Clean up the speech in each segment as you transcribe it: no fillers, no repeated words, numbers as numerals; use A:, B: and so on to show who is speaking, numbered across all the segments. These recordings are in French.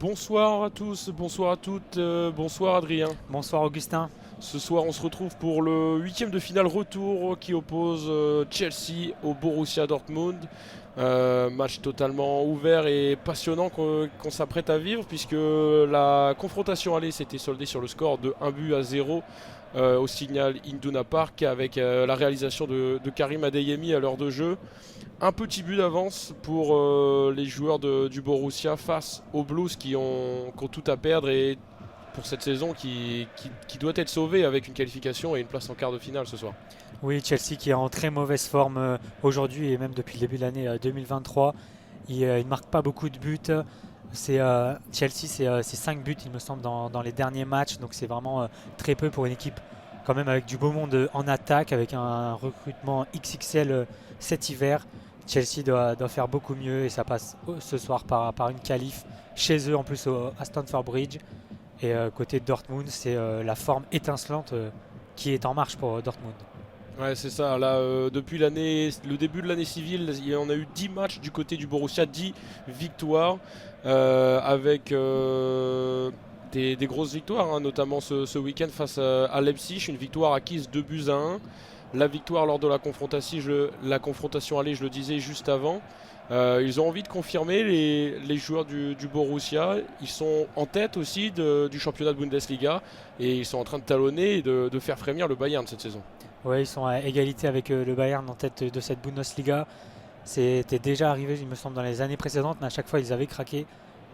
A: Bonsoir à tous, bonsoir à toutes, bonsoir Adrien.
B: Bonsoir Augustin.
A: Ce soir on se retrouve pour le huitième de finale retour qui oppose Chelsea au Borussia Dortmund. Match totalement ouvert et passionnant qu'on s'apprête à vivre puisque la confrontation allée s'était soldée sur le score de 1 but à 0 au Signal Iduna Park avec la réalisation de Karim Adeyemi à l'heure de jeu. Un petit but d'avance pour les joueurs du Borussia face aux Blues qui ont tout à perdre et pour cette saison qui doit être sauvée avec une qualification et une place en quart de finale ce soir.
B: Oui, Chelsea qui est en très mauvaise forme aujourd'hui et même depuis le début de l'année 2023. Il ne marque pas beaucoup de buts. Chelsea, c'est 5 buts, il me semble, dans les derniers matchs. Donc c'est vraiment très peu pour une équipe quand même avec du beau monde en attaque, avec un recrutement XXL cet hiver. Chelsea doit faire beaucoup mieux et ça passe ce soir par une qualif chez eux, en plus à Stamford Bridge. Et côté de Dortmund, c'est la forme étincelante qui est en marche pour Dortmund.
A: Ouais, c'est ça. Là, depuis le début de l'année civile, il y en a eu 10 matchs du côté du Borussia, 10 victoires avec des grosses victoires, hein, notamment ce week-end face à Leipzig, une victoire acquise 2 buts à 1. La victoire lors de la confrontation allée, je le disais juste avant. Ils ont envie de confirmer les joueurs du Borussia. Ils sont en tête aussi du championnat de Bundesliga et ils sont en train de talonner et de faire frémir le Bayern cette saison.
B: Ouais, ils sont à égalité avec le Bayern en tête de cette Bundesliga. C'était déjà arrivé, il me semble, dans les années précédentes, mais à chaque fois ils avaient craqué.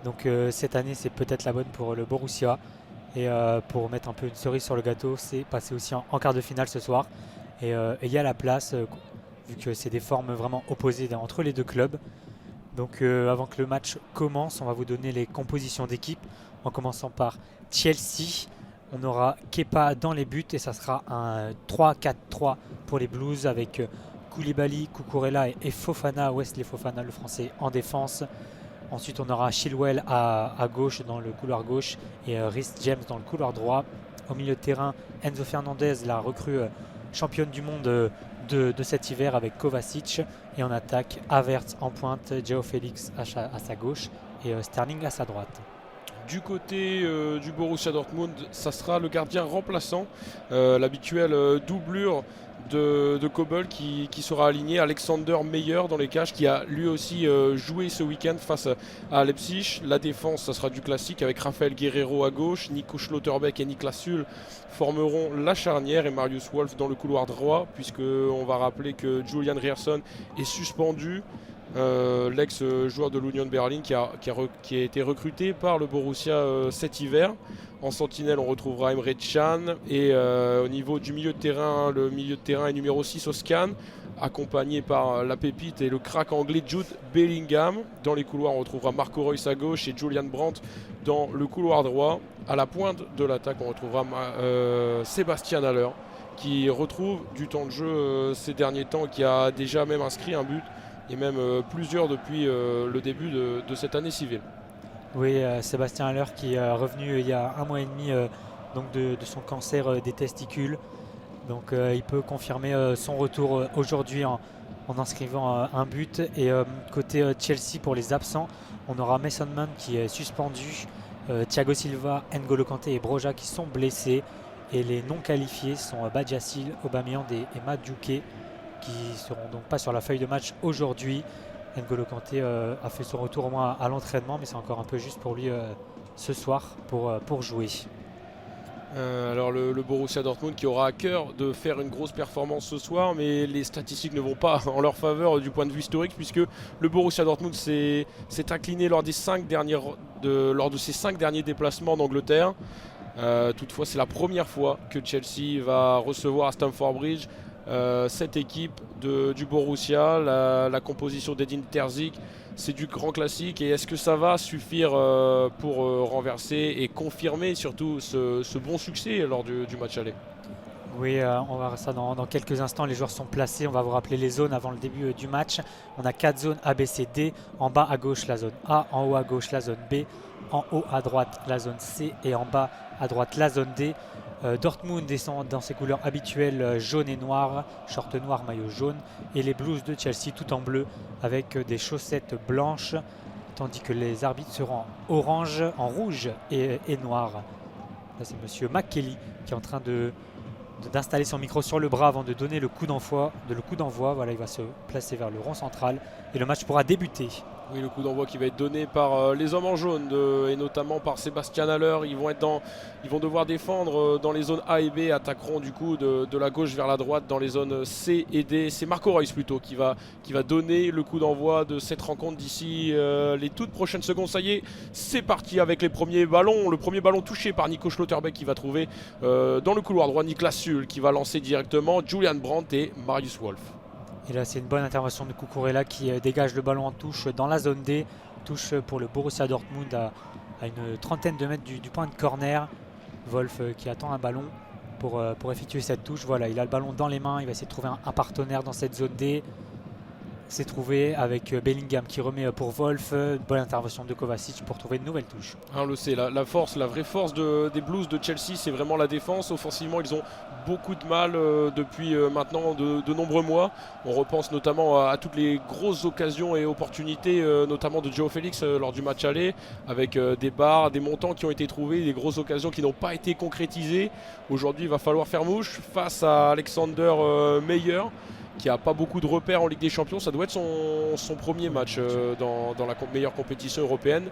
B: Donc cette année, c'est peut-être la bonne pour le Borussia. Et pour mettre un peu une cerise sur le gâteau, c'est passer aussi en quart de finale ce soir. Et il y a la place, vu que c'est des formes vraiment opposées entre les deux clubs. Donc avant que le match commence, on va vous donner les compositions d'équipe, en commençant par Chelsea. On aura Kepa dans les buts et ça sera un 3-4-3 pour les Blues avec Koulibaly, Cucurella et Fofana, Wesley Fofana le français en défense. Ensuite on aura Chilwell à gauche dans le couloir gauche et Reece James dans le couloir droit. Au milieu de terrain, Enzo Fernandez, la recrue championne du monde de cet hiver avec Kovacic. Et en attaque, Havertz en pointe, Joao Félix à sa gauche et Sterling à sa droite.
A: Du côté du Borussia Dortmund, ça sera le gardien remplaçant, l'habituelle doublure de Kobel qui sera aligné. Alexander Meyer dans les cages qui a lui aussi joué ce week-end face à Leipzig. La défense, ça sera du classique avec Raphaël Guerreiro à gauche, Nico Schlotterbeck et Niklas Süle formeront la charnière et Marius Wolf dans le couloir droit, puisque on va rappeler que Julian Ryerson est suspendu. L'ex-joueur de l'Union Berlin qui a été recruté par le Borussia cet hiver. En sentinelle, on retrouvera Emre Can. Et au niveau du milieu de terrain, le milieu de terrain est numéro 6 au scan, accompagné par la pépite et le crack anglais Jude Bellingham. Dans les couloirs, on retrouvera Marco Reus à gauche et Julian Brandt dans le couloir droit. À la pointe de l'attaque, on retrouvera Sébastien Haller qui retrouve du temps de jeu ces derniers temps, qui a déjà même inscrit un but et même plusieurs depuis le début de cette année civile.
B: Oui, Sébastien Haller qui est revenu il y a un mois et demi donc de son cancer des testicules. Donc il peut confirmer son retour aujourd'hui en inscrivant un but. Et côté Chelsea, pour les absents, on aura Mason Mount qui est suspendu, Thiago Silva, N'Golo Kanté et Broja qui sont blessés. Et les non qualifiés sont Badiashile, Aubameyang et Madueke, qui ne seront donc pas sur la feuille de match aujourd'hui. N'Golo Kanté a fait son retour au moins à l'entraînement, mais c'est encore un peu juste pour lui ce soir pour jouer.
A: Alors le Borussia Dortmund qui aura à cœur de faire une grosse performance ce soir, mais les statistiques ne vont pas en leur faveur du point de vue historique, puisque le Borussia Dortmund s'est incliné lors de ses 5 derniers déplacements d'Angleterre. Toutefois, c'est la première fois que Chelsea va recevoir à Stamford Bridge cette équipe du Borussia. La composition d'Edin Terzic, c'est du grand classique. Et est-ce que ça va suffire pour renverser et confirmer surtout ce bon succès lors du match aller?
B: Oui, on va voir ça dans quelques instants. Les joueurs sont placés. On va vous rappeler les zones avant le début du match. On a 4 zones A, B, C, D. En bas à gauche, la zone A. En haut à gauche, la zone B. En haut à droite, la zone C. Et en bas à droite, la zone D. Dortmund descend dans ses couleurs habituelles jaune et noir, short noir, maillot jaune, et les Blues de Chelsea tout en bleu avec des chaussettes blanches tandis que les arbitres seront en rouge et noir. Là, c'est monsieur McKelly qui est en train d'installer son micro sur le bras avant de donner le coup d'envoi. Voilà, il va se placer vers le rond central et le match pourra débuter.
A: Oui, le coup d'envoi qui va être donné par les hommes en jaune et notamment par Sébastien Haller. Ils vont devoir défendre dans les zones A et B, attaqueront du coup de la gauche vers la droite dans les zones C et D. C'est Marco Reus plutôt qui va donner le coup d'envoi de cette rencontre d'ici les toutes prochaines secondes. Ça y est, c'est parti avec les premiers ballons. Le premier ballon touché par Nico Schlotterbeck qui va trouver dans le couloir droit Niklas Süle qui va lancer directement Julian Brandt et Marius Wolf.
B: Et là, c'est une bonne intervention de Cucurella qui dégage le ballon en touche dans la zone D. Touche pour le Borussia Dortmund à une trentaine de mètres du point de corner. Wolf qui attend un ballon pour effectuer cette touche. Voilà, il a le ballon dans les mains. Il va essayer de trouver un partenaire dans cette zone D. C'est trouvé avec Bellingham qui remet pour Wolf. Bonne intervention de Kovacic pour trouver une nouvelle touche.
A: On le sait, la vraie force des Blues de Chelsea, c'est vraiment la défense. Offensivement, ils ont beaucoup de mal depuis maintenant de nombreux mois. On repense notamment à toutes les grosses occasions et opportunités, notamment de Joao Félix lors du match aller, avec des barres, des montants qui ont été trouvés, des grosses occasions qui n'ont pas été concrétisées. Aujourd'hui, il va falloir faire mouche face à Alexander Meyer, qui n'a pas beaucoup de repères en Ligue des Champions. Ça doit être son premier match dans la meilleure compétition européenne.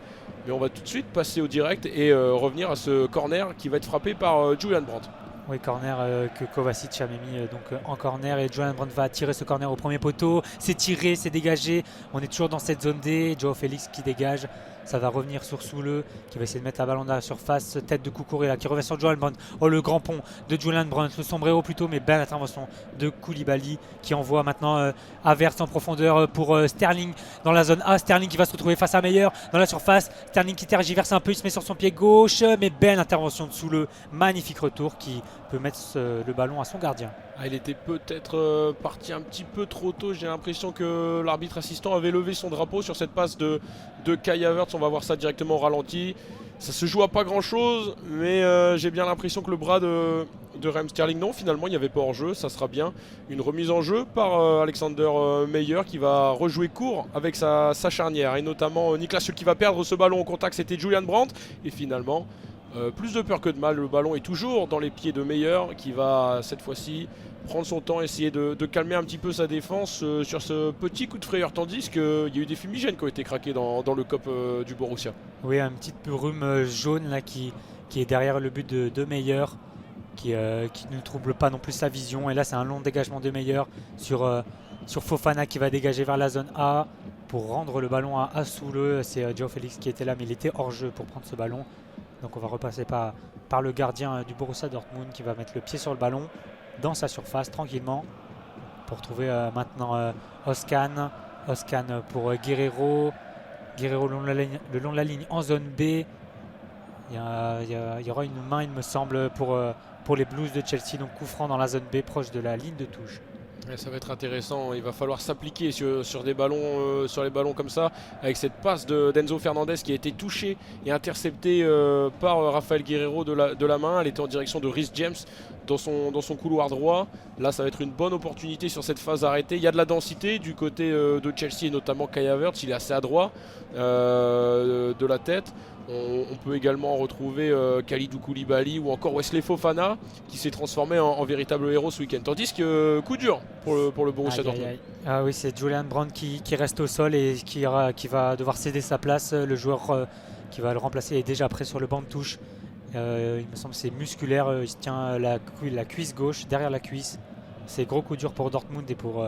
A: Mais on va tout de suite passer au direct et revenir à ce corner qui va être frappé par Julian Brandt.
B: Oui, corner que Kovacic avait mis en corner et Julian Brandt va tirer ce corner au premier poteau. C'est tiré, c'est dégagé. On est toujours dans cette zone D. Joao Félix qui dégage. Ça va revenir sur Soule qui va essayer de mettre la ballon dans la surface. Tête de Cucurella qui revient sur Julian Brandt. Oh, le grand pont de Julian Brandt, le sombrero plutôt, mais belle intervention de Koulibaly qui envoie maintenant Havertz en profondeur pour Sterling dans la zone A. Sterling qui va se retrouver face à Meyer dans la surface. Sterling qui tergiverse un peu, il se met sur son pied gauche, mais belle intervention de Soule. Magnifique retour qui peut mettre le ballon à son gardien.
A: Il était peut-être parti un petit peu trop tôt. J'ai l'impression que l'arbitre assistant avait levé son drapeau sur cette passe de Kai Havertz. On va voir ça directement au ralenti. Ça se joue à pas grand chose, mais j'ai bien l'impression que le bras de Raheem Sterling, non, finalement il n'y avait pas hors-jeu. Ça sera bien une remise en jeu par Alexander Meyer qui va rejouer court avec sa charnière, et notamment Niklas Süle qui va perdre ce ballon au contact. C'était Julian Brandt, et finalement plus de peur que de mal, le ballon est toujours dans les pieds de Meyer qui va cette fois-ci prendre son temps, essayer de calmer un petit peu sa défense sur ce petit coup de frayeur, tandis qu'il y a eu des fumigènes qui ont été craqués dans le COP du Borussia.
B: Oui, un petit brume jaune là qui est derrière le but de Meyer, qui ne trouble pas non plus sa vision. Et là, c'est un long dégagement de Meyer sur Fofana qui va dégager vers la zone A pour rendre le ballon à Soule. C'est Joao Félix qui était là, mais il était hors jeu pour prendre ce ballon. Donc on va repasser par le gardien du Borussia Dortmund qui va mettre le pied sur le ballon dans sa surface tranquillement pour trouver maintenant Özcan. Özcan pour Guerreiro. Guerreiro le long de la ligne en zone B. Il y aura une main, il me semble, pour les Blues de Chelsea. Donc coup franc dans la zone B proche de la ligne de touche.
A: Ouais, ça va être intéressant, il va falloir s'appliquer sur des ballons, sur les ballons comme ça, avec cette passe d'Enzo Fernandez qui a été touchée et interceptée par Rafael Guerreiro de la main. Elle était en direction de Reece James dans son couloir droit. Là, ça va être une bonne opportunité sur cette phase arrêtée. Il y a de la densité du côté de Chelsea, et notamment Kai Havertz, il est assez adroit de la tête. On peut également retrouver Kalidou Koulibaly ou encore Wesley Fofana qui s'est transformé en véritable héros ce week-end. Tandis que coup dur pour le Borussia Dortmund.
B: Ah oui, c'est Julian Brandt qui reste au sol et qui va devoir céder sa place. Le joueur qui va le remplacer est déjà prêt sur le banc de touche. Il me semble que c'est musculaire. Il se tient la cuisse gauche derrière la cuisse. C'est gros coup dur pour Dortmund et pour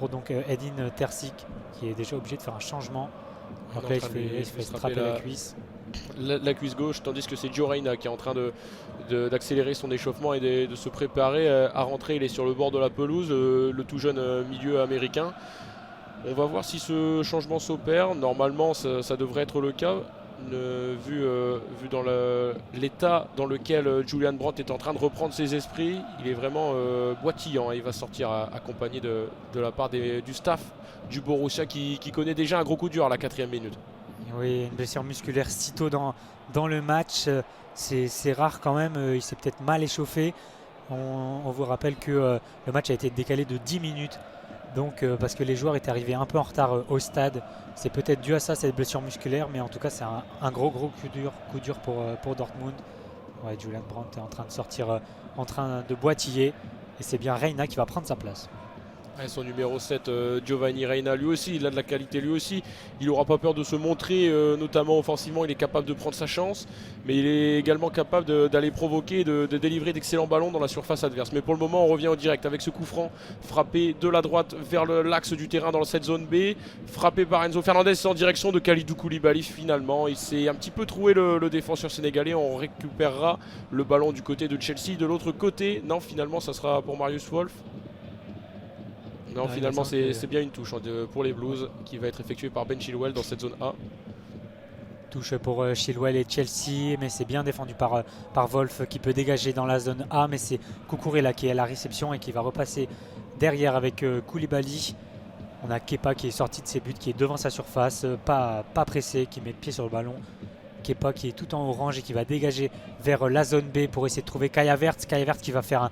B: donc Edin Terzic qui est déjà obligé de faire un changement. Donc là, il se fait strapper la cuisse.
A: La cuisse gauche, tandis que c'est Gio Reyna qui est en train d'accélérer son échauffement et de se préparer à rentrer. Il est sur le bord de la pelouse, le tout jeune milieu américain. On va voir si ce changement s'opère. Normalement, ça devrait être le cas, vu dans l'état dans lequel Julian Brandt est en train de reprendre ses esprits. Il est vraiment boitillant. Il va sortir accompagné de la part du staff du Borussia qui connaît déjà un gros coup dur à la 4e minute.
B: Oui, une blessure musculaire si tôt dans le match, c'est rare quand même. Il s'est peut-être mal échauffé. On vous rappelle que le match a été décalé de 10 minutes Donc parce que les joueurs étaient arrivés un peu en retard au stade. C'est peut-être dû à ça, cette blessure musculaire, mais en tout cas c'est un gros coup dur pour Dortmund. Ouais, Julian Brandt est en train de sortir, en train de boitiller, et c'est bien Reina qui va prendre sa place.
A: Ouais, son numéro 7, Giovanni Reina, lui aussi, il a de la qualité lui aussi. Il n'aura pas peur de se montrer, notamment offensivement, il est capable de prendre sa chance. Mais il est également capable d'aller provoquer, de délivrer d'excellents ballons dans la surface adverse. Mais pour le moment, on revient au direct avec ce coup franc frappé de la droite vers l'axe du terrain dans cette zone B. Frappé par Enzo Fernandez en direction de Kalidou Koulibaly finalement. Il s'est un petit peu troué le défenseur sénégalais. On récupérera le ballon du côté de Chelsea. De l'autre côté, non, finalement, ça sera pour Marius Wolf. Non, finalement, c'est bien une touche pour les Blues qui va être effectuée par Ben Chilwell dans cette zone A.
B: Touche pour Chilwell et Chelsea, mais c'est bien défendu par Wolf qui peut dégager dans la zone A. Mais c'est Cucurella qui est à la réception et qui va repasser derrière avec Koulibaly. On a Kepa qui est sorti de ses buts, qui est devant sa surface, pas pressé, qui met le pied sur le ballon. Kepa qui est tout en orange et qui va dégager vers la zone B pour essayer de trouver Kai Havertz. Kai Havertz qui va faire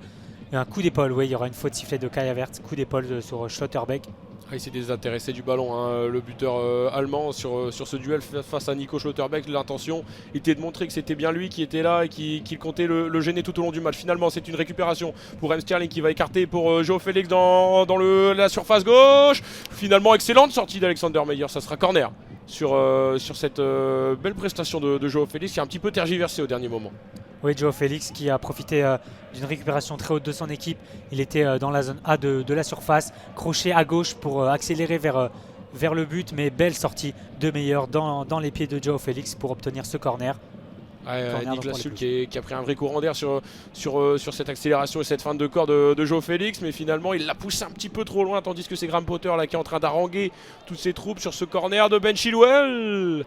B: un coup d'épaule. Oui, il y aura une faute sifflée de Kai Havertz, coup d'épaule sur Schlotterbeck.
A: Il s'est désintéressé du ballon, hein, le buteur allemand sur ce duel face à Nico Schlotterbeck. L'intention était de montrer que c'était bien lui qui était là et qu'il comptait le gêner tout au long du match. Finalement, c'est une récupération pour M. Sterling qui va écarter pour Joao Félix dans la surface gauche. Finalement, excellente sortie d'Alexander Meyer, ça sera corner sur cette belle prestation de Joao Félix qui a un petit peu tergiversé au dernier moment.
B: Oui, Joao Félix qui a profité d'une récupération très haute de son équipe. Il était dans la zone A de la surface, crochet à gauche pour accélérer vers le but, mais belle sortie de Meyer dans les pieds de Joao Félix pour obtenir ce corner.
A: Niklas Süle qui a pris un vrai courant d'air sur cette accélération et cette feinte de corps de Joao Félix, mais finalement il l'a poussé un petit peu trop loin, tandis que c'est Graham Potter là, qui est en train d'haranguer toutes ses troupes sur ce corner de Ben Chilwell.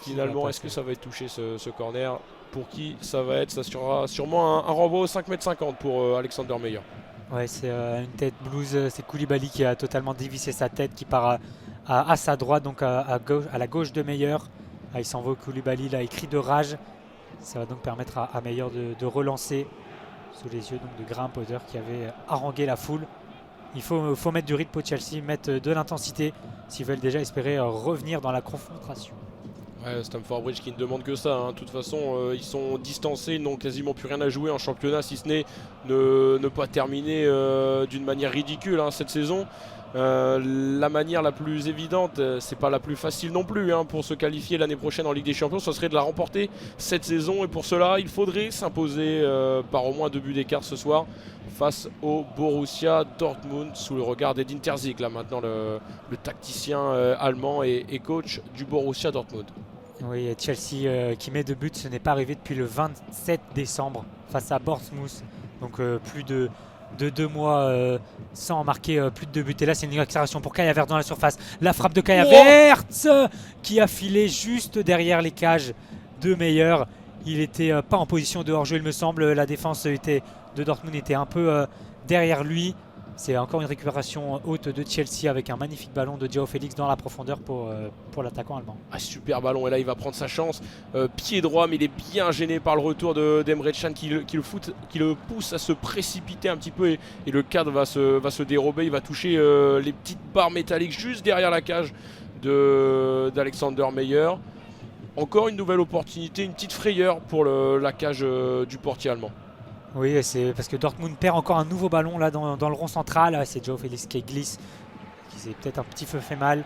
A: Finalement, est-ce que ça va être touché ce corner? Pour qui ça va être? Ça sera sûrement un renvoi au 5,50 m pour Alexander Meyer.
B: Ouais, c'est une tête blues, c'est Koulibaly qui a totalement dévissé sa tête, qui part à sa droite, donc à la gauche de Meyer. Il s'en va au Koulibaly, là, il crie de rage. Ça va donc permettre à Meyer de relancer sous les yeux donc, de Graham Potter qui avait harangué la foule. Il faut mettre du rythme pour Chelsea, mettre de l'intensité s'ils veulent déjà espérer revenir dans la confrontation.
A: Ouais, Stamford Bridge qui ne demande que ça, hein. De toute façon, ils sont distancés, ils n'ont quasiment plus rien à jouer en championnat, si ce n'est ne pas terminer d'une manière ridicule, hein, cette saison. La manière la plus évidente, c'est pas la plus facile non plus, hein, pour se qualifier l'année prochaine en Ligue des Champions, ce serait de la remporter cette saison. Et pour cela, il faudrait s'imposer par au moins 2 buts d'écart ce soir face au Borussia Dortmund, sous le regard d'Edin Terzic, là maintenant le tacticien allemand et coach du Borussia Dortmund.
B: Oui, et Chelsea qui met 2 buts, ce n'est pas arrivé depuis le 27 décembre face à Bournemouth. Donc plus de 2 mois sans marquer plus de 2 buts. Et là, c'est une accélération pour Kai Havertz dans la surface. La frappe de Kai Havertz qui a filé juste derrière les cages de Meyer. Il n'était pas en position de hors-jeu, il me semble. La défense de Dortmund était un peu derrière lui. C'est encore une récupération haute de Chelsea avec un magnifique ballon de Joao Félix dans la profondeur pour l'attaquant allemand.
A: Super ballon, et là il va prendre sa chance. Pied droit, mais il est bien gêné par le retour d'Emre Can qui le pousse à se précipiter un petit peu, et le cadre va se dérober. Il va toucher les petites barres métalliques juste derrière la cage d'Alexander Meyer. Encore une nouvelle opportunité, une petite frayeur pour la cage du portier allemand.
B: Oui, c'est parce que Dortmund perd encore un nouveau ballon là dans le rond central. C'est Joao Félix qui glisse, qui s'est peut-être un petit peu fait mal.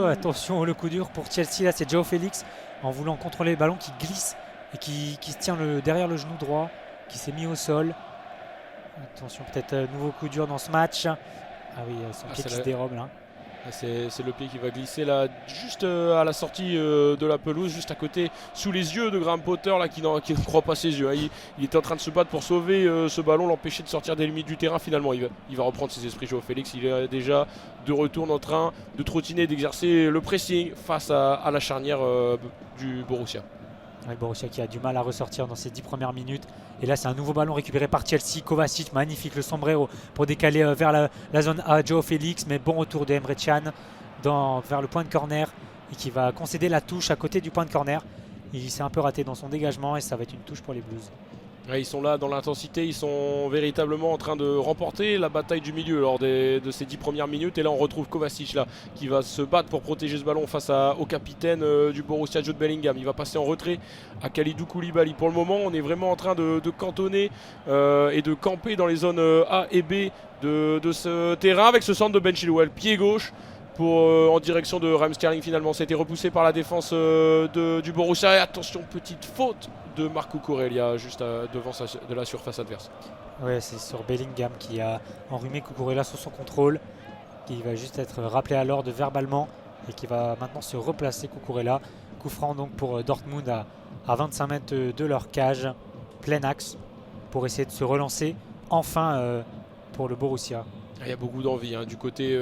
B: Attention, le coup dur pour Chelsea. Là, c'est Joao Félix en voulant contrôler le ballon qui glisse et qui se tient derrière le genou droit, qui s'est mis au sol. Attention, peut-être nouveau coup dur dans ce match. Ah oui, son pied qui se dérobe là.
A: C'est le pied qui va glisser là, juste à la sortie de la pelouse, juste à côté, sous les yeux de Graham Potter là, qui ne croit pas ses yeux, hein. Il était en train de se battre pour sauver ce ballon, l'empêcher de sortir des limites du terrain. Finalement, il va reprendre ses esprits, Joao Félix. Il est déjà de retour en train de trottiner, d'exercer le pressing face à la charnière du Borussia.
B: Le Borussia qui a du mal à ressortir dans ces 10 premières minutes. Et là, c'est un nouveau ballon récupéré par Chelsea. Kovacic, magnifique, le sombrero pour décaler vers la zone A. Joao Félix, mais bon retour de Emre Can vers le point de corner, et qui va concéder la touche à côté du point de corner. Il s'est un peu raté dans son dégagement et ça va être une touche pour les Blues.
A: Ouais, ils sont là dans l'intensité, ils sont véritablement en train de remporter la bataille du milieu lors de ces 10 premières minutes. Et là on retrouve Kovacic là, qui va se battre pour protéger ce ballon face au capitaine du Borussia, Jude Bellingham. Il va passer en retrait à Kalidou Koulibaly. Pour le moment on est vraiment en train de cantonner et de camper dans les zones A et B de ce terrain avec ce centre de Ben Chilwell, pied gauche. En direction de Raheem Sterling. Finalement c'était repoussé par la défense du Borussia. Et attention, petite faute de Marco Cucurella juste devant de la surface adverse.
B: Ouais, c'est sur Bellingham qui a enrhumé Cucurella sous son contrôle, qui va juste être rappelé à l'ordre verbalement et qui va maintenant se replacer Cucurella. Coup franc donc pour Dortmund à 25 mètres de leur cage, plein axe, pour essayer de se relancer enfin pour le Borussia.
A: Il y a beaucoup d'envie du côté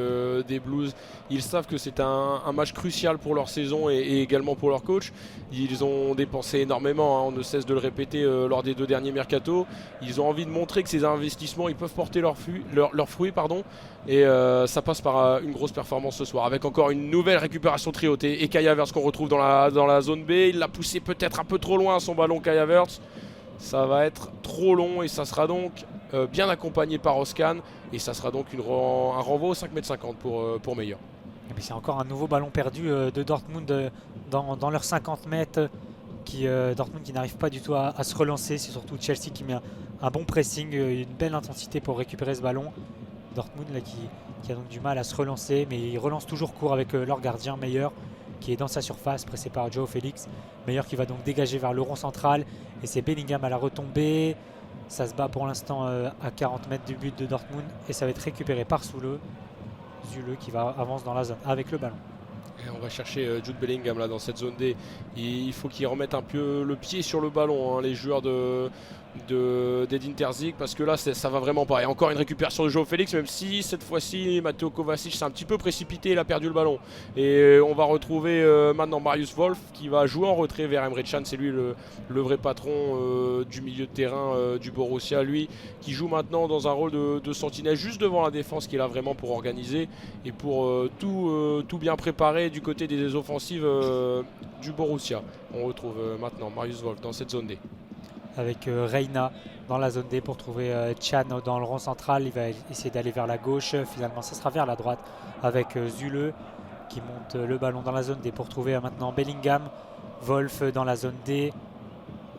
A: des Blues. Ils savent que c'est un match crucial pour leur saison et également pour leur coach. Ils ont dépensé énormément, on ne cesse de le répéter lors des 2 derniers mercatos. Ils ont envie de montrer que ces investissements ils peuvent porter leurs fruits. Et ça passe par une grosse performance ce soir avec encore une nouvelle récupération triotée. Et Kai Havertz qu'on retrouve dans la zone B. Il l'a poussé peut-être un peu trop loin son ballon, Kai Havertz. Ça va être trop long et ça sera donc bien accompagné par Oscan. Et ça sera donc un renvoi au 5,50 m pour Meyer.
B: C'est encore un nouveau ballon perdu de Dortmund dans leurs 50 mètres. Dortmund qui n'arrive pas du tout à se relancer. C'est surtout Chelsea qui met un bon pressing, une belle intensité pour récupérer ce ballon. Dortmund là, qui a donc du mal à se relancer, mais il relance toujours court avec leur gardien Meyer qui est dans sa surface, pressé par Joao Félix. Meyer qui va donc dégager vers le rond central. Et c'est Bellingham à la retombée. Ça se bat pour l'instant à 40 mètres du but de Dortmund et ça va être récupéré par Zule qui avance dans la zone avec le ballon.
A: Et on va chercher Jude Bellingham là dans cette zone D. Il faut qu'ils remettent un peu le pied sur le ballon, les joueurs d'Edin Terzic, parce que là ça va vraiment pas. Et encore une récupération de Joao Félix, même si cette fois-ci Matteo Kovacic s'est un petit peu précipité, il a perdu le ballon. Et on va retrouver maintenant Marius Wolf qui va jouer en retrait vers Emre Can. C'est lui le vrai patron du milieu de terrain du Borussia, lui qui joue maintenant dans un rôle de sentinelle juste devant la défense, qui est là vraiment pour organiser et pour tout bien préparer du côté des offensives du Borussia. On retrouve maintenant Marius Wolf dans cette zone D.
B: Avec Reina dans la zone D pour trouver Can dans le rond central. Il va essayer d'aller vers la gauche. Finalement, ça sera vers la droite avec Zule qui monte le ballon dans la zone D pour trouver maintenant Bellingham. Wolf dans la zone D.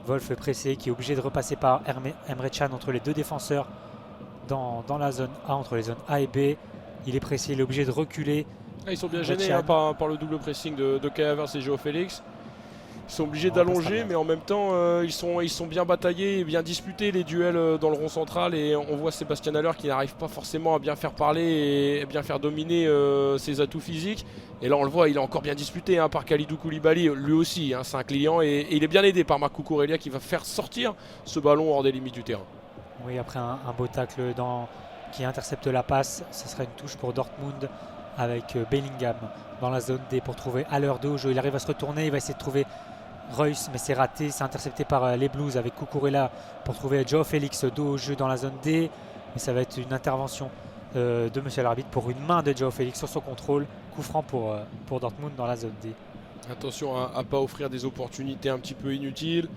B: Wolf pressé qui est obligé de repasser par Emre Can entre les 2 défenseurs dans la zone A, entre les zones A et B. Il est pressé, il est obligé de reculer.
A: Ils sont bien gênés par le double pressing de Kai Havertz et Joao Félix. Ils sont obligés d'allonger, mais en même temps, ils sont bien bataillés et bien disputés les duels dans le rond central. Et on voit Sébastien Haller qui n'arrive pas forcément à bien faire parler et bien faire dominer ses atouts physiques. Et là, on le voit, il est encore bien disputé par Kalidou Koulibaly, lui aussi. C'est un client et il est bien aidé par Marco Cucurella qui va faire sortir ce ballon hors des limites du terrain.
B: Oui, après un beau tacle qui intercepte la passe, ce sera une touche pour Dortmund avec Bellingham dans la zone D pour trouver Haller de haut jeu. Il arrive à se retourner, il va essayer de trouver Reus, mais c'est raté, c'est intercepté par les Blues avec Cucurella pour trouver Joao Félix dos au jeu dans la zone D. Mais ça va être une intervention de monsieur l'arbitre pour une main de Joao Félix sur son contrôle. Coup franc pour Dortmund dans la zone D.
A: Attention à ne pas offrir des opportunités un petit peu inutiles.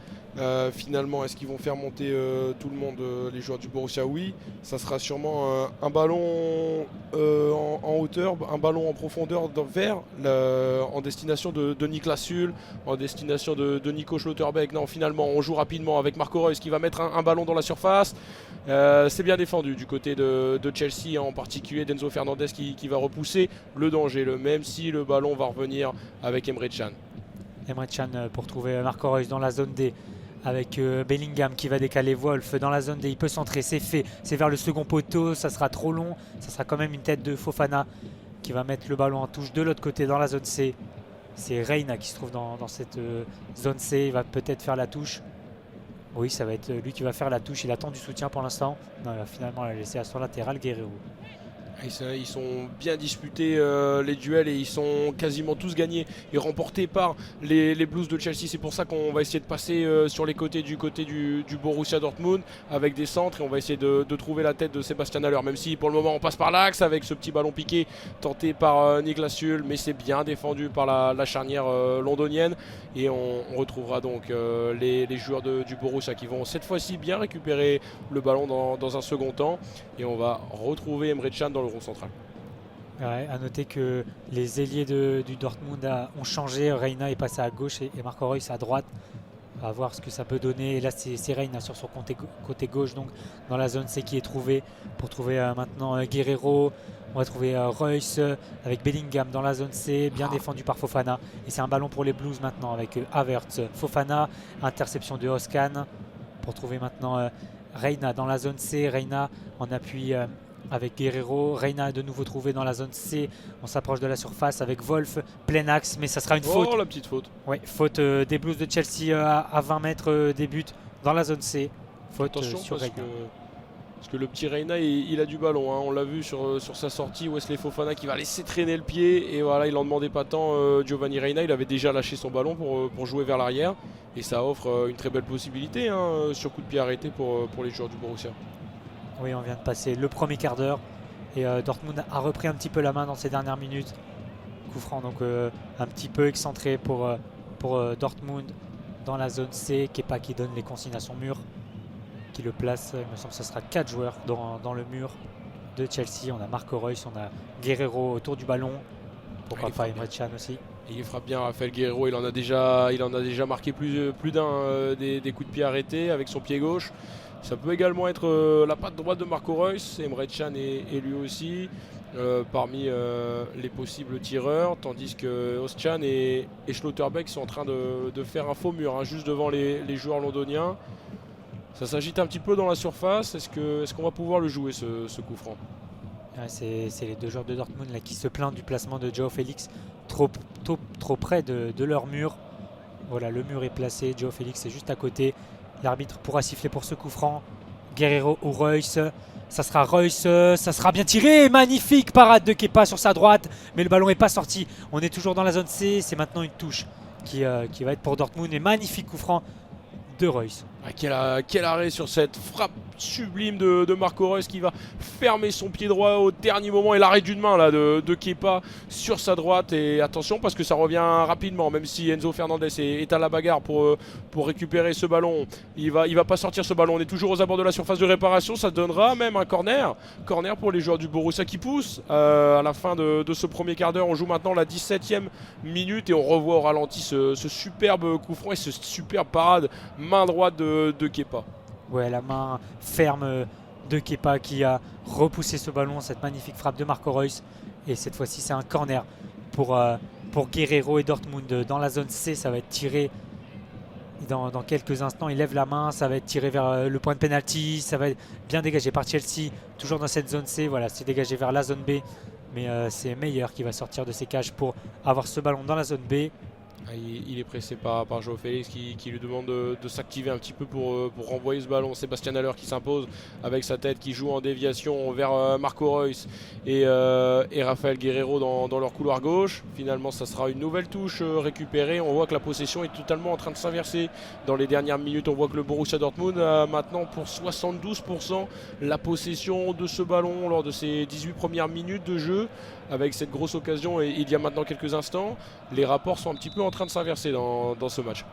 A: Finalement, est-ce qu'ils vont faire monter tout le monde, les joueurs du Borussia? Oui, ça sera sûrement un ballon en hauteur, un ballon en profondeur en destination de Niklas Süle, en destination de Nico Schlotterbeck. Non, finalement, on joue rapidement avec Marco Reus qui va mettre un ballon dans la surface. C'est bien défendu du côté de Chelsea, en particulier d'Enzo Fernandez qui va repousser le danger, même si le ballon va revenir avec Emre Can.
B: Emre Can pour trouver Marco Reus dans la zone D avec Bellingham qui va décaler Wolf dans la zone D. Il peut centrer, c'est fait, c'est vers le second poteau, ça sera trop long, ça sera quand même une tête de Fofana qui va mettre le ballon en touche de l'autre côté dans la zone C. C'est Reina qui se trouve dans cette zone C, il va peut-être faire la touche. Oui, ça va être lui qui va faire la touche, il attend du soutien pour l'instant. Non, il va finalement la laisser à son latéral, Guerrero.
A: Ils sont bien disputés les duels et ils sont quasiment tous gagnés et remportés par les Blues de Chelsea. C'est pour ça qu'on va essayer de passer sur les côtés du Borussia Dortmund avec des centres et on va essayer de trouver la tête de Sébastien Haller. Même si pour le moment on passe par l'axe avec ce petit ballon piqué tenté par Niklas Süle, mais c'est bien défendu par la charnière londonienne et on retrouvera donc les joueurs du Borussia qui vont cette fois-ci bien récupérer le ballon dans un second temps et on va retrouver Emre Can dans le rond central.
B: Ouais, à noter que les ailiers du Dortmund ont changé. Reina est passé à gauche et Marco Reus à droite. On va voir ce que ça peut donner. Et là, c'est Reina sur son côté gauche, donc dans la zone C qui est trouvé pour trouver maintenant Guerreiro. On va trouver Reus avec Bellingham dans la zone C, bien défendu par Fofana. Et c'est un ballon pour les Blues maintenant avec Havertz, Fofana, interception de Özcan pour trouver maintenant Reina dans la zone C. Reina en appui avec Guerreiro. Reina de nouveau trouvé dans la zone C. On s'approche de la surface avec Wolf, plein axe, mais ça sera une faute.
A: Oh, la petite faute.
B: Ouais, faute des Blues de Chelsea à 20 mètres des buts dans la zone C. Faute
A: Attention
B: sur Reina.
A: parce que le petit Reina il a du ballon, hein. On l'a vu sur sa sortie, Wesley Fofana qui va laisser traîner le pied et voilà, il en demandait pas tant. Giovanni Reina, il avait déjà lâché son ballon pour jouer vers l'arrière et ça offre une très belle possibilité, hein, sur coup de pied arrêté pour les joueurs du Borussia.
B: Oui, on vient de passer le premier quart d'heure et Dortmund a repris un petit peu la main dans ces dernières minutes. Coup franc donc un petit peu excentré pour Dortmund dans la zone C. Kepa qui donne les consignes à son mur, qui le place. Il me semble que ce sera 4 joueurs dans le mur de Chelsea. On a Marco Reus, on a Guerreiro autour du ballon. Pourquoi pas Emre Can aussi.
A: Et il frappe bien Raphaël Guerreiro, il en a déjà marqué plus d'un des coups de pied arrêtés avec son pied gauche. Ça peut également être la patte droite de Marco Reus, Emre Can est lui aussi parmi les possibles tireurs, tandis que Özcan et Schlotterbeck sont en train de faire un faux mur, hein, juste devant les joueurs londoniens. Ça s'agite un petit peu dans la surface, est-ce qu'on va pouvoir le jouer ce coup franc?
B: Ouais, c'est les deux joueurs de Dortmund là, qui se plaignent du placement de Joao Félix trop près de leur mur. Voilà, le mur est placé, Joao Félix est juste à côté. L'arbitre pourra siffler pour ce coup franc. Guerreiro ou Reus. Ça sera Reus, ça sera bien tiré. Magnifique parade de Kepa sur sa droite. Mais le ballon n'est pas sorti. On est toujours dans la zone C. C'est maintenant une touche qui va être pour Dortmund. Et magnifique coup franc de Reus.
A: Ah, quel arrêt sur cette frappe sublime de Marco Reus qui va fermer son pied droit au dernier moment et l'arrêt d'une main là, de Kepa sur sa droite. Et attention parce que ça revient rapidement, même si Enzo Fernandez est à la bagarre pour récupérer ce ballon. Il va pas sortir ce ballon, on est toujours aux abords de la surface de réparation, ça donnera même un corner pour les joueurs du Borussia qui poussent à la fin de ce premier quart d'heure. On joue maintenant la 17e minute et on revoit au ralenti ce superbe coup franc et ce superbe parade main droite de Kepa.
B: Ouais, la main ferme de Kepa qui a repoussé ce ballon, cette magnifique frappe de Marco Reus. Et cette fois-ci, c'est un corner pour Guerreiro et Dortmund dans la zone C. Ça va être tiré dans quelques instants. Il lève la main, ça va être tiré vers le point de pénalty. Ça va être bien dégagé par Chelsea, toujours dans cette zone C. Voilà, c'est dégagé vers la zone B. Mais c'est Meyer qui va sortir de ses cages pour avoir ce ballon dans la zone B.
A: Il est pressé par Joao Félix qui lui demande de s'activer un petit peu pour renvoyer ce ballon. Sébastien Haller qui s'impose avec sa tête, qui joue en déviation vers Marco Reus et Raphaël Guerreiro dans leur couloir gauche. Finalement, ça sera une nouvelle touche récupérée. On voit que la possession est totalement en train de s'inverser dans les dernières minutes. On voit que le Borussia Dortmund a maintenant pour 72% la possession de ce ballon lors de ses 18 premières minutes de jeu. Avec cette grosse occasion, et il y a maintenant quelques instants, les rapports sont un petit peu en train de s'inverser dans ce match.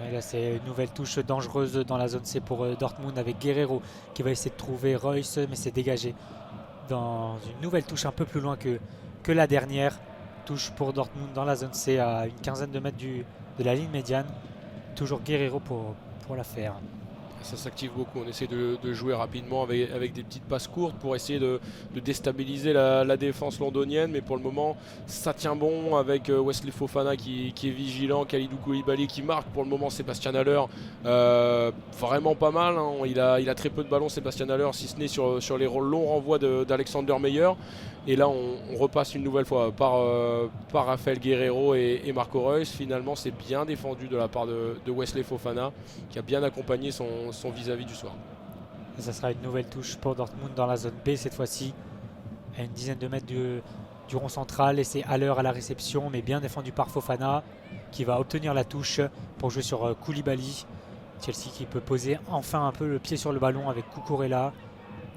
B: Et là, c'est une nouvelle touche dangereuse dans la zone C pour Dortmund avec Guerreiro qui va essayer de trouver Reus, mais c'est dégagé dans une nouvelle touche un peu plus loin que la dernière. Touche pour Dortmund dans la zone C à une quinzaine de mètres de la ligne médiane. Toujours Guerreiro pour la faire.
A: Ça s'active beaucoup, on essaie de jouer rapidement avec des petites passes courtes pour essayer de déstabiliser la défense londonienne, mais pour le moment ça tient bon avec Wesley Fofana qui est vigilant, Kalidou Koulibaly qui marque pour le moment, Sébastien Haller vraiment pas mal, hein. Il a très peu de ballons Sébastien Haller, si ce n'est sur les longs renvois d'Alexander Meyer. Et là on repasse une nouvelle fois par Raphaël Guerreiro et Marco Reus. Finalement c'est bien défendu de la part de Wesley Fofana qui a bien accompagné son vis-à-vis du soir.
B: Et ça sera une nouvelle touche pour Dortmund dans la zone B cette fois-ci. à une dizaine de mètres du rond central et c'est Haller à la réception, mais bien défendu par Fofana qui va obtenir la touche pour jouer sur Koulibaly. Chelsea qui peut poser enfin un peu le pied sur le ballon avec Cucurella.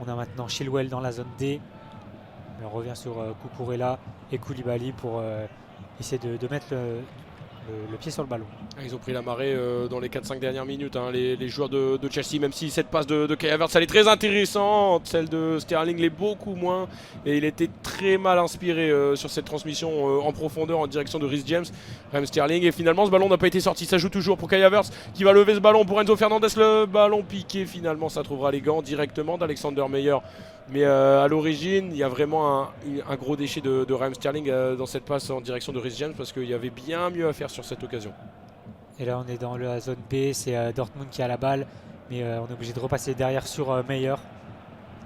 B: On a maintenant Chilwell dans la zone D. Mais on revient sur Cucurella et Koulibaly pour essayer de mettre le pied sur le ballon.
A: Ils ont pris la marée dans les 4-5 dernières minutes, hein, les joueurs de Chelsea, même si cette passe de Kai Havertz elle est très intéressante, celle de Sterling l'est beaucoup moins, et il était très mal inspiré sur cette transmission en profondeur en direction de Reece James, Raheem Sterling, et finalement ce ballon n'a pas été sorti. Ça joue toujours pour Kai Havertz qui va lever ce ballon pour Enzo Fernandez, le ballon piqué, finalement ça trouvera les gants directement d'Alexander Meyer. Mais à l'origine, il y a vraiment un gros déchet de Raheem Sterling dans cette passe en direction de Reece James, parce qu'il y avait bien mieux à faire sur cette occasion.
B: Et là on est dans la zone B, c'est Dortmund qui a la balle, mais on est obligé de repasser derrière sur Meyer.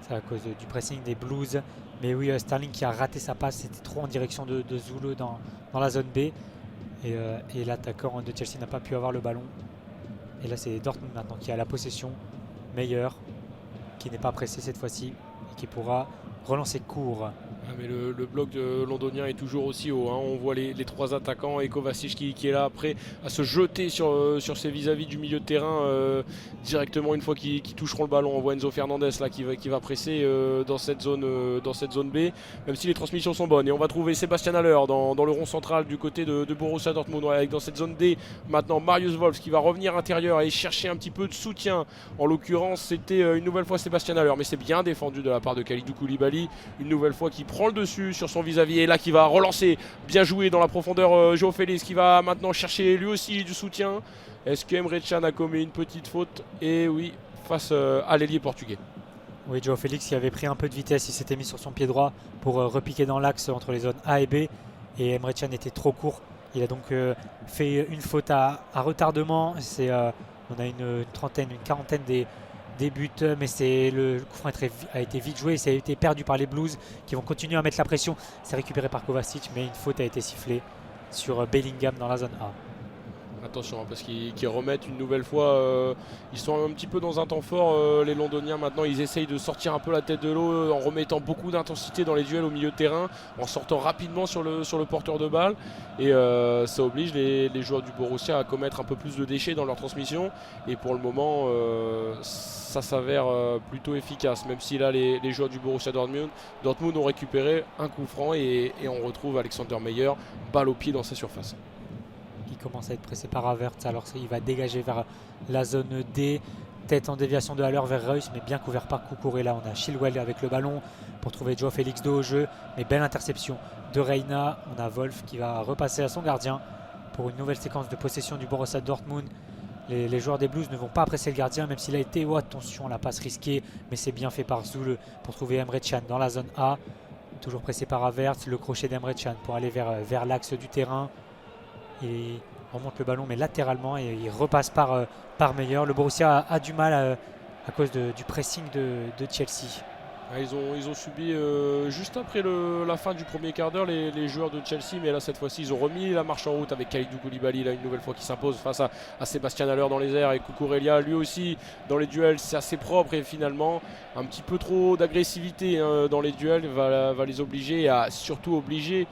B: C'est à cause du pressing des Blues. Mais oui, Sterling qui a raté sa passe, c'était trop en direction de Zulu dans la zone B. Et l'attaquant de Chelsea n'a pas pu avoir le ballon. Et là c'est Dortmund maintenant qui a la possession. Meyer qui n'est pas pressé cette fois-ci, qui pourra relancer court.
A: Mais le bloc londonien est toujours aussi haut, hein. On voit les trois attaquants et Kovacic qui est là après à se jeter sur ses vis-à-vis du milieu de terrain directement une fois qu'ils toucheront le ballon. On voit Enzo Fernandez là qui va presser dans cette zone B, même si les transmissions sont bonnes. Et on va trouver Sébastien Haller dans le rond central du côté de Borussia Dortmund, avec dans cette zone D maintenant Marius Wolf qui va revenir intérieur et chercher un petit peu de soutien. En l'occurrence c'était une nouvelle fois Sébastien Haller, mais c'est bien défendu de la part de Kalidou Koulibaly, une nouvelle fois qui prend le dessus sur son vis-à-vis, et là qui va relancer, bien joué dans la profondeur João Félix qui va maintenant chercher lui aussi du soutien. Est-ce que Emre Can a commis une petite faute? Et oui, face à l'ailier portugais.
B: Oui, João Félix qui avait pris un peu de vitesse, il s'était mis sur son pied droit pour repiquer dans l'axe entre les zones A et B, et Emre Can était trop court. Il a donc fait une faute à retardement. On a une trentaine, une quarantaine des buts, mais le coup franc a été vite joué, ça a été perdu par les Blues qui vont continuer à mettre la pression. C'est récupéré par Kovacic, mais une faute a été sifflée sur Bellingham dans la zone A.
A: Attention, parce qu'ils remettent une nouvelle fois, ils sont un petit peu dans un temps fort, les Londoniens maintenant. Ils essayent de sortir un peu la tête de l'eau en remettant beaucoup d'intensité dans les duels au milieu de terrain, en sortant rapidement sur le porteur de balle, et ça oblige les joueurs du Borussia à commettre un peu plus de déchets dans leur transmission, et pour le moment ça s'avère plutôt efficace, même si là les joueurs du Borussia Dortmund ont récupéré un coup franc, et on retrouve Alexander Meyer, balle au pied dans sa surface.
B: Il commence à être pressé par Havertz, alors il va dégager vers la zone D, tête en déviation de Haller vers Reus, mais bien couvert par Cucurella. On a Chilwell avec le ballon pour trouver João Félix dos au jeu, mais belle interception de Reina. On a Wolf qui va repasser à son gardien pour une nouvelle séquence de possession du Borussia Dortmund. Les joueurs des Blues ne vont pas presser le gardien, même s'il a été attention, la passe risquée, mais c'est bien fait par Zule pour trouver Emre Can dans la zone A. Toujours pressé par Havertz, le crochet d'Emre Can pour aller vers l'axe du terrain. Il remonte le ballon mais latéralement et il repasse par Meyer. Le Borussia a du mal à cause du pressing de Chelsea.
A: Ils ont subi juste après la fin du premier quart d'heure les joueurs de Chelsea, mais là cette fois-ci ils ont remis la marche en route avec Kalidou Koulibaly là une nouvelle fois qui s'impose face à Sébastien Haller dans les airs, et Cucurella lui aussi dans les duels. C'est assez propre, et finalement un petit peu trop d'agressivité dans les duels va les obliger, à surtout obliger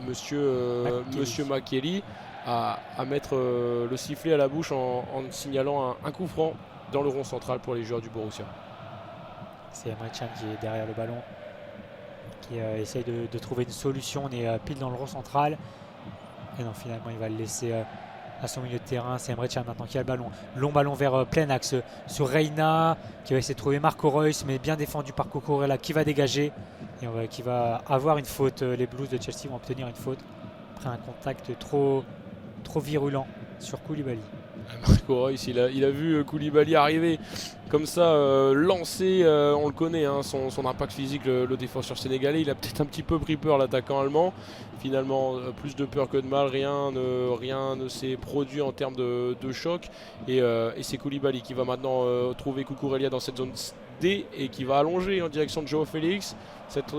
A: Monsieur Makélé à mettre le sifflet à la bouche en signalant un coup franc dans le rond central pour les joueurs du Borussia.
B: C'est Emre Can qui est derrière le ballon, qui essaye de trouver une solution. On est pile dans le rond central. Et non, finalement, il va le laisser à son milieu de terrain. C'est Emre Can maintenant qui a le ballon. Long ballon vers plein axe sur Reina, qui va essayer de trouver Marco Reus, mais bien défendu par Cucurella qui va dégager. Et qui va avoir une faute. Les Blues de Chelsea vont obtenir une faute après un contact trop virulent sur Koulibaly.
A: Marco Reus, il a vu Koulibaly arriver comme ça, lancé, on le connaît, hein, son impact physique, le défenseur sénégalais. Il a peut-être un petit peu pris peur, l'attaquant allemand. Finalement, plus de peur que de mal, rien ne s'est produit en termes de choc. Et c'est Koulibaly qui va maintenant trouver Cucurella dans cette zone D et qui va allonger en direction de João Félix. Cette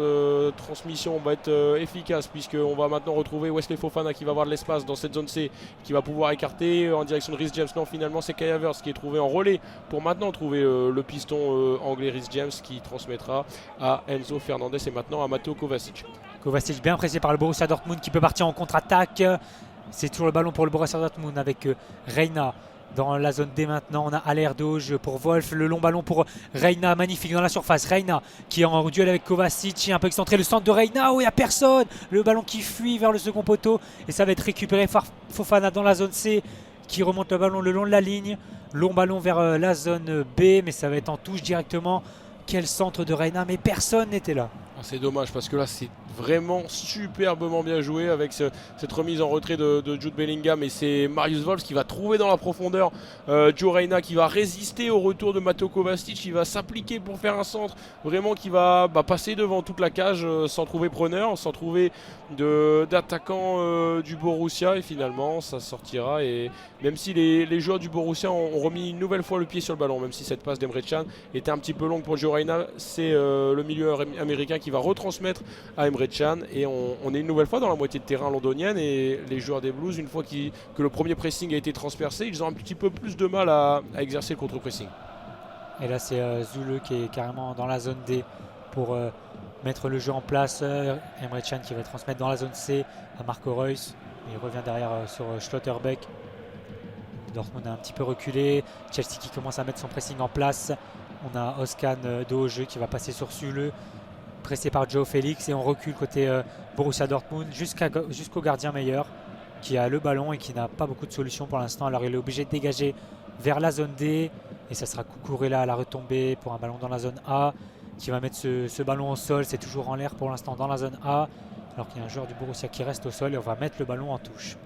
A: transmission va être efficace, puisqu'on va maintenant retrouver Wesley Fofana qui va avoir de l'espace dans cette zone C, qui va pouvoir écarter en direction de Rhys James. Non, finalement c'est Kai Havertz qui est trouvé en relais pour maintenant trouver le piston anglais Rhys James qui transmettra à Enzo Fernandez et maintenant à Matteo Kovacic.
B: Kovacic bien pressé par le Borussia Dortmund qui peut partir en contre-attaque. C'est toujours le ballon pour le Borussia Dortmund avec Reina dans la zone D maintenant. On a Aller Doge pour Wolf, le long ballon pour Reina, magnifique dans la surface. Reina qui est en duel avec Kovacic, un peu excentré, le centre de Reina, oh il n'y a personne. Le ballon qui fuit vers le second poteau et ça va être récupéré par Fofana dans la zone C qui remonte le ballon le long de la ligne. Long ballon vers la zone B, mais ça va être en touche directement. Quel centre de Reina, mais personne n'était là.
A: C'est dommage parce que là c'est vraiment superbement bien joué avec cette remise en retrait de Jude Bellingham, et c'est Marius Wolf qui va trouver dans la profondeur Joe Reina, qui va résister au retour de Matteo Kovacic, qui va s'appliquer pour faire un centre vraiment qui va passer devant toute la cage sans trouver preneur, sans trouver d'attaquant du Borussia, et finalement ça sortira. Et même si les joueurs du Borussia ont remis une nouvelle fois le pied sur le ballon, même si cette passe d'Emre Can était un petit peu longue pour Joe Reina, c'est le milieu américain qui va retransmettre à Emre Can, et on est une nouvelle fois dans la moitié de terrain londonienne, et les joueurs des Blues, une fois que le premier pressing a été transpercé, ils ont un petit peu plus de mal à exercer le contre-pressing.
B: Et là c'est Zule qui est carrément dans la zone D pour mettre le jeu en place. Emre Can qui va transmettre dans la zone C à Marco Reus, il revient derrière sur Schlotterbeck. Dortmund a un petit peu reculé, Chelsea qui commence à mettre son pressing en place. On a Özcan de haut jeu qui va passer sur Zule, pressé par Joe Félix, et on recule côté Borussia Dortmund jusqu'au gardien Meyer qui a le ballon et qui n'a pas beaucoup de solutions pour l'instant. Alors il est obligé de dégager vers la zone D et ça sera Cucurella à la retombée pour un ballon dans la zone A qui va mettre ce ballon au sol. C'est toujours en l'air pour l'instant dans la zone A alors qu'il y a un joueur du Borussia qui reste au sol, et on va mettre le ballon en touche.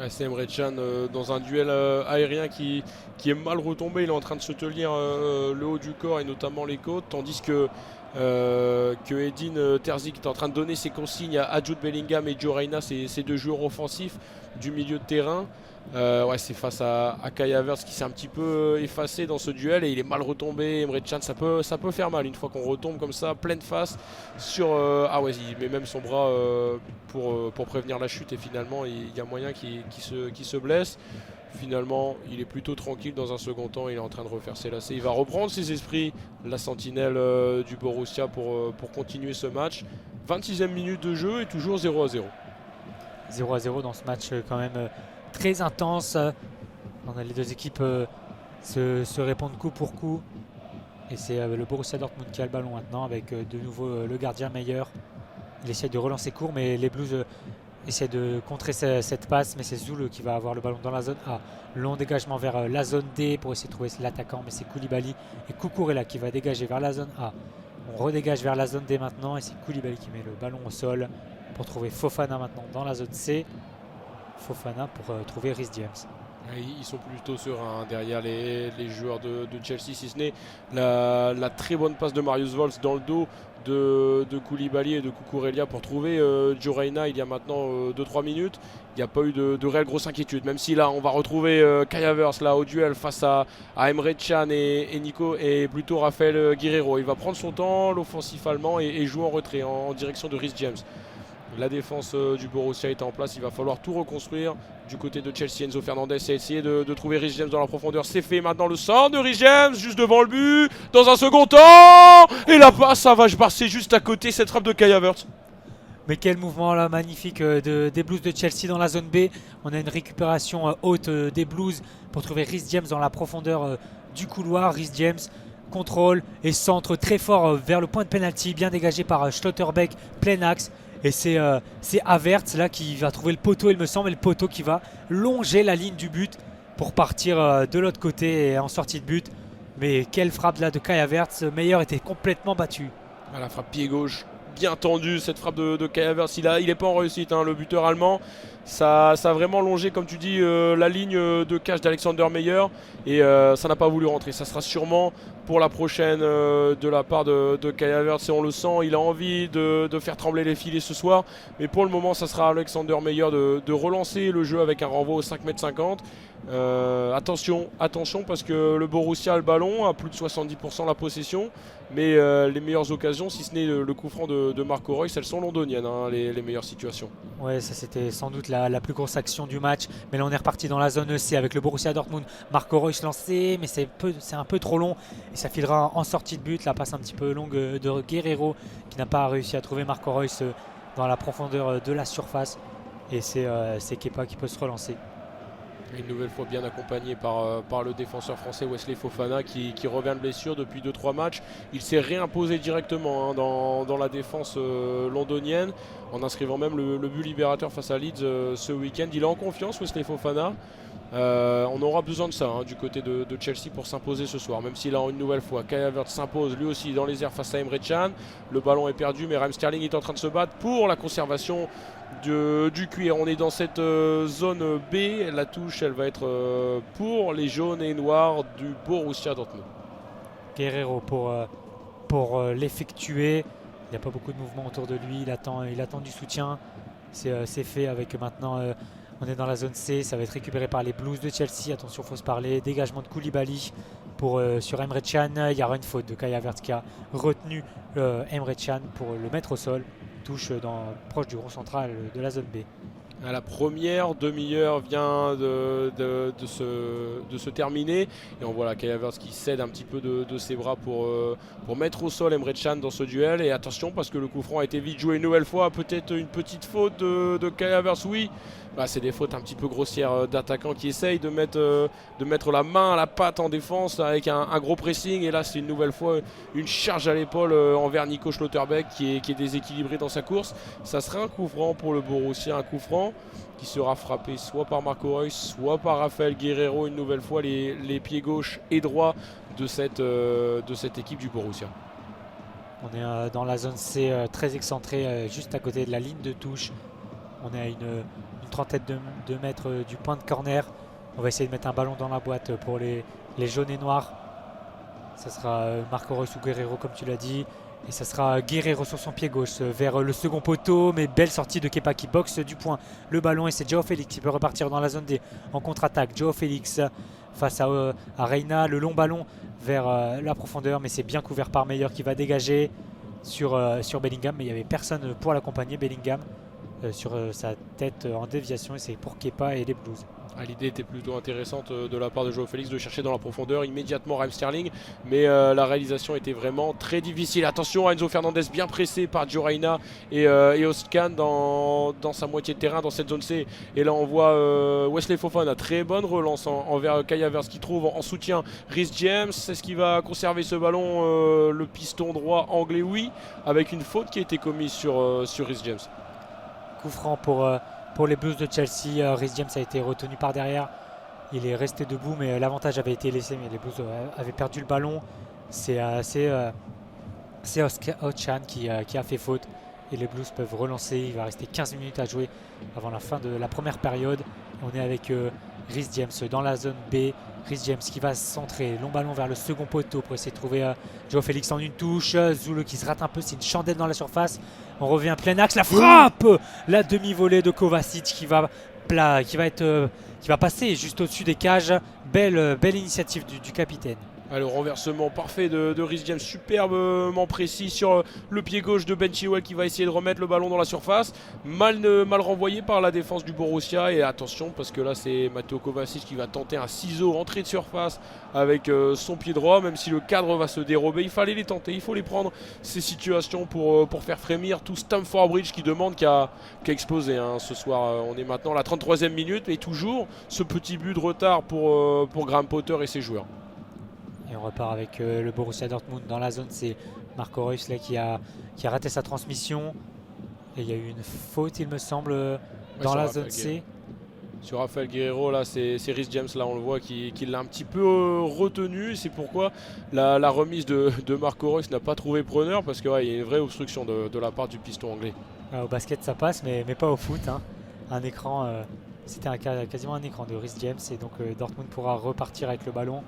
A: C'est Emre Can dans un duel aérien qui est mal retombé. Il est en train de se tenir le haut du corps et notamment les côtes, tandis que Edin Terzic est en train de donner ses consignes à Jude Bellingham et Joe Reina, ces deux joueurs offensifs du milieu de terrain. C'est face à Kai Havertz qui s'est un petit peu effacé dans ce duel, et il est mal retombé. Emre Can, ça peut faire mal une fois qu'on retombe comme ça pleine face sur il met même son bras pour prévenir la chute, et finalement il y a moyen qu'il se blesse. Finalement il est plutôt tranquille dans un second temps, il est en train de refaire ses lacets, il va reprendre ses esprits, la sentinelle du Borussia pour continuer ce match. 26e minute de jeu et toujours 0-0.
B: 0-0 dans ce match quand même très intense. On a les deux équipes se répondent coup pour coup, et c'est le Borussia Dortmund qui a le ballon maintenant avec de nouveau le gardien Meyer. Il essaie de relancer court, mais les Blues essaie de contrer cette passe, mais c'est Zule qui va avoir le ballon dans la zone A. Long dégagement vers la zone D pour essayer de trouver l'attaquant, mais c'est Koulibaly et Cucurella qui va dégager vers la zone A. On redégage vers la zone D maintenant, et c'est Koulibaly qui met le ballon au sol pour trouver Fofana maintenant dans la zone C. Fofana pour trouver Rhys James.
A: Ils sont plutôt sereins derrière les joueurs de Chelsea, si ce n'est la très bonne passe de Marius Wolf dans le dos de Koulibaly et de Cucurella pour trouver Joe Reina il y a maintenant 2-3 minutes. Il n'y a pas eu de réelle grosse inquiétude, même si là on va retrouver Kai Havertz là au duel face à Emre Can et Nico, et plutôt Raphaël Guerreiro. Il va prendre son temps, l'offensif allemand, et jouer en retrait en direction de Rhys James. La défense du Borussia est en place, il va falloir tout reconstruire du côté de Chelsea. Enzo Fernandez a essayé de trouver Rhys James dans la profondeur, c'est fait. Maintenant le centre de Rhys James juste devant le but dans un second temps, et la passe, ça va passer juste à côté, cette frappe de Kai Havertz.
B: Mais quel mouvement là magnifique des Blues de Chelsea dans la zone B. On a une récupération haute des Blues pour trouver Rhys James dans la profondeur du couloir. Rhys James contrôle et centre très fort vers le point de pénalty, bien dégagé par Schlotterbeck, plein axe. Et c'est Havertz là qui va trouver le poteau, il me semble, et le poteau qui va longer la ligne du but pour partir de l'autre côté et en sortie de but. Mais quelle frappe là de Kai Havertz, Meyer était complètement battu.
A: La frappe pied gauche, bien tendue cette frappe de Kai Havertz, il n'est pas en réussite, le buteur allemand. Ça a vraiment longé, comme tu dis, la ligne de cache d'Alexander Meyer, et ça n'a pas voulu rentrer. Ça sera sûrement pour la prochaine de la part de Kai Havertz, et on le sent, il a envie de faire trembler les filets ce soir, mais pour le moment ça sera Alexander Meyer de relancer le jeu avec un renvoi au 5,50 m. Attention parce que le Borussia a le ballon, à plus de 70% la possession, mais les meilleures occasions, si ce n'est le coup franc de Marco Reus, elles sont londoniennes, hein, les meilleures situations.
B: Ouais, ça c'était sans doute la plus grosse action du match. Mais là on est reparti dans la zone EC avec le Borussia Dortmund. Marco Reus lancé, mais c'est un peu trop long. Et ça filera en sortie de but. La passe un petit peu longue de Guerreiro qui n'a pas réussi à trouver Marco Reus dans la profondeur de la surface. Et c'est Kepa qui peut se relancer.
A: Une nouvelle fois bien accompagné par le défenseur français Wesley Fofana qui revient de blessure depuis 2-3 matchs. Il s'est réimposé directement, hein, dans la défense londonienne en inscrivant même le but libérateur face à Leeds ce week-end. Il est en confiance, Wesley Fofana. On aura besoin de ça, hein, du côté de Chelsea pour s'imposer ce soir, même si là une nouvelle fois Kai Havertz s'impose lui aussi dans les airs face à Emre Can. Le ballon est perdu, mais Raheem Sterling est en train de se battre pour la conservation du cuir. On est dans cette zone B. La touche, elle va être pour les jaunes et noirs du Borussia Dortmund.
B: Guerreiro pour l'effectuer. Il n'y a pas beaucoup de mouvement autour de lui. Il attend du soutien. C'est fait avec maintenant. On est dans la zone C. Ça va être récupéré par les Blues de Chelsea. Attention, il faut se parler. Dégagement de Koulibaly sur Emre Can. Il y aura une faute de Kai Havertz qui a retenu Emre Can pour le mettre au sol. Touche proche du rond central de la zone B.
A: La première demi-heure vient de se terminer et on voit la Kai Havertz qui cède un petit peu de ses bras pour mettre au sol Emre Can dans ce duel. Et attention parce que le coup franc a été vite joué une nouvelle fois. Peut-être une petite faute de Kai Havertz, oui. C'est des fautes un petit peu grossières d'attaquants qui essayent de mettre la main à la patte en défense avec un gros pressing. Et là c'est une nouvelle fois une charge à l'épaule envers Nico Schlotterbeck qui est déséquilibré dans sa course. Ça sera un coup franc pour le Borussia, un coup franc qui sera frappé soit par Marco Reus, soit par Raphaël Guerreiro, une nouvelle fois les pieds gauche et droit de cette équipe du Borussia.
B: On est dans la zone C, très excentré, juste à côté de la ligne de touche. On est à une trentaine de mètres du point de corner. On va essayer de mettre un ballon dans la boîte pour les jaunes et noirs. Ça sera Marco Reus ou Guerreiro comme tu l'as dit. Et ça sera Guerreiro sur son pied gauche vers le second poteau. Mais belle sortie de Kepa qui boxe du point le ballon. Et c'est Joao Félix qui peut repartir dans la zone D en contre-attaque. Joao Félix face à Reina. Le long ballon vers la profondeur. Mais c'est bien couvert par Meyer qui va dégager sur Bellingham. Mais il n'y avait personne pour l'accompagner. Bellingham sur sa tête en déviation. Et c'est pour Kepa et les Blues.
A: L'idée était plutôt intéressante de la part de Joao Félix de chercher dans la profondeur immédiatement Raheem Sterling, mais la réalisation était vraiment très difficile. Attention à Enzo Fernandez bien pressé par Gio Reyna et Özcan dans sa moitié de terrain dans cette zone C. Et là on voit Wesley Fofana, très bonne relance envers Kai Havertz qui trouve en soutien Reece James. Est-ce qu'il va conserver ce ballon, le piston droit anglais? Oui, avec une faute qui a été commise sur Reece James.
B: Coup franc pour les Blues de Chelsea. Reece James a été retenu par derrière. Il est resté debout, mais l'avantage avait été laissé. Mais les Blues avaient perdu le ballon. C'est Özcan qui a fait faute. Et les Blues peuvent relancer. Il va rester 15 minutes à jouer avant la fin de la première période. On est avec Reece James dans la zone B. Reece James qui va se centrer. Long ballon vers le second poteau pour essayer de trouver Joao Félix en une touche. Zoule qui se rate un peu. C'est une chandelle dans la surface. On revient plein axe. La frappe, la demi-volée de Kovacic qui va passer juste au-dessus des cages. Belle initiative du capitaine.
A: Le renversement parfait de Reece James, superbement précis sur le pied gauche de Ben Chilwell qui va essayer de remettre le ballon dans la surface. Mal renvoyé par la défense du Borussia. Et attention parce que là c'est Mateo Kovacic qui va tenter un ciseau entrée de surface avec son pied droit. Même si le cadre va se dérober, il fallait les tenter, il faut les prendre ces situations pour faire frémir tout Stamford Bridge qui demande qu'à exploser ce soir. On est maintenant à la 33e minute et toujours ce petit but de retard pour Graham Potter et ses joueurs.
B: Et on repart avec le Borussia Dortmund dans la zone. C'est Marco Reus là, qui a raté sa transmission. Et il y a eu une faute, il me semble, dans la zone C.
A: Sur Raphaël Guerreiro, là, c'est Reece James, là, on le voit, qui l'a un petit peu retenu. C'est pourquoi la remise de Marco Reus n'a pas trouvé preneur, parce qu'il y a une vraie obstruction de la part du piston anglais.
B: Au basket, ça passe, mais pas au foot. Un écran, c'était quasiment un écran de Reece James. Et donc Dortmund pourra repartir avec le ballon.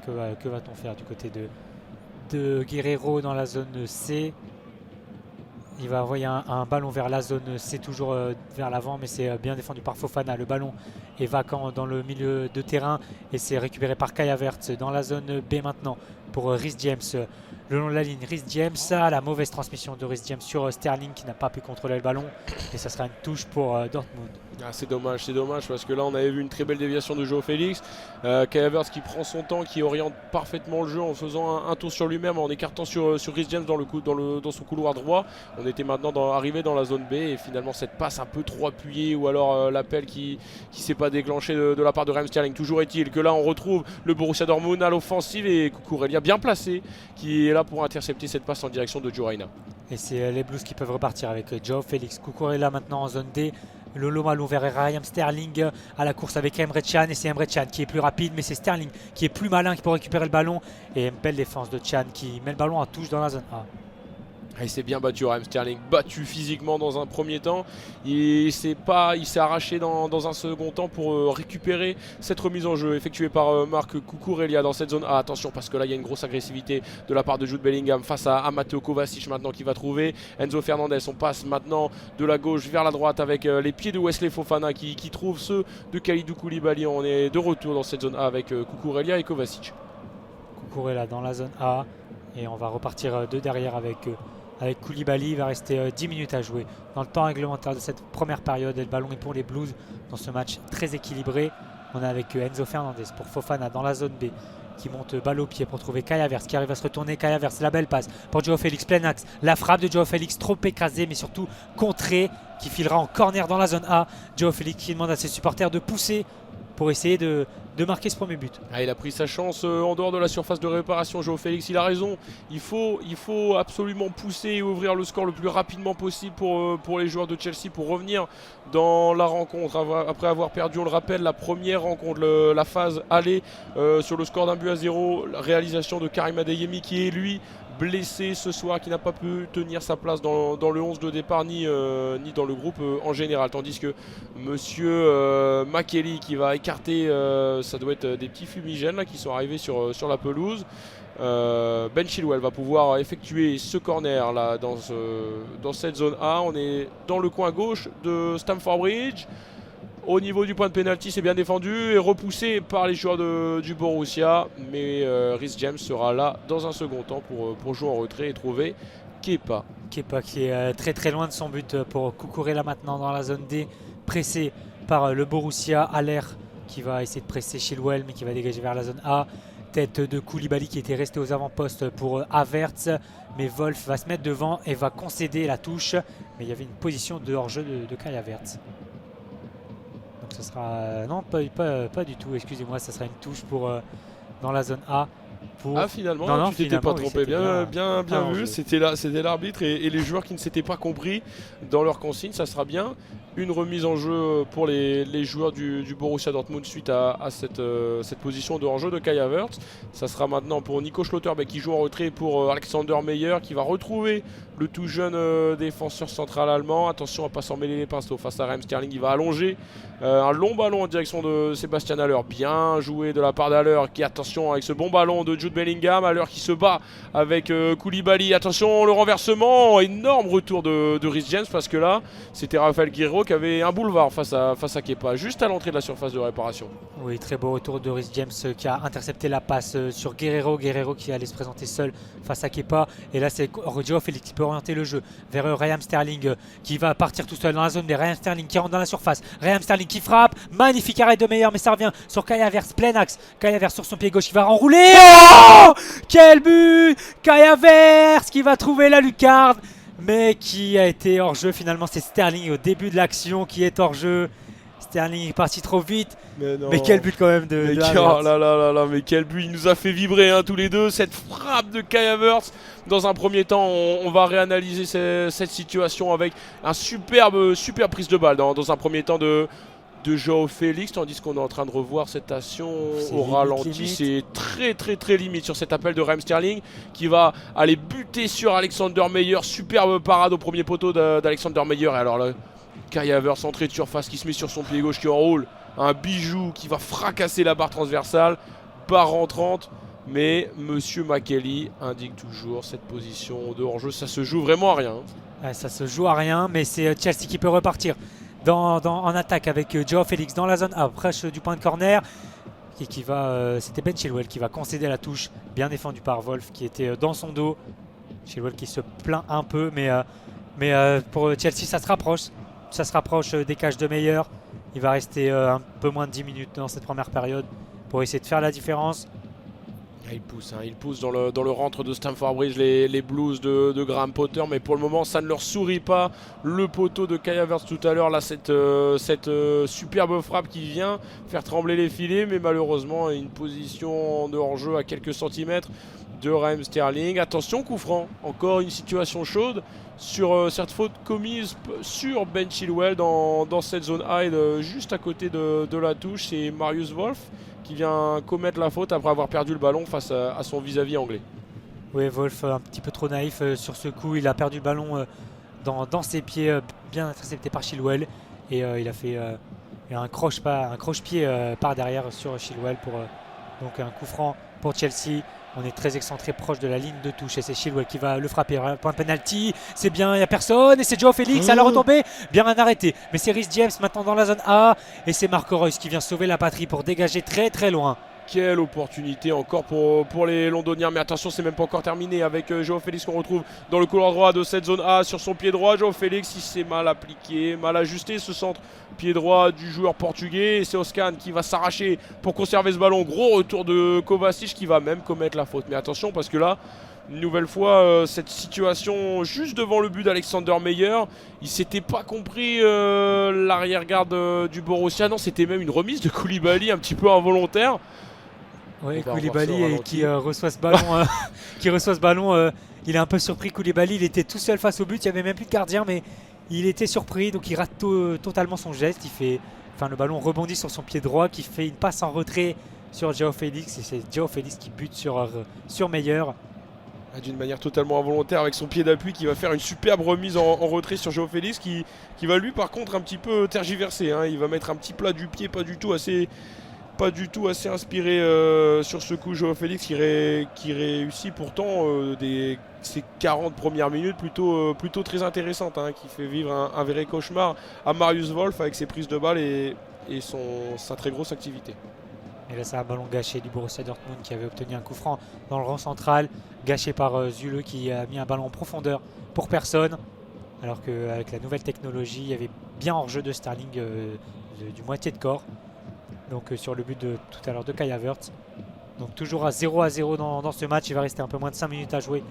B: Que va-t-on faire du côté de Guerreiro dans la zone C? Il va envoyer un ballon vers la zone C, toujours vers l'avant, mais c'est bien défendu par Fofana. Le ballon est vacant dans le milieu de terrain et c'est récupéré par Kai Havertz dans la zone B maintenant pour Reece James. Le long de la ligne, Reece James, la mauvaise transmission de Reece James sur Sterling qui n'a pas pu contrôler le ballon et ça sera une touche pour Dortmund.
A: Ah, c'est dommage parce que là on avait vu une très belle déviation de Joao Félix. Kai Havertz qui prend son temps, qui oriente parfaitement le jeu en faisant un tour sur lui-même, en écartant sur Reece James dans son couloir droit. On était maintenant arrivé dans la zone B et finalement cette passe un peu trop appuyée ou alors l'appel qui ne s'est pas déclenché de la part de Raheem Sterling. Toujours est-il que là on retrouve le Borussia Dortmund à l'offensive et Cucurella bien placé qui est là pour intercepter cette passe en direction de Joe Reina.
B: Et c'est les Blues qui peuvent repartir avec Joao Félix, Cucurella maintenant en zone D. Lolo Malou vers Raheem Sterling à la course avec Emre Can et c'est Emre Can qui est plus rapide mais c'est Sterling qui est plus malin qui peut récupérer le ballon et une belle défense de Can qui met le ballon à touche dans la zone A.
A: Il s'est bien battu, Raheem Sterling, battu physiquement dans un premier temps. Il s'est arraché dans un second temps pour récupérer cette remise en jeu effectuée par Marc Cucurella dans cette zone A. Attention parce que là il y a une grosse agressivité de la part de Jude Bellingham face à Matteo Kovacic maintenant qui va trouver Enzo Fernandez. On passe maintenant de la gauche vers la droite avec les pieds de Wesley Fofana qui trouve ceux de Kalidou Koulibaly. On est de retour dans cette zone A avec Cucurella et Kovacic.
B: Cucurella dans la zone A et on va repartir de derrière avec Koulibaly. Il va rester 10 minutes à jouer dans le temps réglementaire de cette première période et le ballon est pour les Blues dans ce match très équilibré. On est avec Enzo Fernandez pour Fofana dans la zone B qui monte balle au pied pour trouver Kai Havertz qui arrive à se retourner. Kai Havertz, la belle passe pour Joao Félix, plein axe. La frappe de Joao Félix trop écrasée mais surtout contrée qui filera en corner dans la zone A. Joao Félix qui demande à ses supporters de pousser pour essayer de marquer ce premier but.
A: Ah, il a pris sa chance en dehors de la surface de réparation. Joao Félix, il a raison. Il faut absolument pousser et ouvrir le score le plus rapidement possible pour les joueurs de Chelsea pour revenir dans la rencontre. Après avoir perdu, on le rappelle, la première rencontre, la phase aller sur le score d'1-0. La réalisation de Karim Adeyemi qui est lui blessé ce soir, qui n'a pas pu tenir sa place dans le 11 de départ ni dans le groupe en général. Tandis que monsieur Makely qui va écarter, ça doit être des petits fumigènes là, qui sont arrivés sur la pelouse. Ben Chilwell va pouvoir effectuer ce corner là dans cette zone A. On est dans le coin gauche de Stamford Bridge. Au niveau du point de pénalty, c'est bien défendu et repoussé par les joueurs du Borussia. Mais Reece James sera là dans un second temps pour jouer en retrait et trouver Kepa.
B: Kepa qui est très très loin de son but pour Cucurella maintenant dans la zone D. Pressé par le Borussia. Haller qui va essayer de presser Chilwell mais qui va dégager vers la zone A. Tête de Koulibaly qui était resté aux avant-postes pour Havertz. Mais Wolf va se mettre devant et va concéder la touche. Mais il y avait une position de hors-jeu de Kai Havertz. Donc ce sera... non, pas du tout, excusez-moi, ça sera une touche dans la zone A.
A: Ah finalement, tu t'étais pas trompé, bien vu, c'était l'arbitre et les joueurs qui ne s'étaient pas compris dans leur consigne. Ça sera bien une remise en jeu pour les joueurs du Borussia Dortmund suite à cette position de hors-jeu de Kai Havertz. Ça sera maintenant pour Nico Schlotterbeck qui joue en retrait pour Alexander Meyer qui va retrouver le tout jeune défenseur central allemand. Attention à ne pas s'en mêler les pinceaux face à Raheem Sterling. Il va allonger un long ballon en direction de Sébastien Haller. Bien joué de la part d'Haller qui, attention, avec ce bon ballon de Jude Bellingham. Haller qui se bat avec Koulibaly. Attention, le renversement. Énorme retour de Reece James parce que là, c'était Rafael Guerreiro qui avait un boulevard face à Kepa, juste à l'entrée de la surface de réparation.
B: Oui, très beau retour de Reece James qui a intercepté la passe sur Guerreiro. Guerreiro qui allait se présenter seul face à Kepa. Et là, c'est Joao Félix qui peut orienter le jeu vers Raheem Sterling qui va partir tout seul dans la zone des Raheem Sterling qui rentre dans la surface. Raheem Sterling qui frappe. Magnifique arrêt de Meyer, mais ça revient sur Kai Havertz, plein axe. Kai Havertz sur son pied gauche, il va enrouler. Oh, quel but! Kai Havertz qui va trouver la lucarne, mais qui a été hors jeu finalement. C'est Sterling au début de l'action qui est hors jeu. Sterling est parti trop vite. Mais quel but quand même de
A: oh là, mais quel but. Il nous a fait vibrer tous les deux. Cette frappe de Kai Havertz. Dans un premier temps, on va réanalyser cette situation avec un super prise de balle dans un premier temps de Joao Félix, tandis qu'on est en train de revoir cette action au ralenti. C'est très limite sur cet appel de Raheem Sterling qui va aller buter sur Alexander Meyer. Superbe parade au premier poteau d'Alexander Meyer. Et alors là, Kai Havertz, entrée de surface qui se met sur son pied gauche qui enroule un bijou qui va fracasser la barre transversale. Barre rentrante. Mais monsieur Makely indique toujours cette position de hors-jeu. Ça se joue vraiment à rien.
B: Ouais, ça se joue à rien, mais c'est Chelsea qui peut repartir en attaque avec Joao Félix dans la zone A, proche du point de corner. Et qui va, c'était Ben Chilwell qui va concéder la touche, bien défendu par Wolf qui était dans son dos. Chilwell qui se plaint un peu, mais pour Chelsea ça se rapproche des cages de meilleur. Il va rester un peu moins de 10 minutes dans cette première période pour essayer de faire la différence.
A: Il pousse dans le rentre de Stamford Bridge les Blues de Graham Potter, mais pour le moment ça ne leur sourit pas. Le poteau de Kai Havertz tout à l'heure, là cette superbe frappe qui vient faire trembler les filets, mais malheureusement une position de hors-jeu à quelques centimètres de Raheem Sterling. Attention, coup franc, encore une situation chaude sur cette faute commise sur Ben Chilwell dans cette zone hide juste à côté de la touche. C'est Marius Wolf qui vient commettre la faute après avoir perdu le ballon face à son vis-à-vis anglais.
B: Oui, Wolf un petit peu trop naïf sur ce coup. Il a perdu le ballon dans ses pieds, bien intercepté par Chilwell. Et il a fait un croche-pied par derrière sur Chilwell pour donc un coup franc pour Chelsea. On est très excentré, proche de la ligne de touche et c'est Chilwell qui va le frapper. Point de penalty, c'est bien, il n'y a personne et c'est Joao Félix à la retombée, bien arrêté. Mais c'est Reece James maintenant dans la zone A et c'est Marco Reus qui vient sauver la patrie pour dégager très très loin.
A: Quelle opportunité encore pour les Londoniens, mais attention, c'est même pas encore terminé avec Joao Félix qu'on retrouve dans le couloir droit de cette zone A sur son pied droit. Joao Félix, il s'est mal appliqué, mal ajusté ce centre pied droit du joueur portugais, et c'est Oscan qui va s'arracher pour conserver ce ballon. Gros retour de Kovacic qui va même commettre la faute, mais attention parce que là une nouvelle fois cette situation juste devant le but d'Alexander Meyer, il s'était pas compris l'arrière-garde du Borussia. Non, c'était même une remise de Koulibaly un petit peu involontaire.
B: Oui, Koulibaly qui reçoit ce ballon, il est un peu surpris. Koulibaly, il était tout seul face au but, il n'y avait même plus de gardien, mais il était surpris, donc il rate totalement son geste. Le ballon rebondit sur son pied droit, qui fait une passe en retrait sur Joao Félix, et c'est Joao Félix qui bute sur Meyer.
A: D'une manière totalement involontaire avec son pied d'appui qui va faire une superbe remise en retrait sur Joao Félix qui va lui par contre un petit peu tergiverser, hein. Il va mettre un petit plat du pied pas du tout assez inspiré sur ce coup. Joao Félix qui réussit pourtant ces 40 premières minutes plutôt très intéressantes, hein, qui fait vivre un vrai cauchemar à Marius Wolf avec ses prises de balles et sa très grosse activité.
B: Et là c'est un ballon gâché du Borussia Dortmund qui avait obtenu un coup franc dans le rang central, gâché par Zule qui a mis un ballon en profondeur pour personne. Alors qu'avec la nouvelle technologie, il y avait bien hors-jeu de Sterling du moitié de corps. Donc sur le but de tout à l'heure de Kai Havertz. Donc toujours à 0-0 dans ce match. Il va rester un peu moins de 5 minutes à jouer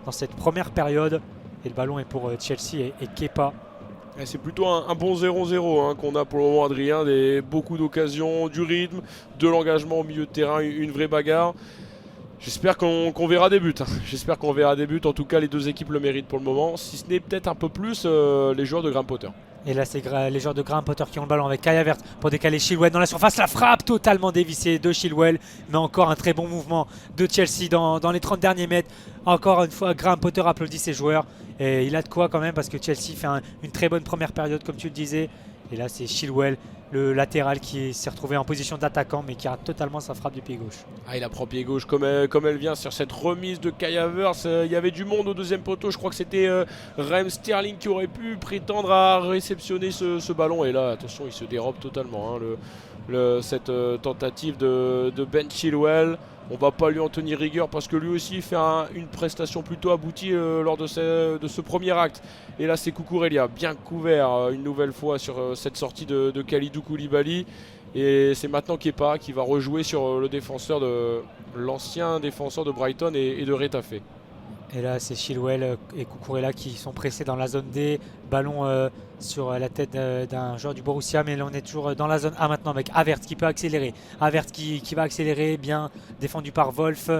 B: dans cette première période. Et le ballon est pour Chelsea et Kepa.
A: C'est plutôt un bon 0-0 hein, qu'on a pour le moment, Adrien. Beaucoup d'occasions, du rythme, de l'engagement au milieu de terrain, une vraie bagarre. J'espère qu'on verra des buts. Hein. J'espère qu'on verra des buts. En tout cas, les deux équipes le méritent pour le moment. Si ce n'est peut-être un peu plus les joueurs de Graham Potter.
B: Et là, c'est les joueurs de Graham Potter qui ont le ballon avec Kai Havertz pour décaler Chilwell dans la surface. La frappe totalement dévissée de Chilwell. Mais encore un très bon mouvement de Chelsea dans les 30 derniers mètres. Encore une fois, Graham Potter applaudit ses joueurs. Et il a de quoi quand même parce que Chelsea fait une très bonne première période, comme tu le disais. Et là, c'est Chilwell, le latéral, qui s'est retrouvé en position d'attaquant mais qui rate totalement sa frappe du pied gauche.
A: Il a prend pied gauche comme elle vient sur cette remise de Kai Havertz. Il y avait du monde au deuxième poteau. Je crois que c'était Raheem Sterling qui aurait pu prétendre à réceptionner ce ballon. Et là, attention, il se dérobe totalement. Hein, cette tentative de Ben Chilwell. On va pas lui en tenir rigueur parce que lui aussi fait une prestation plutôt aboutie lors de ce premier acte. Et là c'est Cucurella bien couvert une nouvelle fois sur cette sortie de Kalidou Koulibaly. Et c'est maintenant Kepa qui va rejouer sur l'ancien défenseur de Brighton et de Retafe.
B: Et là c'est Chilwell et Cucurella qui sont pressés dans la zone D. Ballon sur la tête d'un joueur du Borussia, mais là on est toujours dans la zone A maintenant avec Havertz qui peut accélérer. Havertz qui va accélérer, bien défendu par Wolf.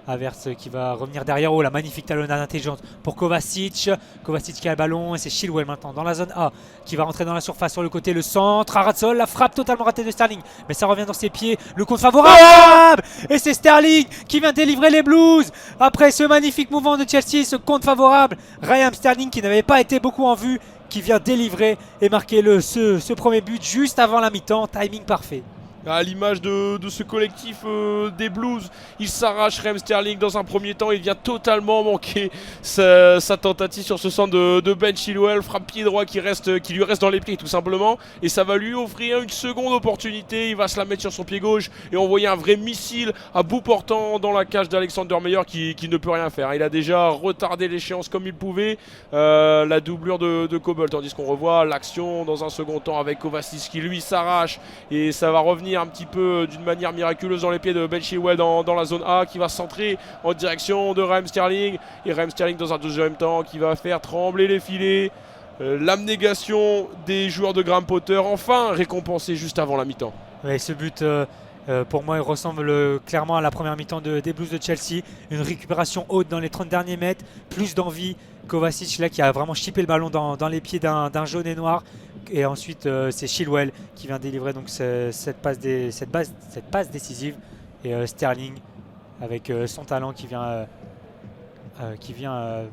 B: Havertz qui va revenir derrière. Oh, la magnifique talonnade intelligente pour Kovacic. Kovacic qui a le ballon et c'est Chilwell maintenant dans la zone A qui va rentrer dans la surface sur le côté. Le centre, Aratsol, la frappe totalement ratée de Sterling. Mais ça revient dans ses pieds. Le contre favorable et c'est Sterling qui vient délivrer les Blues. Après ce magnifique mouvement de Chelsea, ce contre favorable. Raheem Sterling qui n'avait pas été beaucoup en vue, qui vient délivrer et marquer ce premier but juste avant la mi-temps. Timing parfait.
A: à l'image de ce collectif des Blues. Il s'arrache. Raheem Sterling dans un premier temps, il vient totalement manquer sa tentative sur ce centre de Ben Chilwell. Frappe pied droit qui lui reste dans les pieds tout simplement, et ça va lui offrir une seconde opportunité. Il va se la mettre sur son pied gauche et envoyer un vrai missile à bout portant dans la cage d'Alexander Meyer qui ne peut rien faire. Il a déjà retardé l'échéance comme il pouvait, la doublure de Kobel, tandis qu'on revoit l'action dans un second temps avec Kovacic qui lui s'arrache, et ça va revenir un petit peu d'une manière miraculeuse dans les pieds de Ben Chilwell dans la zone A, qui va centrer en direction de Raheem Sterling, et Raheem Sterling dans un deuxième temps qui va faire trembler les filets. L'abnégation des joueurs de Graham Potter, enfin récompensée juste avant la mi-temps.
B: Ouais, ce but, pour moi, il ressemble clairement à la première mi-temps des Blues de Chelsea. Une récupération haute dans les 30 derniers mètres, plus d'envie. Kovacic là qui a vraiment chippé le ballon dans les pieds d'un jaune et noir. Et ensuite, c'est Chilwell qui vient délivrer donc cette passe décisive. Et Sterling, avec son talent, qui vient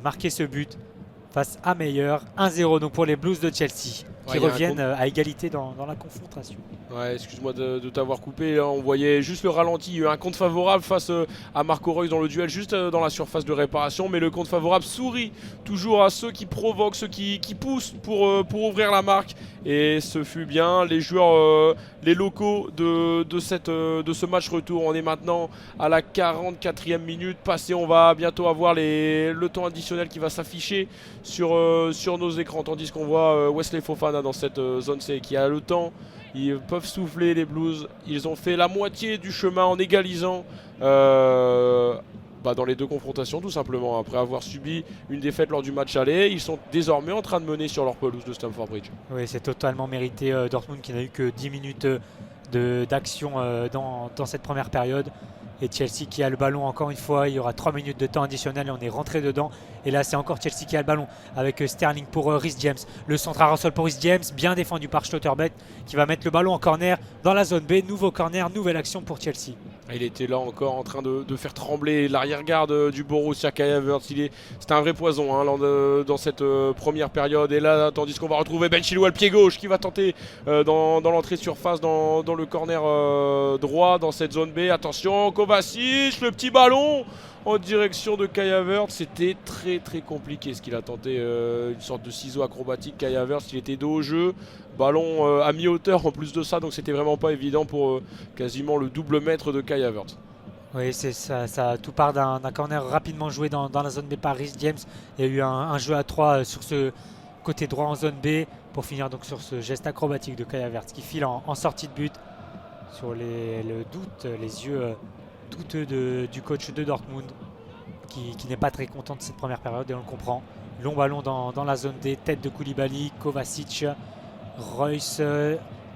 B: marquer ce but face à Meyer. 1-0 donc pour les Blues de Chelsea, qui reviennent à égalité dans la confrontation.
A: Ouais, excuse-moi de t'avoir coupé. Là, on voyait juste le ralenti. Il y a eu un compte favorable face à Marco Reus dans le duel, juste dans la surface de réparation. Mais le compte favorable sourit toujours à ceux qui provoquent, ceux qui poussent pour ouvrir la marque. Et ce fut bien. Les joueurs, les locaux de ce match retour. On est maintenant à la 44e minute passée. On va bientôt avoir le temps additionnel qui va s'afficher sur nos écrans. Tandis qu'on voit Wesley Fofana dans cette zone C qui a le temps. Ils peuvent souffler, les Blues. Ils ont fait la moitié du chemin en égalisant dans les deux confrontations tout simplement. Après avoir subi une défaite lors du match aller, ils sont désormais en train de mener sur leur pelouse de Stamford Bridge.
B: Oui, c'est totalement mérité. Dortmund qui n'a eu que 10 minutes d'action dans cette première période. Et Chelsea qui a le ballon encore une fois. Il y aura 3 minutes de temps additionnel et on est rentré dedans. Et là c'est encore Chelsea qui a le ballon avec Sterling pour Reece James. Le centre à Russell pour Reece James, bien défendu par Schlotterbeck qui va mettre le ballon en corner dans la zone B. Nouveau corner, nouvelle action pour Chelsea.
A: Il était là encore en train de faire trembler l'arrière-garde du Borussia, Kai Havertz. C'était un vrai poison dans cette première période. Et là, tandis qu'on va retrouver Ben Chilwell, pied gauche, qui va tenter dans l'entrée de surface, dans le corner droit, dans cette zone B. Attention, Kovacic, le petit ballon en direction de Kai Havertz. C'était très très compliqué ce qu'il a tenté, une sorte de ciseau acrobatique. Kai Havertz, il était dos au jeu, ballon à mi-hauteur en plus de ça, donc c'était vraiment pas évident pour quasiment le double mètre de Kai Havertz.
B: Oui, c'est ça, tout part d'un corner rapidement joué dans la zone B par Reece James. Il y a eu un jeu à 3 sur ce côté droit en zone B pour finir donc sur ce geste acrobatique de Kai Havertz qui file en sortie de but sur le doute, les yeux douteux du coach de Dortmund qui n'est pas très content de cette première période, et on le comprend. Long ballon dans la zone D, tête de Koulibaly, Kovacic, Reus.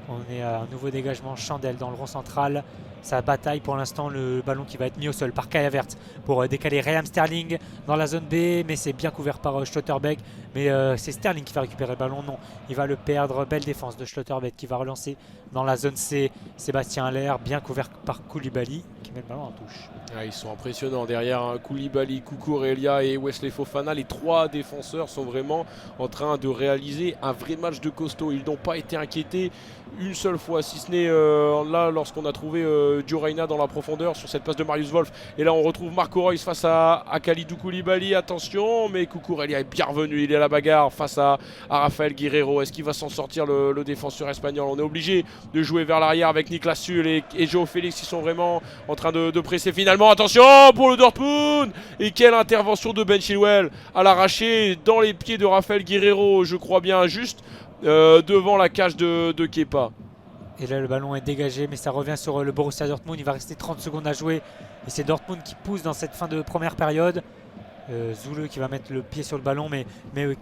B: On est à un nouveau dégagement, Chandel dans le rond central. Ça bataille pour l'instant, le ballon qui va être mis au sol par Kai Havertz pour décaler Raheem Sterling dans la zone B, mais c'est bien couvert par Schlotterbeck. Mais c'est Sterling qui va récupérer le ballon, non, il va le perdre. Belle défense de Schlotterbeck qui va relancer dans la zone C. Sébastien Haller, bien couvert par Koulibaly qui met le ballon en touche.
A: Ils sont impressionnants derrière, Koulibaly, Cucurella et Wesley Fofana. Les trois défenseurs sont vraiment en train de réaliser un vrai match de costaud. Ils n'ont pas été inquiétés une seule fois, si ce n'est là lorsqu'on a trouvé Gio Reyna dans la profondeur sur cette passe de Marius Wolf. Et là on retrouve Marco Reus face à Kalidou Koulibaly. Attention, mais Cucurella est bien revenu, il est à la bagarre face à Rafael Guerreiro. Est-ce qu'il va s'en sortir le défenseur espagnol? On est obligé de jouer vers l'arrière avec Niklas Süle et Joao Félix qui sont vraiment en train de presser finalement. Attention pour le Dortmund, et quelle intervention de Ben Chilwell à l'arraché dans les pieds de Rafael Guerreiro, je crois bien juste devant la cage de Kepa.
B: Et là le ballon est dégagé, mais ça revient sur le Borussia Dortmund. Il va rester 30 secondes à jouer et c'est Dortmund qui pousse dans cette fin de première période. Zoule qui va mettre le pied sur le ballon, mais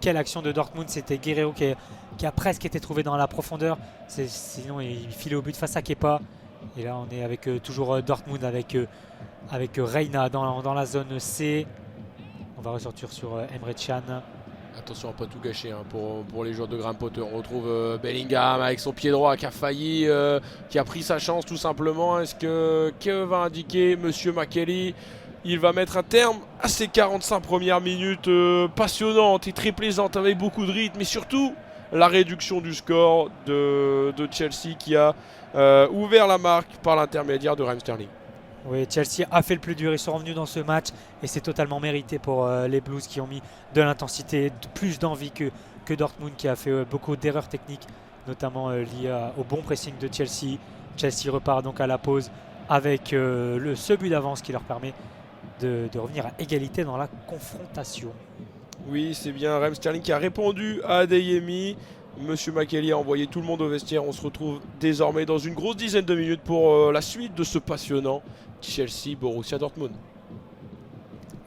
B: quelle action de Dortmund. C'était Guerreiro qui a presque été trouvé dans la profondeur, sinon il filait au but face à Kepa. Et là on est avec toujours Dortmund avec Reyna dans la zone C. On va ressortir sur Emre Can.
A: Attention à ne pas tout gâcher pour les joueurs de Graham Potter. On retrouve Bellingham avec son pied droit qui a failli, qui a pris sa chance tout simplement. Est-ce que va indiquer Monsieur McKelly? Il va mettre un terme à ces 45 premières minutes passionnantes et très plaisantes avec beaucoup de rythme, et surtout la réduction du score de Chelsea qui a ouvert la marque par l'intermédiaire de Raheem Sterling.
B: Oui, Chelsea a fait le plus dur, ils sont revenus dans ce match et c'est totalement mérité pour les Blues qui ont mis de l'intensité, plus d'envie que Dortmund qui a fait beaucoup d'erreurs techniques, notamment liées au bon pressing de Chelsea. Chelsea repart donc à la pause avec ce but d'avance qui leur permet de revenir à égalité dans la confrontation.
A: Oui, c'est bien Raheem Sterling qui a répondu à Adeyemi. Monsieur McKelly a envoyé tout le monde au vestiaire. On se retrouve désormais dans une grosse dizaine de minutes pour la suite de ce passionnant Chelsea-Borussia Dortmund.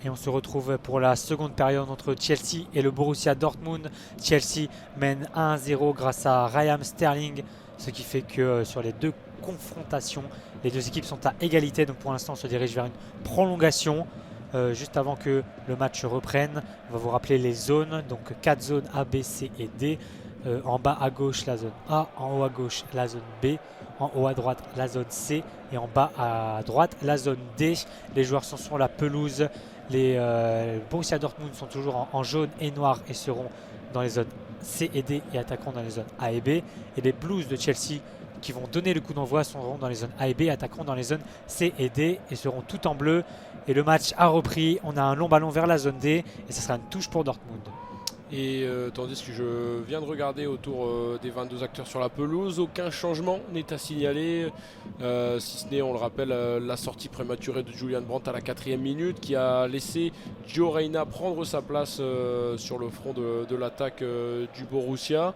B: Et on se retrouve pour la seconde période entre Chelsea et le Borussia Dortmund. Chelsea mène 1-0 grâce à Raheem Sterling, ce qui fait que sur les deux confrontations, les deux équipes sont à égalité. Donc pour l'instant, on se dirige vers une prolongation. Juste avant que le match reprenne, on va vous rappeler les zones. Donc 4 zones A, B, C et D. En bas à gauche la zone A, en haut à gauche la zone B, en haut à droite la zone C et en bas à droite la zone D. Les joueurs sont sur la pelouse. Les Borussia Dortmund sont toujours en jaune et noir et seront dans les zones C et D et attaqueront dans les zones A et B. Et les Blues de Chelsea qui vont donner le coup d'envoi seront dans les zones A et B, attaqueront dans les zones C et D et seront tout en bleu. Et le match a repris. On a un long ballon vers la zone D et ce sera une touche pour Dortmund.
A: Et tandis que je viens de regarder autour des 22 acteurs sur la pelouse, aucun changement n'est à signaler, si ce n'est, on le rappelle, la sortie prématurée de Julian Brandt à la 4e minute qui a laissé Gio Reyna prendre sa place sur le front de l'attaque du Borussia.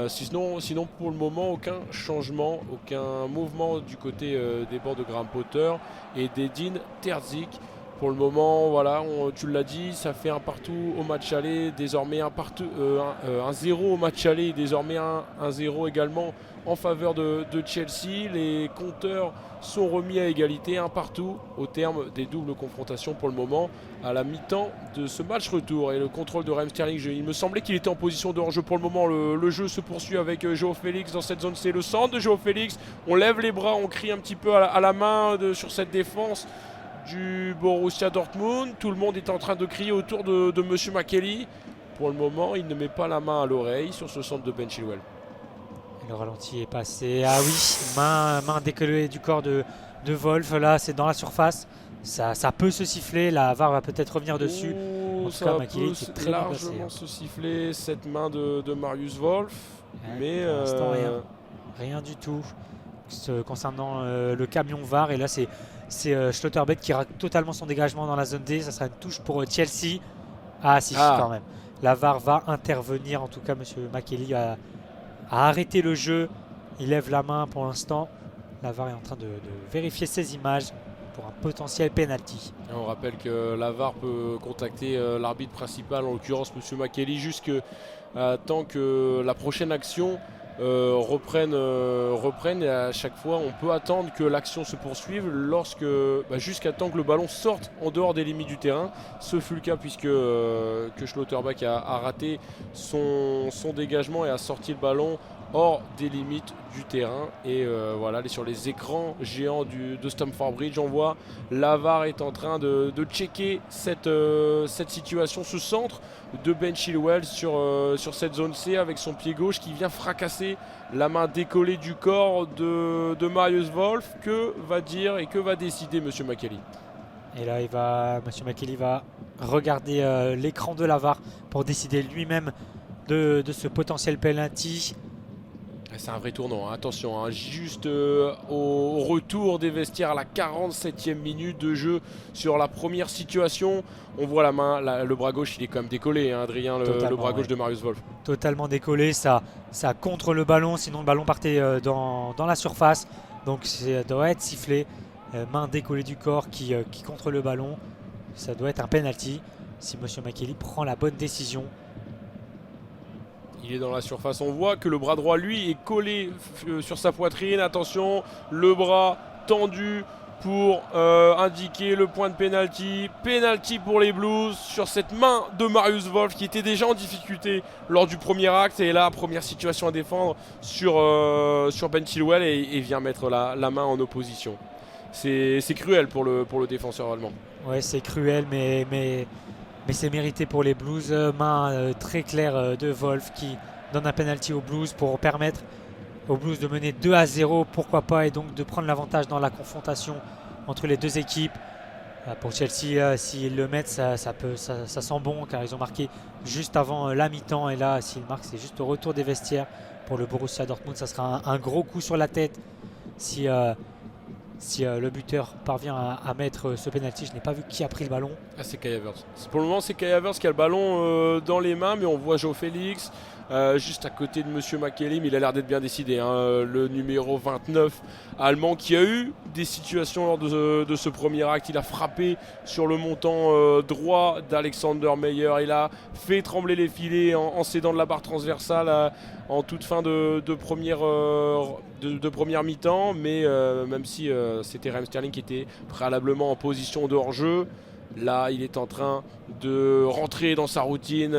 A: Sinon, pour le moment, aucun changement, aucun mouvement du côté des bancs de Graham Potter et d'Edin Terzic. Pour le moment, voilà, tu l'as dit, ça fait un partout au match aller, désormais un 0 au match aller et désormais un 0 également en faveur de Chelsea. Les compteurs sont remis à égalité, un partout au terme des doubles confrontations pour le moment à la mi-temps de ce match retour. Et le contrôle de Raheem Sterling, il me semblait qu'il était en position de hors-jeu pour le moment. Le jeu se poursuit avec João Félix dans cette zone C. Le centre de João Félix, on lève les bras, on crie un petit peu à la main sur cette défense du Borussia Dortmund. Tout le monde est en train de crier autour de Monsieur McKelly. Pour le moment, il ne met pas la main à l'oreille sur ce centre de Ben Chilwell.
B: Et le ralenti est passé. Ah oui, main décollée du corps de Wolf. Là, c'est dans la surface. Ça peut se siffler. La VAR va peut-être revenir dessus. En tout cas, McKelly était très bien placé.
A: Largement se siffler cette main de Marius Wolf.
B: Ouais,
A: mais
B: pour l'instant, rien du tout concernant le camion VAR. Et là, c'est Schlotterbeck qui rate totalement son dégagement dans la zone D. Ça sera une touche pour Chelsea. Ah si, quand même. La VAR va intervenir. En tout cas, monsieur McKelly a arrêté le jeu. Il lève la main pour l'instant. La VAR est en train de vérifier ces images pour un potentiel penalty.
A: On rappelle que la VAR peut contacter l'arbitre principal, en l'occurrence monsieur McKelly, jusqu'à temps que la prochaine action reprennent et à chaque fois on peut attendre que l'action se poursuive jusqu'à temps que le ballon sorte en dehors des limites du terrain. Ce fut le cas puisque que Schlotterbeck a raté son dégagement et a sorti le ballon hors des limites du terrain. Et voilà, sur les écrans géants de Stamford Bridge, on voit la VAR est en train de checker cette situation, ce centre de Ben Chilwell sur cette zone C avec son pied gauche qui vient fracasser la main décollée du corps de Marius Wolf. Que va dire et que va décider monsieur McKelly?
B: Et là, monsieur McKelly va regarder l'écran de la VAR pour décider lui-même de ce potentiel penalty.
A: C'est un vrai tournant, hein. Attention, hein. Juste au retour des vestiaires à la 47e minute de jeu sur la première situation. On voit la main, le bras gauche, il est quand même décollé, hein, Adrien, le bras gauche de Marius Wolf. Totalement
B: décollé, ça contre le ballon, sinon le ballon partait dans la surface. Donc ça doit être sifflé. Main décollée du corps qui contre le ballon. Ça doit être un penalty si monsieur McKelly prend la bonne décision.
A: Il est dans la surface, on voit que le bras droit lui est collé sur sa poitrine. Attention, le bras tendu pour indiquer le point de penalty. Penalty pour les Blues sur cette main de Marius Wolf qui était déjà en difficulté lors du premier acte. Et là, première situation à défendre sur Ben Chilwell et vient mettre la main en opposition. C'est cruel pour le défenseur allemand.
B: Ouais, c'est cruel, mais c'est mérité pour les Blues. Main très claire de Wolf qui donne un penalty aux Blues pour permettre aux Blues de mener 2-0, pourquoi pas, et donc de prendre l'avantage dans la confrontation entre les deux équipes. Pour Chelsea, s'ils le mettent, ça sent bon, car ils ont marqué juste avant la mi-temps, et là, s'ils marquent, c'est juste au retour des vestiaires. Pour le Borussia Dortmund, ça sera un gros coup sur la tête si le buteur parvient à mettre ce penalty. Je n'ai pas vu qui a pris le ballon.
A: Ah, c'est Kai Havertz. Pour le moment, c'est Kai Havertz qui a le ballon dans les mains, mais on voit João Félix juste à côté de Monsieur McElim. Il a l'air d'être bien décidé, hein, le numéro 29 allemand, qui a eu des situations lors de ce premier acte. Il a frappé sur le montant droit d'Alexander Meyer. Il a fait trembler les filets en cédant de la barre transversale en toute fin de première mi-temps, mais même si c'était Raheem Sterling qui était préalablement en position de hors-jeu, là il est en train de rentrer dans sa routine.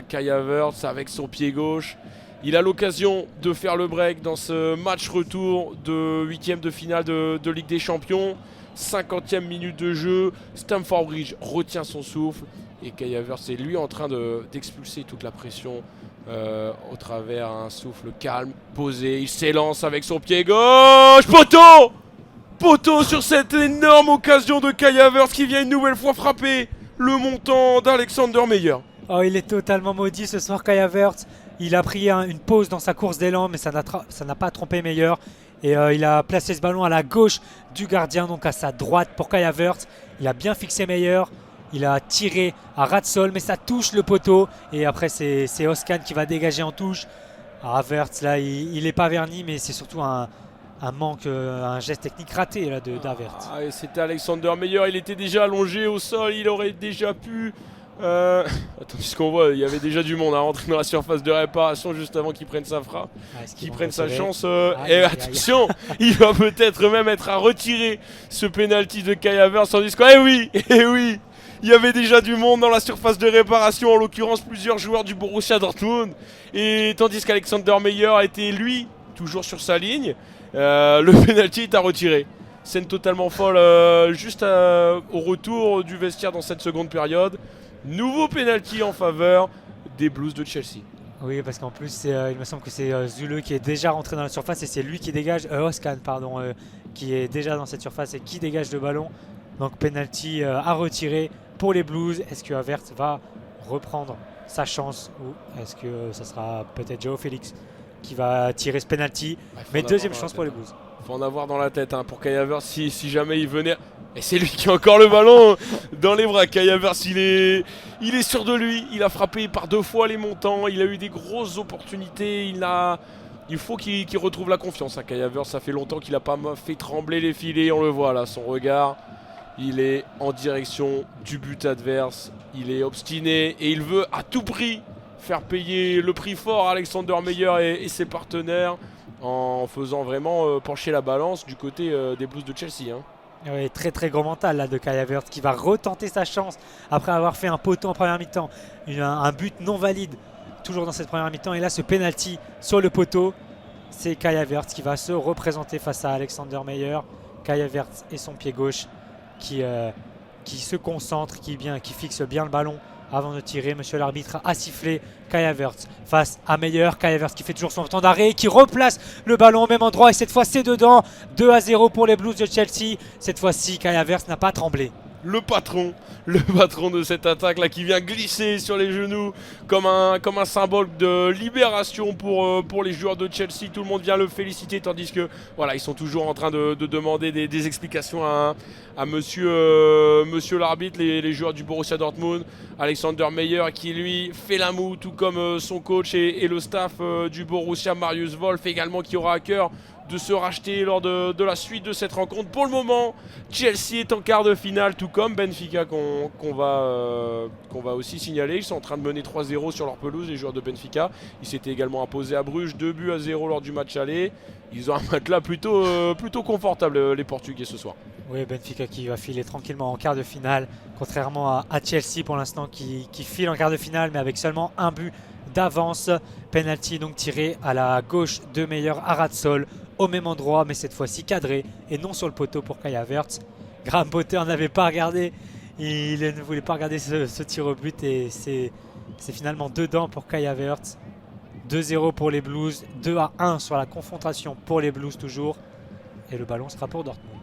A: Kai Havertz avec son pied gauche, il a l'occasion de faire le break dans ce match retour de 8e de finale de Ligue des Champions. 50e minute de jeu, Stamford Bridge retient son souffle et Kai Havertz est lui en train d'expulser toute la pression au travers un souffle calme, posé. Il s'élance avec son pied gauche. Poteau sur cette énorme occasion de Kai Havertz qui vient une nouvelle fois frapper le montant d'Alexander Meyer.
B: Oh, il est totalement maudit ce soir, Kai Havertz. Il a pris une pause dans sa course d'élan, mais ça n'a pas trompé Meyer. Et il a placé ce ballon à la gauche du gardien, donc à sa droite pour Kai Havertz. Il a bien fixé Meyer. Il a tiré à ras de sol, mais ça touche le poteau. Et après, c'est Özcan qui va dégager en touche. Havertz, là, il n'est pas verni, mais c'est surtout un manque, un geste technique raté là, d'Havertz.
A: Ah, c'était Alexander Meyer, il était déjà allongé au sol, il aurait déjà pu... Attends, puisqu'on voit, il y avait déjà du monde à rentrer dans la surface de réparation juste avant qu'il prenne sa frappe, qu'il prenne sa chance. Et attention, il va peut-être même être à retirer ce penalty de Kai Havertz en disant eh oui, il y avait déjà du monde dans la surface de réparation, en l'occurrence plusieurs joueurs du Borussia Dortmund. Et tandis qu'Alexander Meyer était lui toujours sur sa ligne, le penalty est à retirer. Scène totalement folle juste au retour du vestiaire dans cette seconde période. Nouveau penalty en faveur des Blues de Chelsea.
B: Oui, parce qu'en plus, il me semble que c'est Zule qui est déjà rentré dans la surface et c'est lui qui dégage, Özcan, pardon, qui est déjà dans cette surface et qui dégage le ballon. Donc penalty à retirer pour les Blues. Est-ce que Havertz va reprendre sa chance ou est-ce que ça sera peut-être João Félix qui va tirer ce penalty? Mais deuxième chance pour les Blues.
A: Il faut en avoir dans la tête pour Kai Havertz si jamais il venait. Et c'est lui qui a encore le ballon dans les bras. Kai Havertz, il est sûr de lui. Il a frappé par 2 fois les montants. Il a eu des grosses opportunités. Il faut qu'il retrouve la confiance. Kai Havertz, ça fait longtemps qu'il n'a pas fait trembler les filets. On le voit là, son regard. Il est en direction du but adverse. Il est obstiné et il veut à tout prix faire payer le prix fort à Alexander Meyer et ses partenaires en faisant vraiment pencher la balance du côté des Blues de Chelsea.
B: Oui, très très gros mental là de Kai Havertz qui va retenter sa chance après avoir fait un poteau en première mi-temps, un but non valide toujours dans cette première mi-temps, et là ce penalty sur le poteau, c'est Kai Havertz qui va se représenter face à Alexander Meyer. Kai Havertz et son pied gauche qui se concentre, qui fixe bien le ballon avant de tirer. Monsieur l'arbitre a sifflé. Kai Havertz face à Meyer. Kai Havertz qui fait toujours son temps d'arrêt, qui replace le ballon au même endroit et cette fois c'est dedans. 2-0 pour les Blues de Chelsea. Cette fois-ci Kai Havertz n'a pas tremblé.
A: Le patron de cette attaque là qui vient glisser sur les genoux comme un symbole de libération pour les joueurs de Chelsea. Tout le monde vient le féliciter tandis que voilà, ils sont toujours en train de demander des explications à monsieur l'arbitre, les joueurs du Borussia Dortmund. Alexander Meyer qui lui fait la moue, tout comme son coach et le staff du Borussia, Marius Wolf également, qui aura à cœur de se racheter lors de la suite de cette rencontre. Pour le moment, Chelsea est en quart de finale, tout comme Benfica qu'on va aussi signaler. Ils sont en train de mener 3-0 sur leur pelouse, les joueurs de Benfica. Ils s'étaient également imposés à Bruges 2-0 lors du match aller. Ils ont un matelas plutôt confortable, les Portugais, ce soir.
B: Oui, Benfica qui va filer tranquillement en quart de finale, contrairement à Chelsea pour l'instant qui file en quart de finale, mais avec seulement un but d'avance. Penalty donc tiré à la gauche de Meyer à ras de sol, au même endroit, mais cette fois-ci cadré et non sur le poteau pour Kai Havertz. Graham Potter n'avait pas regardé, il ne voulait pas regarder ce tir au but et c'est finalement dedans pour Kai Havertz. 2-0 pour les Blues, 2-1 sur la confrontation pour les Blues toujours. Et le ballon sera pour Dortmund.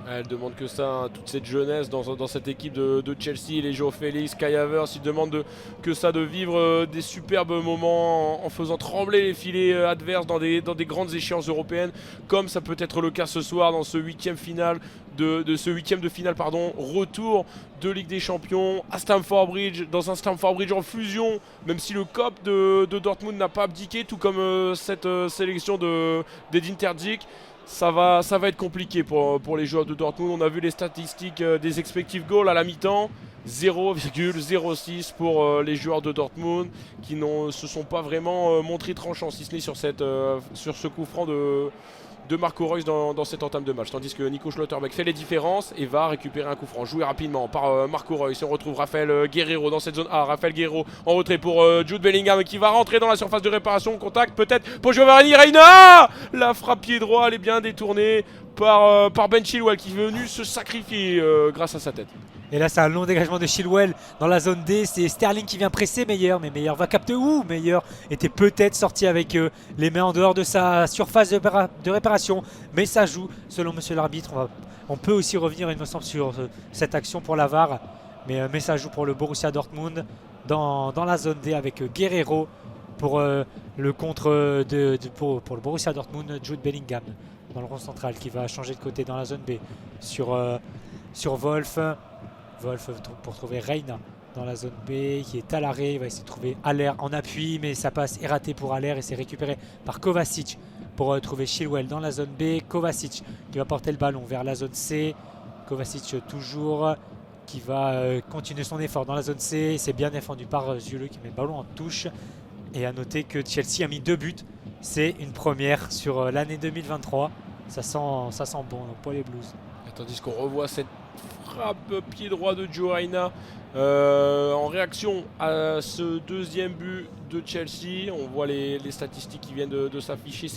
A: Elle demande que ça, hein, toute cette jeunesse dans cette équipe de Chelsea, les Joe Félix, Kai Havertz, ils demandent que ça de vivre des superbes moments en faisant trembler les filets adverses dans des grandes échéances européennes, comme ça peut être le cas ce soir dans ce huitième de finale, retour de Ligue des Champions à Stamford Bridge, dans un Stamford Bridge en fusion, même si le COP de Dortmund n'a pas abdiqué, tout comme cette sélection d'Edin Terzic. Ça va être compliqué pour les joueurs de Dortmund. On a vu les statistiques des expected goals à la mi-temps. 0,06 pour les joueurs de Dortmund qui ne se sont pas vraiment montrés tranchants, si ce n'est sur ce coup franc de Marco Reus dans cette entame de match. Tandis que Nico Schlotterbeck fait les différences et va récupérer un coup franc joué rapidement par Marco Reus. On retrouve Raphaël Guerreiro dans cette zone A. Raphaël Guerreiro en retrait pour Jude Bellingham qui va rentrer dans la surface de réparation. Contact peut-être pour Giovanni Reina. La frappe pied droit, elle est bien détournée par Ben Chilwell qui est venu se sacrifier grâce à sa tête.
B: Et là c'est un long dégagement de Chilwell dans la zone D, c'est Sterling qui vient presser Meyer, mais Meyer va capter où Meyer était peut-être sorti avec les mains en dehors de sa surface de réparation, mais ça joue selon monsieur l'arbitre. On peut aussi revenir il me semble sur cette action pour la VAR, mais ça joue pour le Borussia Dortmund dans la zone D avec Guerreiro pour le contre pour le Borussia Dortmund, Jude Bellingham dans le rond central qui va changer de côté dans la zone B sur Wolf pour trouver Reina dans la zone B qui est à l'arrêt. Il va essayer de trouver Haller en appui, mais ça passe est raté pour Haller et c'est récupéré par Kovacic pour trouver Chilwell dans la zone B. Kovacic qui va porter le ballon vers la zone C. Kovacic toujours qui va continuer son effort dans la zone C. C'est bien défendu par Zule qui met le ballon en touche. Et à noter que Chelsea a mis 2 buts. C'est une première sur l'année 2023. Ça sent bon pour les Blues.
A: Tandis qu'on revoit cette frappe pied droit de Joe Reina en réaction à ce deuxième but de Chelsea. On voit les statistiques qui viennent de s'afficher.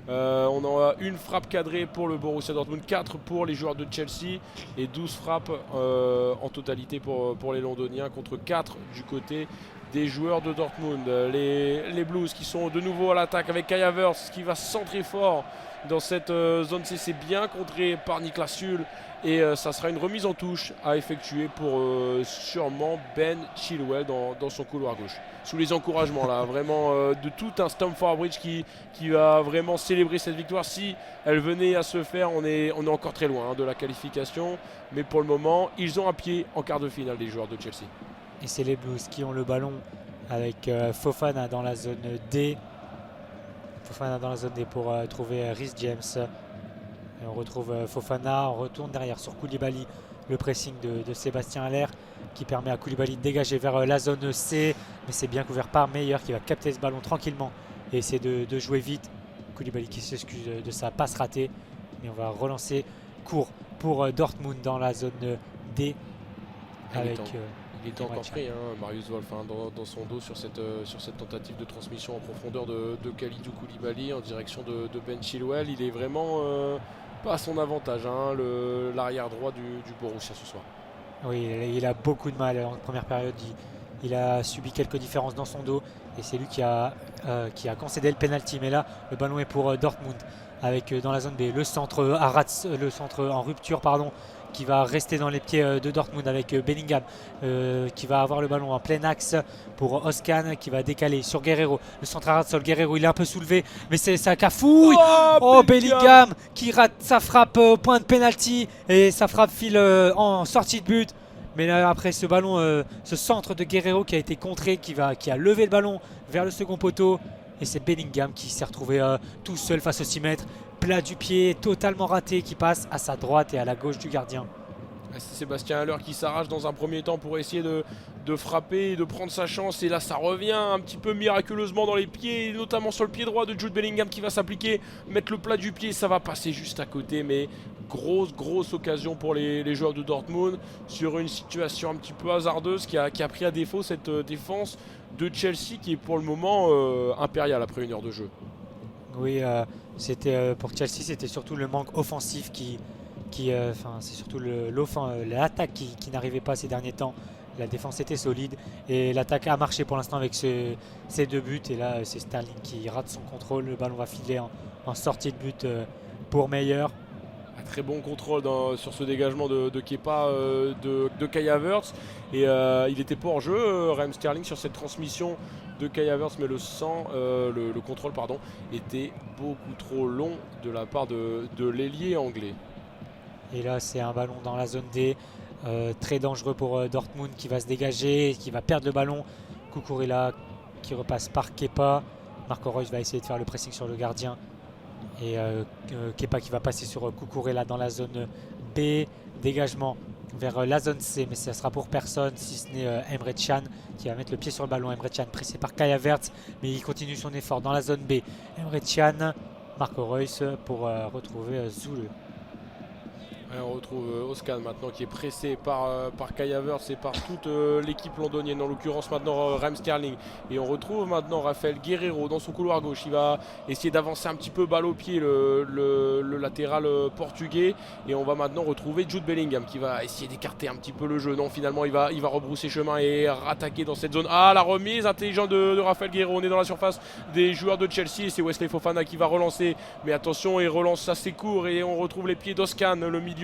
A: On a une frappe cadrée pour le Borussia Dortmund, 4 pour les joueurs de Chelsea et 12 frappes en totalité pour les Londoniens contre 4 du côté des joueurs de Dortmund. Les Blues qui sont de nouveau à l'attaque avec Kai Havertz qui va centrer fort dans cette zone C. C'est bien contré par Niklas Süle et ça sera une remise en touche à effectuer pour sûrement Ben Chilwell dans son couloir gauche. Sous les encouragements là, vraiment de tout un Stamford Bridge qui va vraiment célébrer cette victoire. Si elle venait à se faire, on est encore très loin de la qualification, mais pour le moment ils ont un pied en quart de finale, les joueurs de Chelsea.
B: Et c'est les Blues qui ont le ballon avec Fofana dans la zone D. Fofana dans la zone D pour trouver Reece James. Et on retrouve Fofana, on retourne derrière sur Koulibaly. Le pressing de Sébastien Haller qui permet à Koulibaly de dégager vers la zone C. Mais c'est bien couvert par Meyer qui va capter ce ballon tranquillement et essayer de jouer vite. Koulibaly qui s'excuse de sa passe ratée. Mais on va relancer court pour Dortmund dans la zone D.
A: Il était encore pris, Marius Wolf, dans son dos sur cette tentative de transmission en profondeur de Kalidou Koulibaly en direction de Ben Chilwell. Il est vraiment pas à son avantage, l'arrière droit du Borussia ce soir.
B: Oui, il a beaucoup de mal en première période. Il a subi quelques différences dans son dos et c'est lui qui a concédé le penalty. Mais là, le ballon est pour Dortmund avec dans la zone B le centre en rupture, qui va rester dans les pieds de Dortmund avec Bellingham qui va avoir le ballon en plein axe pour Özcan qui va décaler sur Guerreiro. Le centre à ras de sol, Guerreiro il est un peu soulevé mais c'est ça cafouille. Bellingham qui rate sa frappe au point de penalty et sa frappe file en sortie de but. Mais là, après ce ballon, ce centre de Guerreiro qui a été contré, qui a levé le ballon vers le second poteau. Et c'est Bellingham qui s'est retrouvé tout seul face au 6 mètres. Plat du pied, totalement raté, qui passe à sa droite et à la gauche du gardien.
A: C'est Sébastien Haller qui s'arrache dans un premier temps pour essayer de frapper et de prendre sa chance. Et là, ça revient un petit peu miraculeusement dans les pieds, notamment sur le pied droit de Jude Bellingham qui va s'appliquer, mettre le plat du pied. Ça va passer juste à côté, mais grosse occasion pour les joueurs de Dortmund sur une situation un petit peu hasardeuse qui a pris à défaut cette défense de Chelsea qui est pour le moment impériale après une heure de jeu.
B: Oui, pour Chelsea, c'était surtout le manque offensif c'est surtout l'attaque qui n'arrivait pas ces derniers temps. La défense était solide et l'attaque a marché pour l'instant avec ces 2 buts. Et là, c'est Sterling qui rate son contrôle. Le ballon va filer en sortie de but pour Meyer.
A: Un très bon contrôle sur ce dégagement de Kepa de Kai Havertz. Et il était pas hors jeu, Raheem Sterling, sur cette transmission de Kai Havertz, mais le contrôle était beaucoup trop long de la part de l'ailier anglais.
B: Et là, c'est un ballon dans la zone D. Très dangereux pour Dortmund qui va se dégager, qui va perdre le ballon. Cucurella qui repasse par Kepa. Marco Reus va essayer de faire le pressing sur le gardien. Et Kepa qui va passer sur Cucurella dans la zone B. Dégagement vers la zone C, mais ça sera pour personne si ce n'est Emre Can qui va mettre le pied sur le ballon. Emre Can pressé par Kai Havertz, mais il continue son effort dans la zone B. Emre Can, Marco Reus pour retrouver Zule.
A: On retrouve Özcan maintenant qui est pressé par Kai Havertz et par toute l'équipe londonienne, en l'occurrence maintenant Raheem Sterling. Et on retrouve maintenant Rafael Guerreiro dans son couloir gauche. Il va essayer d'avancer un petit peu balle au pied, le latéral portugais. Et on va maintenant retrouver Jude Bellingham qui va essayer d'écarter un petit peu le jeu. Non, finalement il va rebrousser chemin et rattaquer dans cette zone. Ah, la remise intelligente de Rafael Guerreiro. On est dans la surface des joueurs de Chelsea et c'est Wesley Fofana qui va relancer. Mais attention, il relance assez court et on retrouve les pieds d'Özcan, le milieu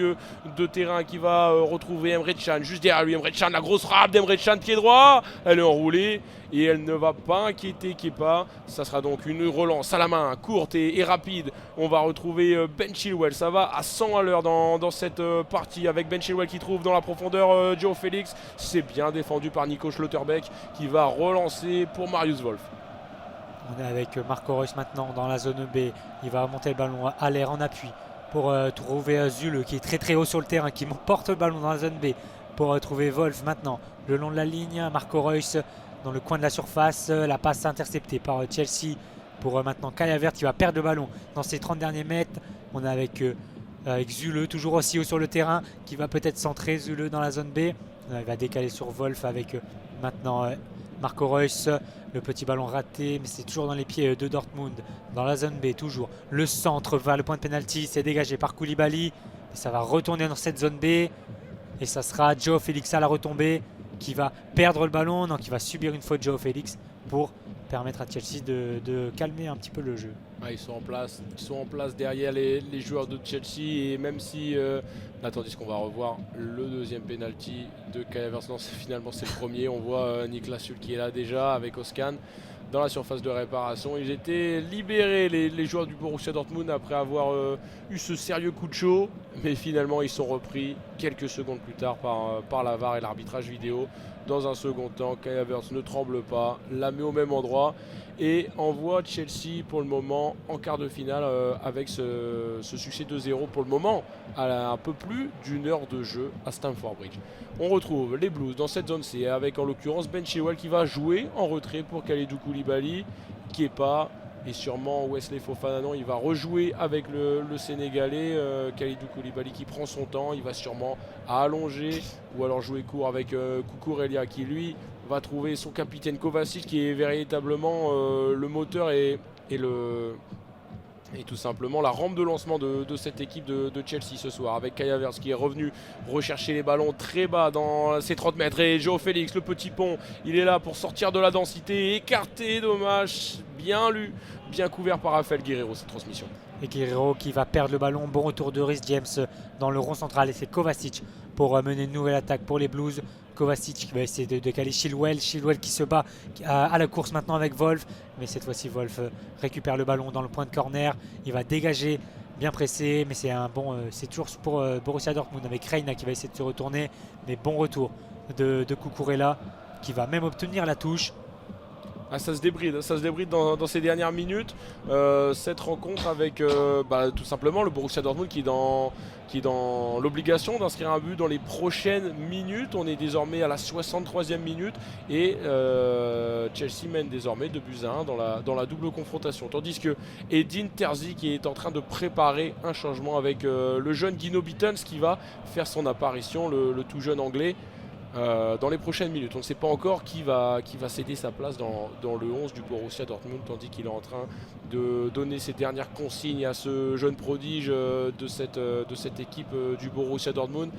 A: de terrain, qui va retrouver Emre Can juste derrière lui. Emre Can, la grosse frappe d'Emre Can, pied droit, elle est enroulée et elle ne va pas inquiéter Kepa. Ça sera donc une relance à la main, courte et rapide. On va retrouver Ben Chilwell, ça va à 100 à l'heure dans cette partie, avec Ben Chilwell qui trouve dans la profondeur Joe Félix. C'est bien défendu par Nico Schlotterbeck qui va relancer pour Marius Wolf.
B: On est avec Marco Reus maintenant dans la zone B. Il va remonter le ballon à l'air en appui pour trouver Zule qui est très très haut sur le terrain, qui porte le ballon dans la zone B pour trouver Wolf maintenant le long de la ligne. Marco Reus dans le coin de la surface, la passe interceptée par Chelsea pour maintenant Kai Havertz qui va perdre le ballon dans ses 30 derniers mètres. On est avec Zule toujours aussi haut sur le terrain qui va peut-être centrer Zule dans la zone B. Il va décaler sur Wolf avec maintenant Marco Reus. Le petit ballon raté, mais c'est toujours dans les pieds de Dortmund. Dans la zone B, toujours. Le centre vers le point de pénalty, c'est dégagé par Koulibaly. Et ça va retourner dans cette zone B. Et ça sera Joe Félix à la retombée qui va perdre le ballon. Donc il va subir une faute, Joe Félix, pour permettre à Chelsea de calmer un petit peu le jeu.
A: Ah, ils sont en place derrière les joueurs de Chelsea. Et même si tandis qu'on va revoir le deuxième penalty de Kai Havertz. Non, finalement c'est le premier. On voit Niklas Süle qui est là déjà avec Özcan dans la surface de réparation. Ils étaient libérés, les joueurs du Borussia Dortmund, après avoir eu ce sérieux coup de chaud. Mais finalement ils sont repris quelques secondes plus tard par la VAR et l'arbitrage vidéo. Dans un second temps, Kai Havertz ne tremble pas, la met au même endroit et envoie Chelsea pour le moment en quart de finale avec ce succès 2-0 pour le moment à un peu plus d'une heure de jeu à Stamford Bridge. On retrouve les Blues dans cette zone C avec en l'occurrence Ben Chilwell qui va jouer en retrait pour Kalidou Koulibaly, Kepa et sûrement Wesley Fofana. Non, il va rejouer avec le Sénégalais Kalidou Koulibaly qui prend son temps. Il va sûrement allonger ou alors jouer court avec Cucurella qui lui va trouver son capitaine Kovacic qui est véritablement le moteur et tout simplement la rampe de lancement de cette équipe de Chelsea ce soir, avec Kai Havertz qui est revenu rechercher les ballons très bas dans ses 30 mètres. Et Joe Félix, le petit pont, il est là pour sortir de la densité, écarté, dommage, bien lu, bien couvert par Rafael Guerreiro cette transmission.
B: Et Guerreiro qui va perdre le ballon. Bon retour de Reece James dans le rond central et c'est Kovacic pour mener une nouvelle attaque pour les Blues. Kovacic qui va essayer de décaler Chilwell. Chilwell qui se bat à la course maintenant avec Wolf. Mais cette fois-ci, Wolf récupère le ballon dans le point de corner. Il va dégager, bien pressé. Mais c'est toujours pour Borussia Dortmund avec Reina qui va essayer de se retourner. Mais bon retour de Cucurella qui va même obtenir la touche.
A: Ah, ça se débride dans ces dernières minutes. Cette rencontre avec tout simplement le Borussia Dortmund qui est dans l'obligation d'inscrire un but dans les prochaines minutes. On est désormais à la 63e minute et Chelsea mène désormais 2-1 dans la double confrontation. Tandis que Edin Terzic est en train de préparer un changement avec le jeune Gino Bittens qui va faire son apparition, le tout jeune anglais. Dans les prochaines minutes. On ne sait pas encore qui va céder sa place dans le 11 du Borussia Dortmund, tandis qu'il est en train de donner ses dernières consignes à ce jeune prodige de cette équipe du Borussia Dortmund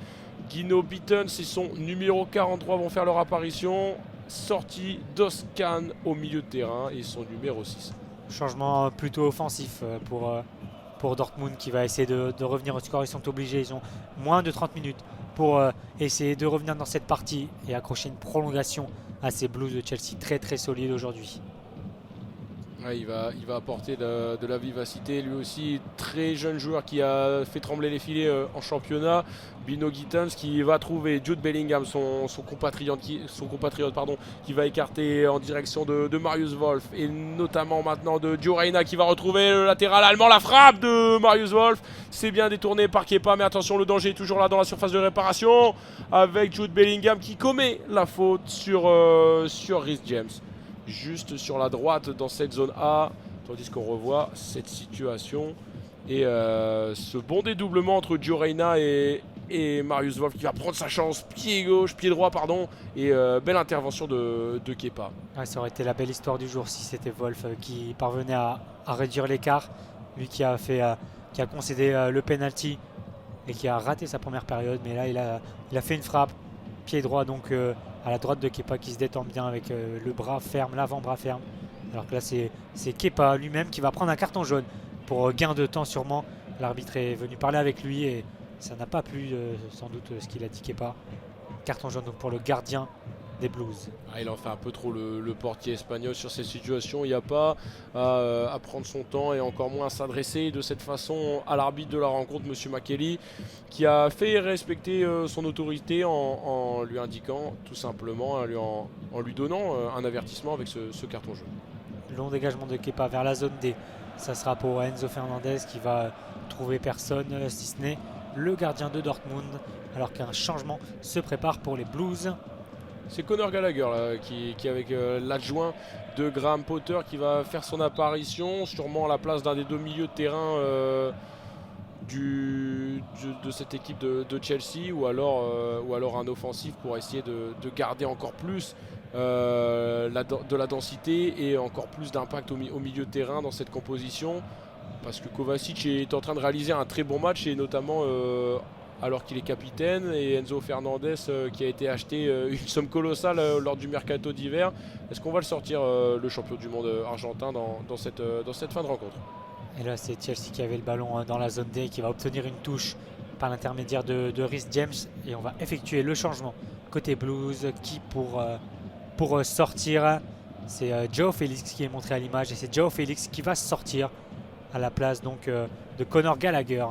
A: Guino Beaton et son numéro 43 vont faire leur apparition. Sortie d'Oscan au milieu de terrain et son numéro 6.
B: Changement plutôt offensif pour Dortmund qui va essayer de revenir au score. Ils sont obligés, ils ont moins de 30 minutes pour essayer de revenir dans cette partie et accrocher une prolongation à ces Blues de Chelsea très très solides aujourd'hui.
A: Ouais, il va apporter de la vivacité, lui aussi très jeune joueur qui a fait trembler les filets en championnat. Bino Gittens qui va trouver Jude Bellingham, son compatriote, qui va écarter en direction de Marius Wolf et notamment maintenant de Gio Reyna qui va retrouver le latéral allemand. La frappe de Marius Wolf, c'est bien détourné par Kepa, mais attention, le danger est toujours là dans la surface de réparation avec Jude Bellingham qui commet la faute sur Reece James. Juste sur la droite dans cette zone A, tandis qu'on revoit cette situation et ce bon dédoublement entre Gio Reyna et Marius Wolf qui va prendre sa chance, pied droit et belle intervention de Kepa.
B: Ouais, ça aurait été la belle histoire du jour si c'était Wolf qui parvenait à réduire l'écart, lui qui a concédé le penalty et qui a raté sa première période, mais là il a fait une frappe, pied droit donc à la droite de Kepa qui se détend bien avec le bras ferme, l'avant-bras ferme. Alors que là c'est Kepa lui-même qui va prendre un carton jaune pour gain de temps sûrement. L'arbitre est venu parler avec lui et ça n'a pas plu sans doute ce qu'il a dit Kepa. Carton jaune donc pour le gardien des Blues.
A: Ah, il en fait un peu trop le portier espagnol sur ces situations. Il n'y a pas à prendre son temps et encore moins à s'adresser de cette façon à l'arbitre de la rencontre, M. Makely, qui a fait respecter son autorité en lui indiquant tout simplement, en lui donnant un avertissement avec ce carton jaune.
B: Long dégagement de Kepa vers la zone D. Ça sera pour Enzo Fernandez qui va trouver personne si ce n'est le gardien de Dortmund alors qu'un changement se prépare pour les Blues.
A: C'est Conor Gallagher là, qui est avec l'adjoint de Graham Potter qui va faire son apparition, sûrement à la place d'un des deux milieux de terrain de cette équipe de Chelsea ou alors un offensif pour essayer de garder encore plus de la densité et encore plus d'impact au milieu de terrain dans cette composition. Parce que Kovacic est en train de réaliser un très bon match et notamment alors qu'il est capitaine, et Enzo Fernandez qui a été acheté une somme colossale lors du mercato d'hiver. Est-ce qu'on va le sortir le champion du monde argentin dans cette fin de rencontre?
B: Et là c'est Chelsea qui avait le ballon dans la zone D qui va obtenir une touche par l'intermédiaire de Reece James et on va effectuer le changement côté Blues qui pour sortir c'est Joao Félix qui est montré à l'image et c'est Joao Félix qui va sortir à la place donc de Conor Gallagher.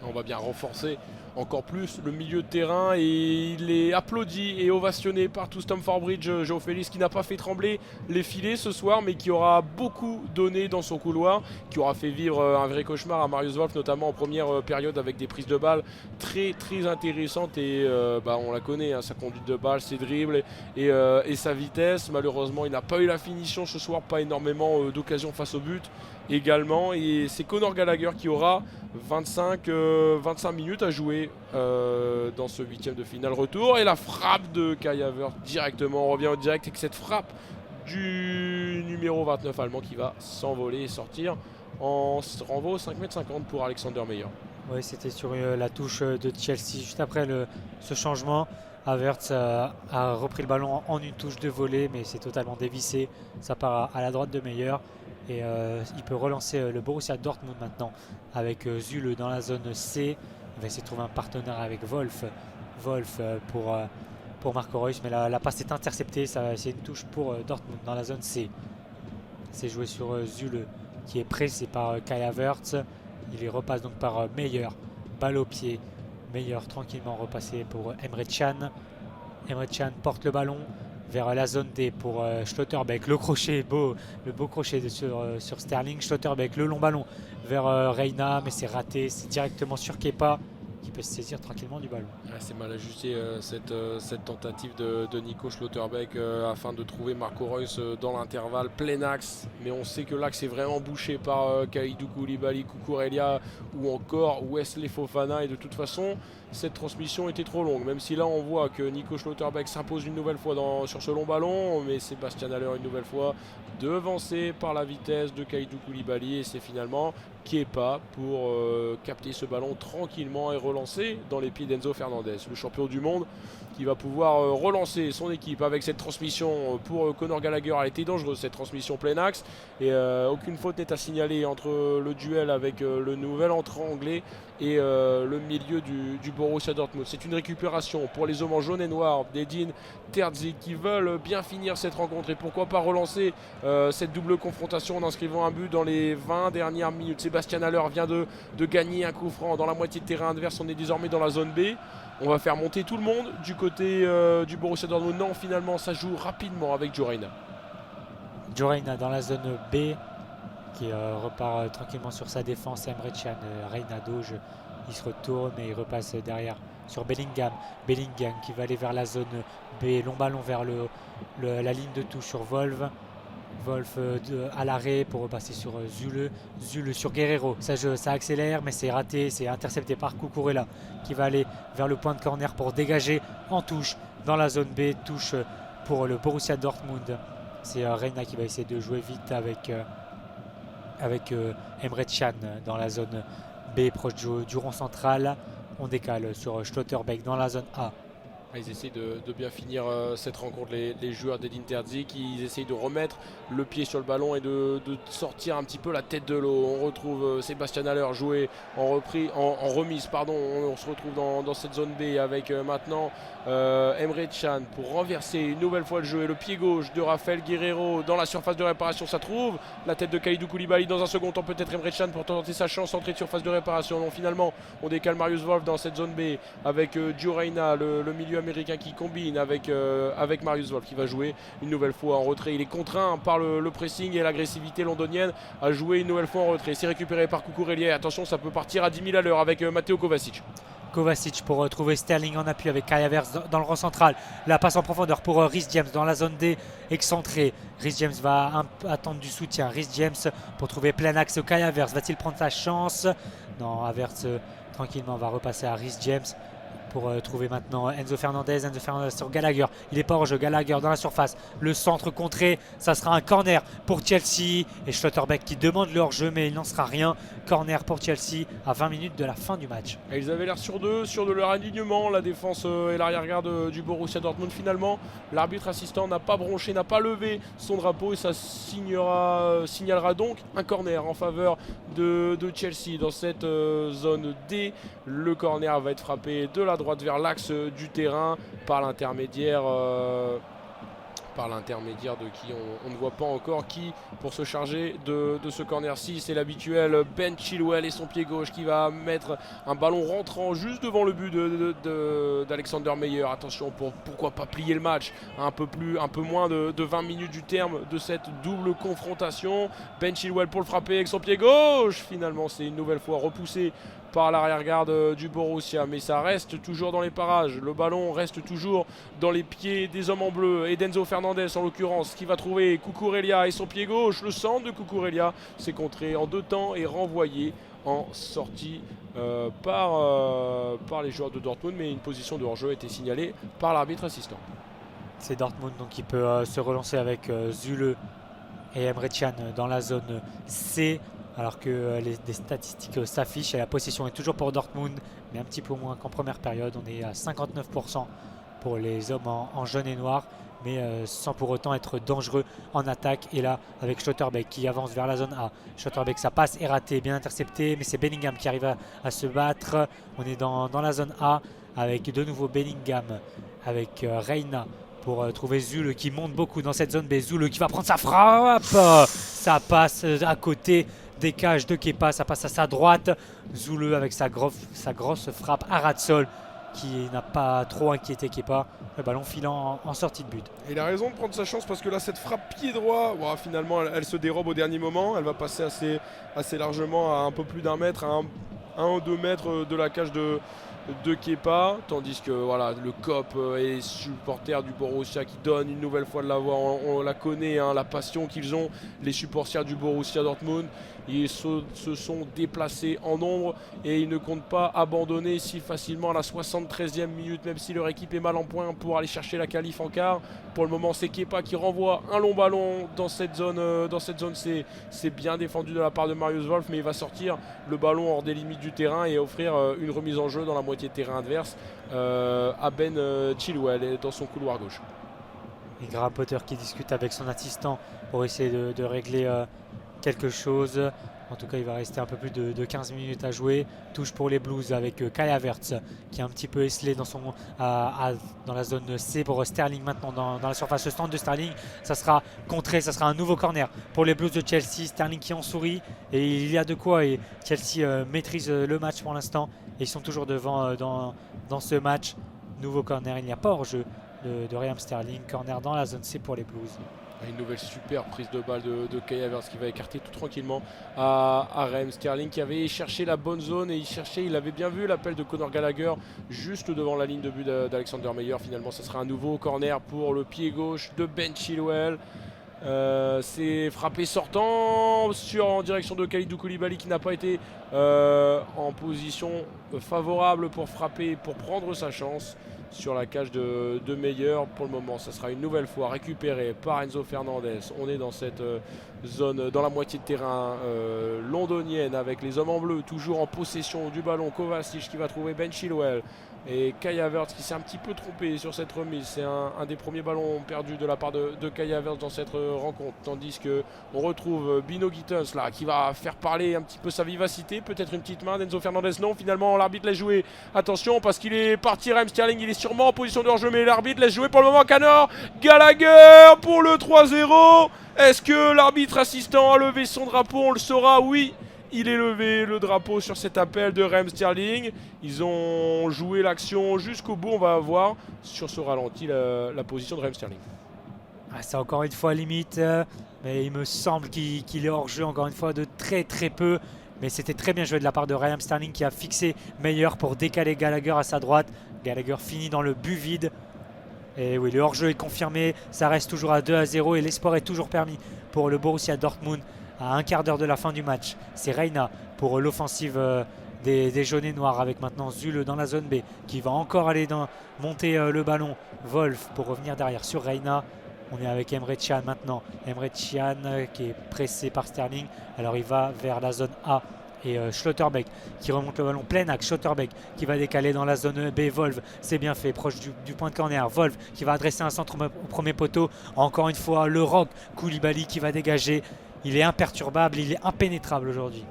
A: On va bien renforcer encore plus le milieu de terrain et il est applaudi et ovationné par tout Stamford Bridge. Joao Félix qui n'a pas fait trembler les filets ce soir mais qui aura beaucoup donné dans son couloir, qui aura fait vivre un vrai cauchemar à Marius Wolf, notamment en première période avec des prises de balles très très intéressantes et on la connaît, hein, sa conduite de balle, ses dribbles et sa vitesse. Malheureusement il n'a pas eu la finition ce soir, pas énormément d'occasions face au but également, et c'est Conor Gallagher qui aura 25 minutes à jouer dans ce huitième de finale retour, et la frappe de Kai Havertz directement, on revient au direct avec cette frappe du numéro 29 allemand qui va s'envoler et sortir en renvoi au 5,50 m pour Alexander Meyer.
B: Oui, c'était sur la touche de Chelsea juste après ce changement. Havertz a repris le ballon en une touche de volée mais c'est totalement dévissé, ça part à la droite de Meyer. Et il peut relancer le Borussia Dortmund maintenant avec Zule dans la zone C. Il va essayer de trouver un partenaire avec Wolf pour Marco Reus, mais la passe est interceptée. C'est une touche pour Dortmund dans la zone C. C'est joué sur Zule qui est pressé par Kai Havertz. Il y repasse donc par Meyer, balle au pied. Meyer tranquillement repassé pour Emre Can. Emre Can porte le ballon vers la zone D pour Schlotterbeck, le beau crochet sur Sterling. Schlotterbeck, le long ballon vers Reyna, mais c'est raté, c'est directement sur Kepa qui peut se saisir tranquillement du ballon.
A: C'est mal ajusté cette tentative de Nico Schlotterbeck afin de trouver Marco Reus dans l'intervalle plein axe, mais on sait que l'axe est vraiment bouché par Kalidou Koulibaly, Cucurella ou encore Wesley Fofana, et de toute façon cette transmission était trop longue, même si là on voit que Nico Schlotterbeck s'impose une nouvelle fois sur ce long ballon, mais Sébastien Haller une nouvelle fois devancé par la vitesse de Kalidou Koulibaly, et c'est finalement Kepa pour capter ce ballon tranquillement et relancer dans les pieds d'Enzo Fernandez, le champion du monde, qui va pouvoir relancer son équipe avec cette transmission pour Conor Gallagher. Elle était dangereuse, cette transmission plein axe, et aucune faute n'est à signaler entre le duel avec le nouvel entrant anglais et le milieu du Borussia Dortmund. C'est une récupération pour les hommes en jaune et noir d'Edin Terzic qui veulent bien finir cette rencontre, et pourquoi pas relancer cette double confrontation en inscrivant un but dans les 20 dernières minutes. Sébastien Haller vient de gagner un coup franc dans la moitié de terrain adverse. On est désormais dans la zone B. On va faire monter tout le monde du côté du Borussia Dortmund. Non, finalement ça joue rapidement avec Joe Reyna.
B: Joe Reyna dans la zone B qui repart tranquillement sur sa défense. Emre Can, Reyna Doge, il se retourne et il repasse derrière sur Bellingham. Bellingham qui va aller vers la zone B, long ballon vers la ligne de touche sur Wolf. Wolf à l'arrêt pour repasser sur Zule. Zule sur Guerrero. Ça accélère, mais c'est raté. C'est intercepté par Cucurella qui va aller vers le point de corner pour dégager en touche dans la zone B. Touche pour le Borussia Dortmund. C'est Reyna qui va essayer de jouer vite avec Emre Can dans la zone B proche du rond central. On décale sur Schlotterbeck dans la zone A.
A: Ils essayent de bien finir cette rencontre, les joueurs d'Edin Terzic. Ils essayent de remettre le pied sur le ballon et de sortir un petit peu la tête de l'eau. On retrouve Sébastien Haller joué en remise. On se retrouve dans cette zone B avec maintenant Emre Can pour renverser une nouvelle fois le jeu. Et le pied gauche de Rafael Guerrero dans la surface de réparation. Ça trouve la tête de Kalidou Koulibaly dans un second temps. Peut-être Emre Can pour tenter sa chance, entrée de surface de réparation. Non, finalement, on décale Marius Wolf dans cette zone B avec Joe Reyna, le milieu américain qui combine avec Marius Wolf qui va jouer une nouvelle fois en retrait. Il est contraint par le pressing et l'agressivité londonienne à jouer une nouvelle fois en retrait. C'est récupéré par Cucurella. Attention, ça peut partir à 10 000 à l'heure avec Matteo Kovacic.
B: Kovacic pour trouver Sterling en appui avec Kai Havertz dans le rang central. La passe en profondeur pour Reece James dans la zone D excentrée. Reece James va attendre du soutien. Reece James pour trouver plein axe Kai Havertz. Va-t-il prendre sa chance? Non, Havertz tranquillement va repasser à Reece James pour trouver maintenant Enzo Fernandez sur Gallagher. Il est pas hors jeu. Gallagher dans la surface. Le centre contré. Ça sera un corner pour Chelsea. Et Schlotterbeck qui demande le hors-jeu, mais il n'en sera rien. Corner pour Chelsea à 20 minutes de la fin du match.
A: Et ils avaient l'air sûrs de leur alignement, la défense et l'arrière-garde du Borussia Dortmund. Finalement, l'arbitre assistant n'a pas bronché, n'a pas levé son drapeau, et ça signalera donc un corner en faveur de Chelsea dans cette zone D. Le corner va être frappé de la droite vers l'axe du terrain par l'intermédiaire de qui on ne voit pas encore qui pour se charger de ce corner-ci. C'est l'habituel Ben Chilwell et son pied gauche qui va mettre un ballon rentrant juste devant le but d'Alexander Meyer. Attention, pourquoi pas plier le match un peu moins de 20 minutes du terme de cette double confrontation. Ben Chilwell pour le frapper avec son pied gauche. Finalement, c'est une nouvelle fois repoussé par l'arrière-garde du Borussia, mais ça reste toujours dans les parages. Le ballon reste toujours dans les pieds des hommes en bleu et d'Enzo Fernandez en l'occurrence, qui va trouver Cucurella et son pied gauche. Le centre de Cucurella s'est contré en deux temps et renvoyé en sortie par les joueurs de Dortmund, mais une position de hors-jeu a été signalée par l'arbitre assistant.
B: C'est Dortmund donc qui peut se relancer avec Zule et Emre Can dans la zone C. Alors que des statistiques s'affichent et la possession est toujours pour Dortmund, mais un petit peu moins qu'en première période. On est à 59% pour les hommes en jaune et noir, mais sans pour autant être dangereux en attaque. Et là, avec Schlotterbeck qui avance vers la zone A. Schlotterbeck, sa passe est ratée, bien interceptée, mais c'est Bellingham qui arrive à se battre. On est dans la zone A avec de nouveau Bellingham, avec Reyna pour trouver Zule qui monte beaucoup dans cette zone B. Zule qui va prendre sa frappe. Ça passe à côté des cages de Kepa, ça passe à sa droite. Zule avec sa grosse frappe à ras de sol qui n'a pas trop inquiété Kepa. Le ballon filant en sortie de but.
A: Et il a raison de prendre sa chance parce que là, cette frappe pied droit, finalement, elle se dérobe au dernier moment. Elle va passer assez largement à un peu plus d'un mètre, à 1 ou 2 mètres de la cage de de Kepa, tandis que voilà, le COP et les supporters du Borussia qui donnent une nouvelle fois de la voix, on la connaît, hein, la passion qu'ils ont, les supporters du Borussia Dortmund. Ils se sont déplacés en nombre et ils ne comptent pas abandonner si facilement à la 73e minute, même si leur équipe est mal en point pour aller chercher la qualif en quart. Pour le moment, c'est Kepa qui renvoie un long ballon dans cette zone. C'est bien défendu de la part de Marius Wolf, mais il va sortir le ballon hors des limites du terrain et offrir une remise en jeu dans la moitié de terrain adverse à Ben Chilwell dans son couloir gauche.
B: Et Graham Potter qui discute avec son assistant pour essayer de régler quelque chose. En tout cas, il va rester un peu plus de 15 minutes à jouer. Touche pour les Blues avec Kai Havertz qui est un petit peu esselé dans la zone C pour Sterling maintenant dans la surface stand de Sterling. Ça sera contré, ça sera un nouveau corner pour les Blues de Chelsea. Sterling qui en sourit et il y a de quoi. Et Chelsea maîtrise le match pour l'instant. Et ils sont toujours devant dans ce match. Nouveau corner, il n'y a pas hors-jeu de Raheem Sterling. Corner dans la zone C pour les Blues.
A: Une nouvelle super prise de balle de Kai Havertz qui va écarter tout tranquillement à Raheem Sterling qui avait cherché la bonne zone et il avait bien vu l'appel de Conor Gallagher juste devant la ligne de but d'Alexander Meyer. Finalement, ce sera un nouveau corner pour le pied gauche de Ben Chilwell. C'est frappé sortant en direction de Kalidou Koulibaly qui n'a pas été en position favorable pour frapper, pour prendre sa chance sur la cage de Meyer. Pour le moment, ça sera une nouvelle fois récupéré par Enzo Fernandez. On est dans cette zone, dans la moitié de terrain londonienne avec les hommes en bleu toujours en possession du ballon. Kovacic qui va trouver Ben Chilwell et Kai Havertz qui s'est un petit peu trompé sur cette remise. C'est un des premiers ballons perdus de la part de Kai Havertz dans cette rencontre, tandis que on retrouve Bino Gittens là qui va faire parler un petit peu sa vivacité, peut-être une petite main d'Enzo Fernandez. Non, finalement l'arbitre laisse jouer. Attention parce qu'il est parti. Raheem Sterling, il est sûrement en position de hors-jeu, mais l'arbitre laisse jouer pour le moment Conor Gallagher pour le 3-0. Est-ce que l'arbitre assistant a levé son drapeau? On le saura, oui. Il est levé le drapeau sur cet appel de Raheem Sterling. Ils ont joué l'action jusqu'au bout. On va voir sur ce ralenti la position de Raheem Sterling.
B: C'est encore une fois limite, mais il me semble qu'il est hors jeu encore une fois de très très peu. Mais c'était très bien joué de la part de Raheem Sterling qui a fixé Meyer pour décaler Gallagher à sa droite. Gallagher finit dans le but vide. Et oui, le hors-jeu est confirmé. Ça reste toujours à 2-0 et l'espoir est toujours permis pour le Borussia Dortmund à un quart d'heure de la fin du match. C'est Reina pour l'offensive des jaunes et noirs avec maintenant Zule dans la zone B qui va encore aller monter le ballon. Wolf pour revenir derrière sur Reina. On est avec Emre Can maintenant. Emre Can qui est pressé par Sterling. Alors il va vers la zone A. Et Schlotterbeck qui remonte le ballon plein axe. Schlotterbeck qui va décaler dans la zone B. Wolf, c'est bien fait, proche du point de corner. Wolf qui va adresser un centre au premier poteau. Encore une fois, le rock. Koulibaly qui va dégager. Il est imperturbable, il est impénétrable aujourd'hui.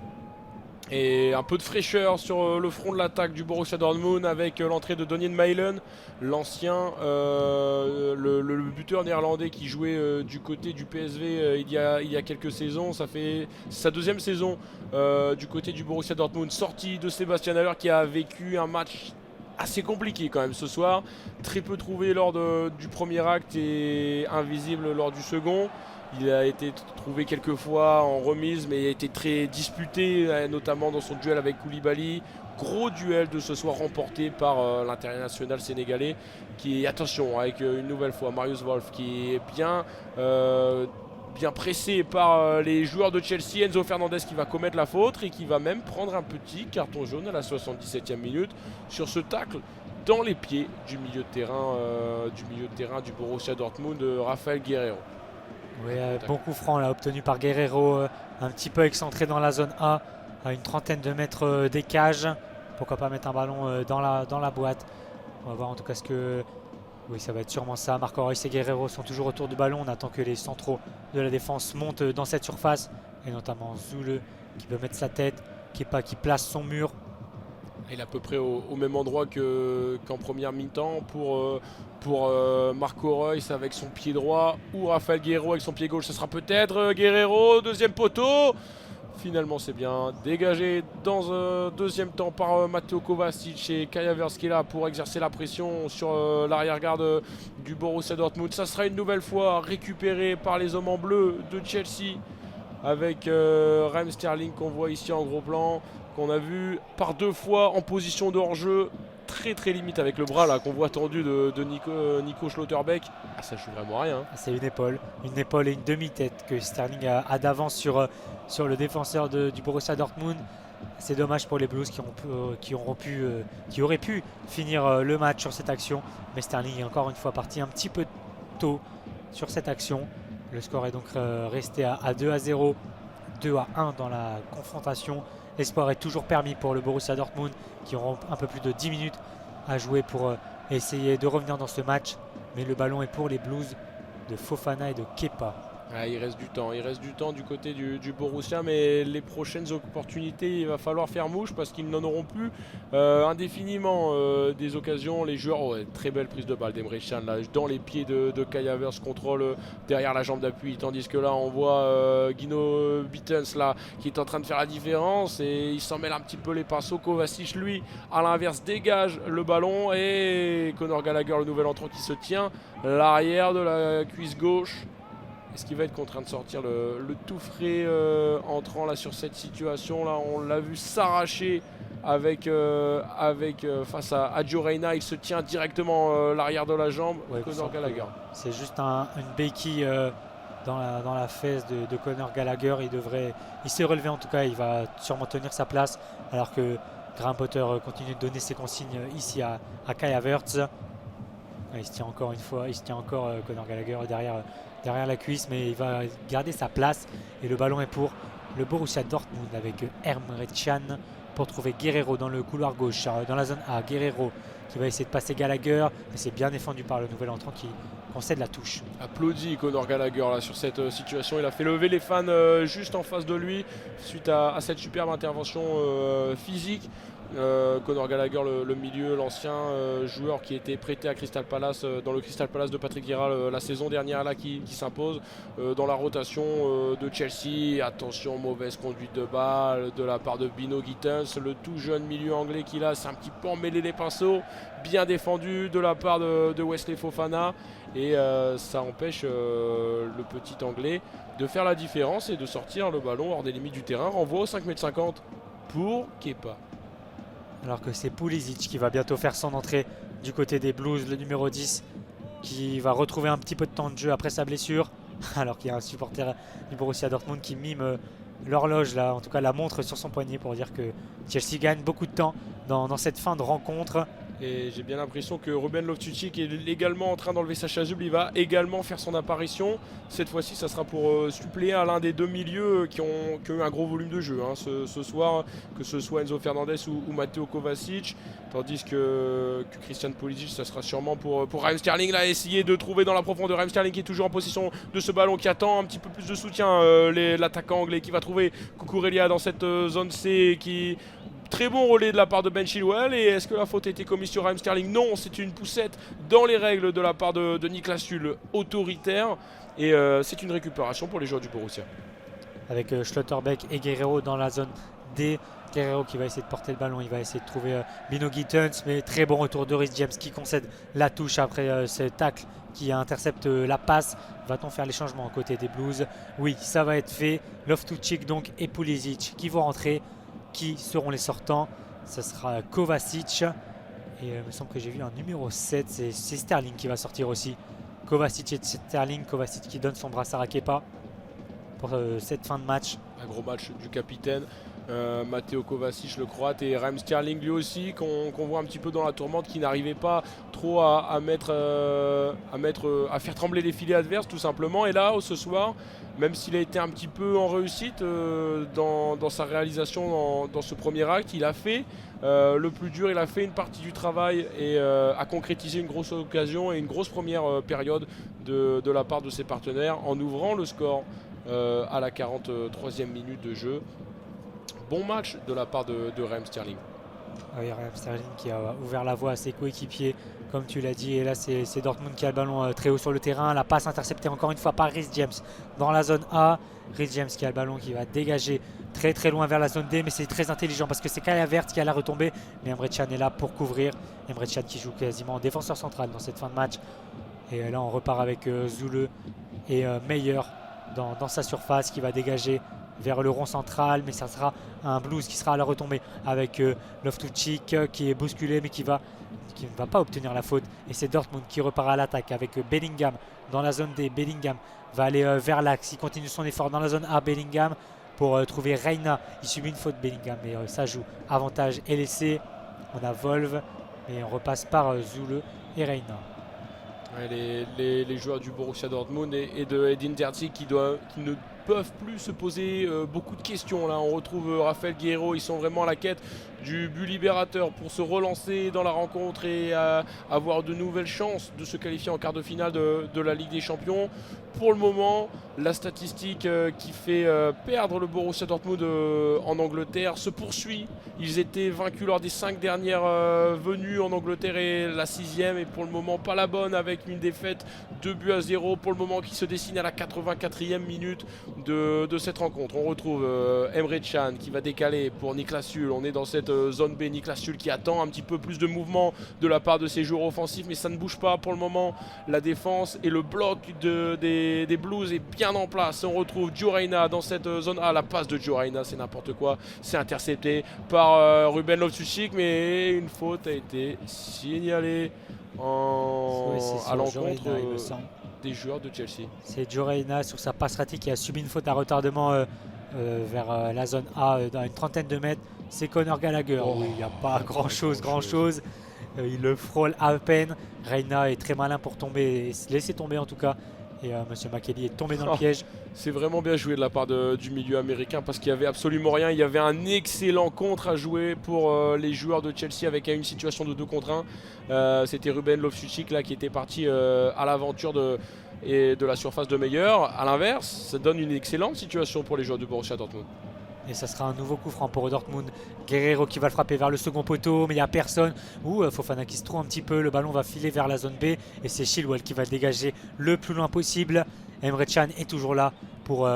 A: Et un peu de fraîcheur sur le front de l'attaque du Borussia Dortmund avec l'entrée de Donien Malen, l'ancien, le buteur néerlandais qui jouait du côté du PSV il y a quelques saisons. Ça fait sa deuxième saison du côté du Borussia Dortmund, sorti de Sébastien Haller qui a vécu un match assez compliqué quand même ce soir. Très peu trouvé lors du premier acte et invisible lors du second. Il a été trouvé quelques fois en remise, mais il a été très disputé, notamment dans son duel avec Koulibaly. Gros duel de ce soir remporté par l'international sénégalais, qui, attention, avec une nouvelle fois Marius Wolf, qui est bien pressé par les joueurs de Chelsea. Enzo Fernandez qui va commettre la faute et qui va même prendre un petit carton jaune à la 77e minute sur ce tacle dans les pieds du milieu de terrain du Borussia Dortmund, Raphaël Guerreiro.
B: Oui, bon coup franc là, obtenu par Guerreiro, un petit peu excentré dans la zone A, à une trentaine de mètres des cages. Pourquoi pas mettre un ballon dans la boîte. On va voir en tout cas ce que... Oui, ça va être sûrement ça. Marco Reus et Guerreiro sont toujours autour du ballon. On attend que les centraux de la défense montent dans cette surface. Et notamment Zule qui peut mettre sa tête, Kepa qui place son mur.
A: Il est à peu près au même endroit qu'en première mi-temps pour Marco Reus avec son pied droit ou Raphaël Guerreiro avec son pied gauche. Ce sera peut-être Guerreiro, deuxième poteau. Finalement, c'est bien dégagé dans un deuxième temps par Mateo Kovacic et Kai Havertz qui est là pour exercer la pression sur l'arrière-garde du Borussia Dortmund. Ça sera une nouvelle fois récupéré par les hommes en bleu de Chelsea avec Raheem Sterling qu'on voit ici en gros plan, qu'on a vu par deux fois en position de hors-jeu. très limite avec le bras là qu'on voit tendu de Nico Schlotterbeck. Ah, ça joue vraiment à rien.
B: C'est une épaule et une demi-tête que Sterling a d'avance sur le défenseur du Borussia Dortmund. C'est dommage pour les Blues qui auraient pu finir le match sur cette action. Mais Sterling est encore une fois parti un petit peu tôt sur cette action. Le score est donc resté à 2-0, 2-1 dans la confrontation. L'espoir est toujours permis pour le Borussia Dortmund qui auront un peu plus de 10 minutes à jouer pour essayer de revenir dans ce match. Mais le ballon est pour les Blues de Fofana et de Kepa.
A: Ah, il reste du temps du côté du Borussia, mais les prochaines opportunités, il va falloir faire mouche parce qu'ils n'en auront plus indéfiniment des occasions. Les joueurs, très belle prise de balle d'Emre Can là, dans les pieds de Kai Havertz, contrôle derrière la jambe d'appui, tandis que là on voit Gino Bittens là qui est en train de faire la différence et il s'en mêle un petit peu les pinceaux. Kovacic lui à l'inverse dégage le ballon et Conor Gallagher, le nouvel entrant qui se tient l'arrière de la cuisse gauche. Est-ce qu'il va être contraint de sortir le tout frais entrant là sur cette situation là? On l'a vu s'arracher face à Gio Reyna. Il se tient directement l'arrière de la jambe. Conor Gallagher.
B: C'est juste une béquille dans la fesse de Conor Gallagher. Il s'est relevé en tout cas. Il va sûrement tenir sa place alors que Graham Potter continue de donner ses consignes ici à Kai Havertz. Il se tient encore une fois. Il se tient encore Conor Gallagher derrière la cuisse, mais il va garder sa place et le ballon est pour le Borussia Dortmund avec Emre Can pour trouver Guerreiro dans le couloir gauche, dans la zone A. Guerreiro qui va essayer de passer Gallagher, mais c'est bien défendu par le nouvel entrant qui concède la touche.
A: Applaudit Conor Gallagher là, sur cette situation. Il a fait lever les fans juste en face de lui suite à cette superbe intervention physique. Conor Gallagher, le milieu, l'ancien joueur qui était prêté à Crystal Palace dans le Crystal Palace de Patrick Vieira la saison dernière là, qui s'impose dans la rotation de Chelsea. Attention, mauvaise conduite de balle de la part de Bino Gittens, le tout jeune milieu anglais qui là s'est un petit peu emmêlé les pinceaux, bien défendu de la part de Wesley Fofana et ça empêche le petit anglais de faire la différence et de sortir le ballon hors des limites du terrain. Renvoi au 5,50 m pour Kepa.
B: Alors que c'est Pulisic qui va bientôt faire son entrée du côté des Blues, le numéro 10, qui va retrouver un petit peu de temps de jeu après sa blessure. Alors qu'il y a un supporter du Borussia Dortmund qui mime l'horloge, là, en tout cas la montre sur son poignet pour dire que Chelsea gagne beaucoup de temps dans cette fin de rencontre.
A: Et j'ai bien l'impression que Ruben Loftus-Cheek est également en train d'enlever sa chasuble. Il va également faire son apparition. Cette fois-ci, ça sera pour suppléer à l'un des deux milieux qui ont eu un gros volume de jeu ce soir, que ce soit Enzo Fernandez ou Matteo Kovacic. Tandis que Christian Pulisic, ça sera sûrement pour Raheem Sterling. Là, essayer de trouver dans la profondeur. Raheem Sterling qui est toujours en possession de ce ballon, qui attend un petit peu plus de soutien. L'attaquant anglais qui va trouver Cucurella dans cette zone C qui... Très bon relais de la part de Ben Chilwell. Et est-ce que la faute a été commise sur Raheem Sterling? Non, c'est une poussette dans les règles de la part de Niklas Süle, autoritaire. Et c'est une récupération pour les joueurs du Borussia.
B: Avec Schlotterbeck et Guerreiro dans la zone D. Guerreiro qui va essayer de porter le ballon, il va essayer de trouver Bino Gittens, mais très bon retour de Reece James qui concède la touche après ce tacle qui intercepte la passe. Va-t-on faire les changements à côté des Blues? Oui, ça va être fait. Loftus-Cheek donc et Pulisic qui vont rentrer. Qui seront les sortants? Ce sera Kovacic et il me semble que j'ai vu un numéro 7, c'est Sterling qui va sortir aussi. Kovacic et Sterling, Kovacic qui donne son brassard à Kepa pour cette fin de match.
A: Un gros match du capitaine Matteo Kovacic, le croate, et Raheem Sterling lui aussi qu'on voit un petit peu dans la tourmente, qui n'arrivait pas trop à faire trembler les filets adverses tout simplement. Et là ce soir, même s'il a été un petit peu en réussite dans sa réalisation dans ce premier acte, il a fait le plus dur, il a fait une partie du travail et a concrétisé une grosse occasion et une grosse première période de la part de ses partenaires en ouvrant le score à la 43e minute de jeu. Bon match de la part de Raheem Sterling.
B: Oui, Raheem Sterling qui a ouvert la voie à ses coéquipiers, comme tu l'as dit. Et là, c'est Dortmund qui a le ballon très haut sur le terrain. La passe interceptée encore une fois par Reece James dans la zone A. Reece James qui a le ballon, qui va dégager très loin vers la zone D. Mais c'est très intelligent parce que c'est Kai Havertz qui a la retombée. Mais Emre Can est là pour couvrir. Emre Can qui joue quasiment en défenseur central dans cette fin de match. Et là, on repart avec Süle et Meyer dans sa surface, qui va dégager vers le rond central, mais ça sera un Blues qui sera à la retombée avec Loftus-Cheek qui est bousculé mais qui ne va pas obtenir la faute. Et c'est Dortmund qui repart à l'attaque avec Bellingham dans la zone D. Bellingham va aller vers l'axe, il continue son effort dans la zone A. Bellingham pour trouver Reina, il subit une faute Bellingham, mais ça joue avantage LSC. On a Wolf et on repasse par Zule et Reina.
A: Ouais, les joueurs du Borussia Dortmund et de Edin Terzic qui ne peuvent plus se poser beaucoup de questions. Là, on retrouve Raphaël Guerreiro, ils sont vraiment à la quête du but libérateur pour se relancer dans la rencontre et avoir de nouvelles chances de se qualifier en quart de finale de la Ligue des Champions. Pour le moment, la statistique qui fait perdre le Borussia Dortmund en Angleterre se poursuit. Ils étaient vaincus lors des 5 dernières venues en Angleterre et la 6e, et pour le moment pas la bonne avec une défaite 2-0 pour le moment qui se dessine à la 84e minute de cette rencontre. On retrouve Emre Can qui va décaler pour Niklas Süle. On est dans cette zone B, Niklas Süle qui attend un petit peu plus de mouvement de la part de ses joueurs offensifs, mais ça ne bouge pas pour le moment. La défense et le bloc des Blues est bien en place. On retrouve Gio Reyna dans cette zone A. La passe de Gio Reyna, c'est n'importe quoi. C'est intercepté par Ruben Loftus-Cheek, mais une faute a été signalée à l'encontre des joueurs de Chelsea.
B: C'est Gio Reyna sur sa passe ratée qui a subi une faute à retardement vers la zone A dans une trentaine de mètres. C'est Conor Gallagher. Oui, il n'y a pas grand chose. Il le frôle à peine. Reyna est très malin pour tomber, laisser tomber en tout cas. Et Monsieur Makeli est tombé dans le piège.
A: C'est vraiment bien joué de la part du milieu américain parce qu'il n'y avait absolument rien. Il y avait un excellent contre à jouer pour les joueurs de Chelsea avec une situation de 2 contre 1. C'était Ruben Loftus-Cheek là qui était parti à l'aventure de la surface de Meyer. À l'inverse, ça donne une excellente situation pour les joueurs du Borussia Dortmund.
B: Et ça sera un nouveau coup franc pour Dortmund. Guerreiro qui va le frapper vers le second poteau, mais il n'y a personne. Fofana qui se trouve un petit peu. Le ballon va filer vers la zone B. Et c'est Chilwell qui va le dégager le plus loin possible. Emre Can est toujours là pour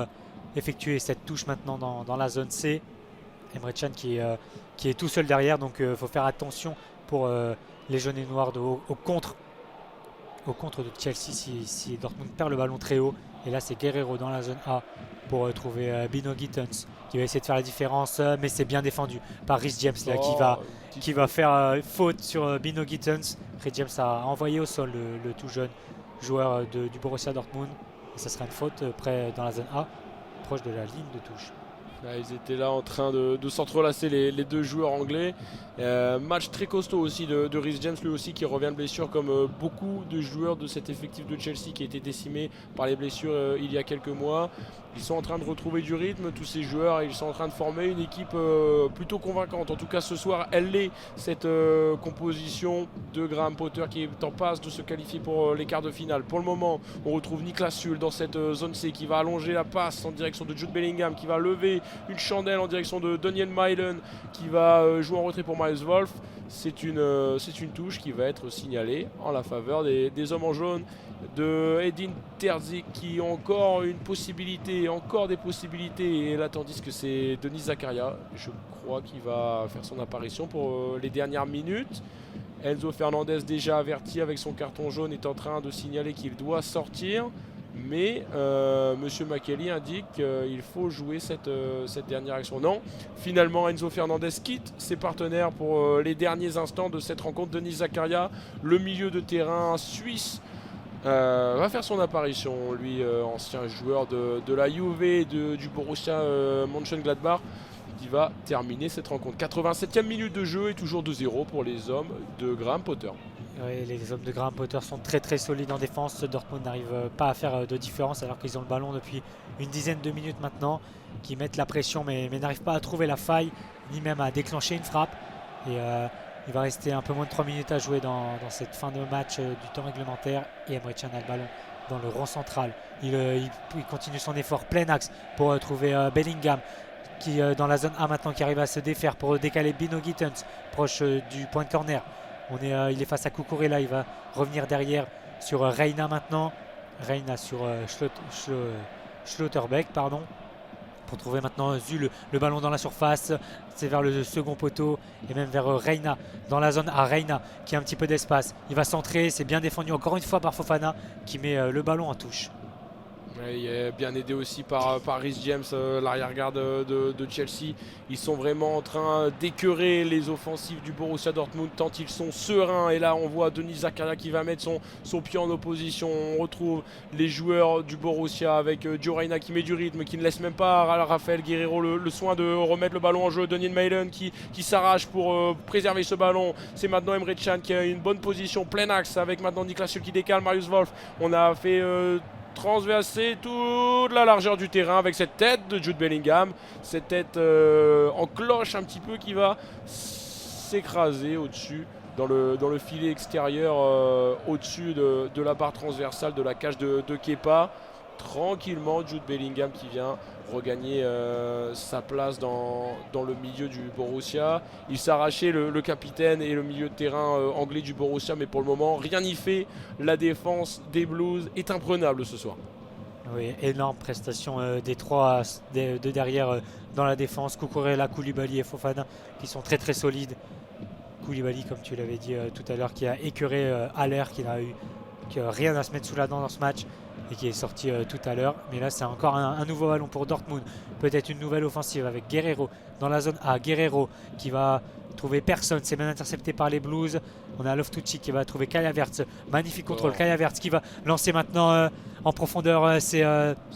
B: effectuer cette touche maintenant dans la zone C. Emre Can qui est tout seul derrière. Donc il faut faire attention pour les jaunes et noirs au contre de Chelsea si Dortmund perd le ballon très haut. Et là c'est Guerreiro dans la zone A pour trouver Bino Gittens qui va essayer de faire la différence, mais c'est bien défendu par Reece James là, qui va faire faute sur Bino Gittens. Reece James a envoyé au sol le tout jeune joueur du Borussia Dortmund. Et ça sera une faute près dans la zone A, proche de la ligne de touche.
A: Là, ils étaient là en train de s'entrelacer les deux joueurs anglais. Match très costaud aussi de Reece James, lui aussi qui revient de blessure comme beaucoup de joueurs de cet effectif de Chelsea qui a été décimé par les blessures il y a quelques mois. Ils sont en train de retrouver du rythme, tous ces joueurs, et ils sont en train de former une équipe plutôt convaincante. En tout cas ce soir, elle l'est, cette composition de Graham Potter qui est en passe de se qualifier pour les quarts de finale. Pour le moment, on retrouve Niklas Süle dans cette zone C qui va allonger la passe en direction de Jude Bellingham, qui va lever une chandelle en direction de Daniel Mailen qui va jouer en retrait pour Miles Wolf. C'est une touche qui va être signalée en la faveur des hommes en jaune de Edin Terzic qui ont encore des possibilités, et là tandis que c'est Denis Zakaria, je crois, qui va faire son apparition pour les dernières minutes. Enzo Fernandez, déjà averti avec son carton jaune, est en train de signaler qu'il doit sortir. Mais Monsieur Makeli indique qu'il faut jouer cette dernière action. Non, finalement Enzo Fernandez quitte ses partenaires pour les derniers instants de cette rencontre. Denis Zakaria, le milieu de terrain suisse, va faire son apparition. Lui, ancien joueur de la Juve et du Borussia Mönchengladbach, qui va terminer cette rencontre. 87e minute de jeu et toujours 2-0 pour les hommes de Graham Potter.
B: Oui, les hommes de Graham Potter sont très très solides en défense. Dortmund n'arrive pas à faire de différence alors qu'ils ont le ballon depuis une dizaine de minutes maintenant, qui mettent la pression mais n'arrivent pas à trouver la faille ni même à déclencher une frappe. Et il va rester un peu moins de 3 minutes à jouer dans cette fin de match du temps réglementaire. Et Emre Can a le ballon dans le rond central. Il continue son effort plein axe pour trouver Bellingham qui dans la zone A maintenant, qui arrive à se défaire pour décaler Bino Gittens proche du point de corner. Il est face à Cucurella, il va revenir derrière sur Reina maintenant. Reina sur Schlotterbeck, pardon. Pour trouver maintenant Zule, le ballon dans la surface. C'est vers le second poteau et même vers Reina, dans la zone à Reina qui a un petit peu d'espace. Il va centrer, c'est bien défendu encore une fois par Fofana qui met le ballon en touche.
A: Ouais, il est bien aidé aussi par Reece James, l'arrière-garde de Chelsea. Ils sont vraiment en train d'écœurer les offensives du Borussia Dortmund tant ils sont sereins. Et là, on voit Denis Zakaria qui va mettre son pied en opposition. On retrouve les joueurs du Borussia avec Gio Reyna qui met du rythme, qui ne laisse même pas à Raphaël Guerreiro le soin de remettre le ballon en jeu. Denis Malen qui s'arrache pour préserver ce ballon. C'est maintenant Emre Can qui a une bonne position, plein axe avec maintenant Niklas Süle qui décale, Marius Wolf. On a fait transverser toute la largeur du terrain avec cette tête de Jude Bellingham, cette tête en cloche un petit peu qui va s'écraser au-dessus dans le filet extérieur au-dessus de la barre transversale de la cage de Kepa. Tranquillement, Jude Bellingham qui vient regagner sa place dans le milieu du Borussia. Il s'arrachait le capitaine et le milieu de terrain anglais du Borussia, mais pour le moment, rien n'y fait. La défense des Blues est imprenable ce soir.
B: Oui, énorme prestation des trois de derrière dans la défense. Cucurella, Koulibaly et Fofana qui sont très très solides. Koulibaly, comme tu l'avais dit tout à l'heure, qui a écœuré Haller, qui a rien à se mettre sous la dent dans ce match et qui est sorti tout à l'heure. Mais là, c'est encore un nouveau ballon pour Dortmund. Peut-être une nouvelle offensive avec Guerreiro dans la zone A. Guerreiro qui va trouver personne. C'est bien intercepté par les Blues. On a Loftus Cheek qui va trouver Kai Havertz. Magnifique contrôle. Kai Havertz qui va lancer maintenant en profondeur. C'est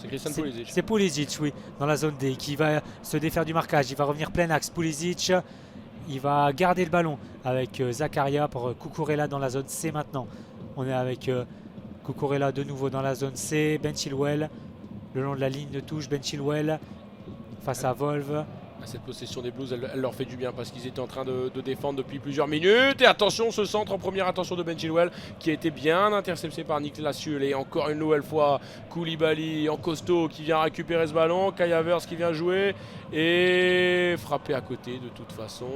A: Christian Pulisic.
B: C'est Pulisic, oui, dans la zone D, qui va se défaire du marquage. Il va revenir plein axe. Pulisic, il va garder le ballon avec Zakaria pour Cucurella dans la zone C maintenant. On est avec Cucurella de nouveau dans la zone C. Ben Chilwell le long de la ligne de touche. Ben Chilwell face à Wolf.
A: Cette possession des Blues, elle leur fait du bien parce qu'ils étaient en train de défendre depuis plusieurs minutes. Et attention, ce centre en première intention de Ben Chilwell qui a été bien intercepté par Niklas Süle. Et encore une nouvelle fois, Koulibaly en costaud qui vient récupérer ce ballon. Kai Havertz qui vient jouer et frapper à côté de toute façon.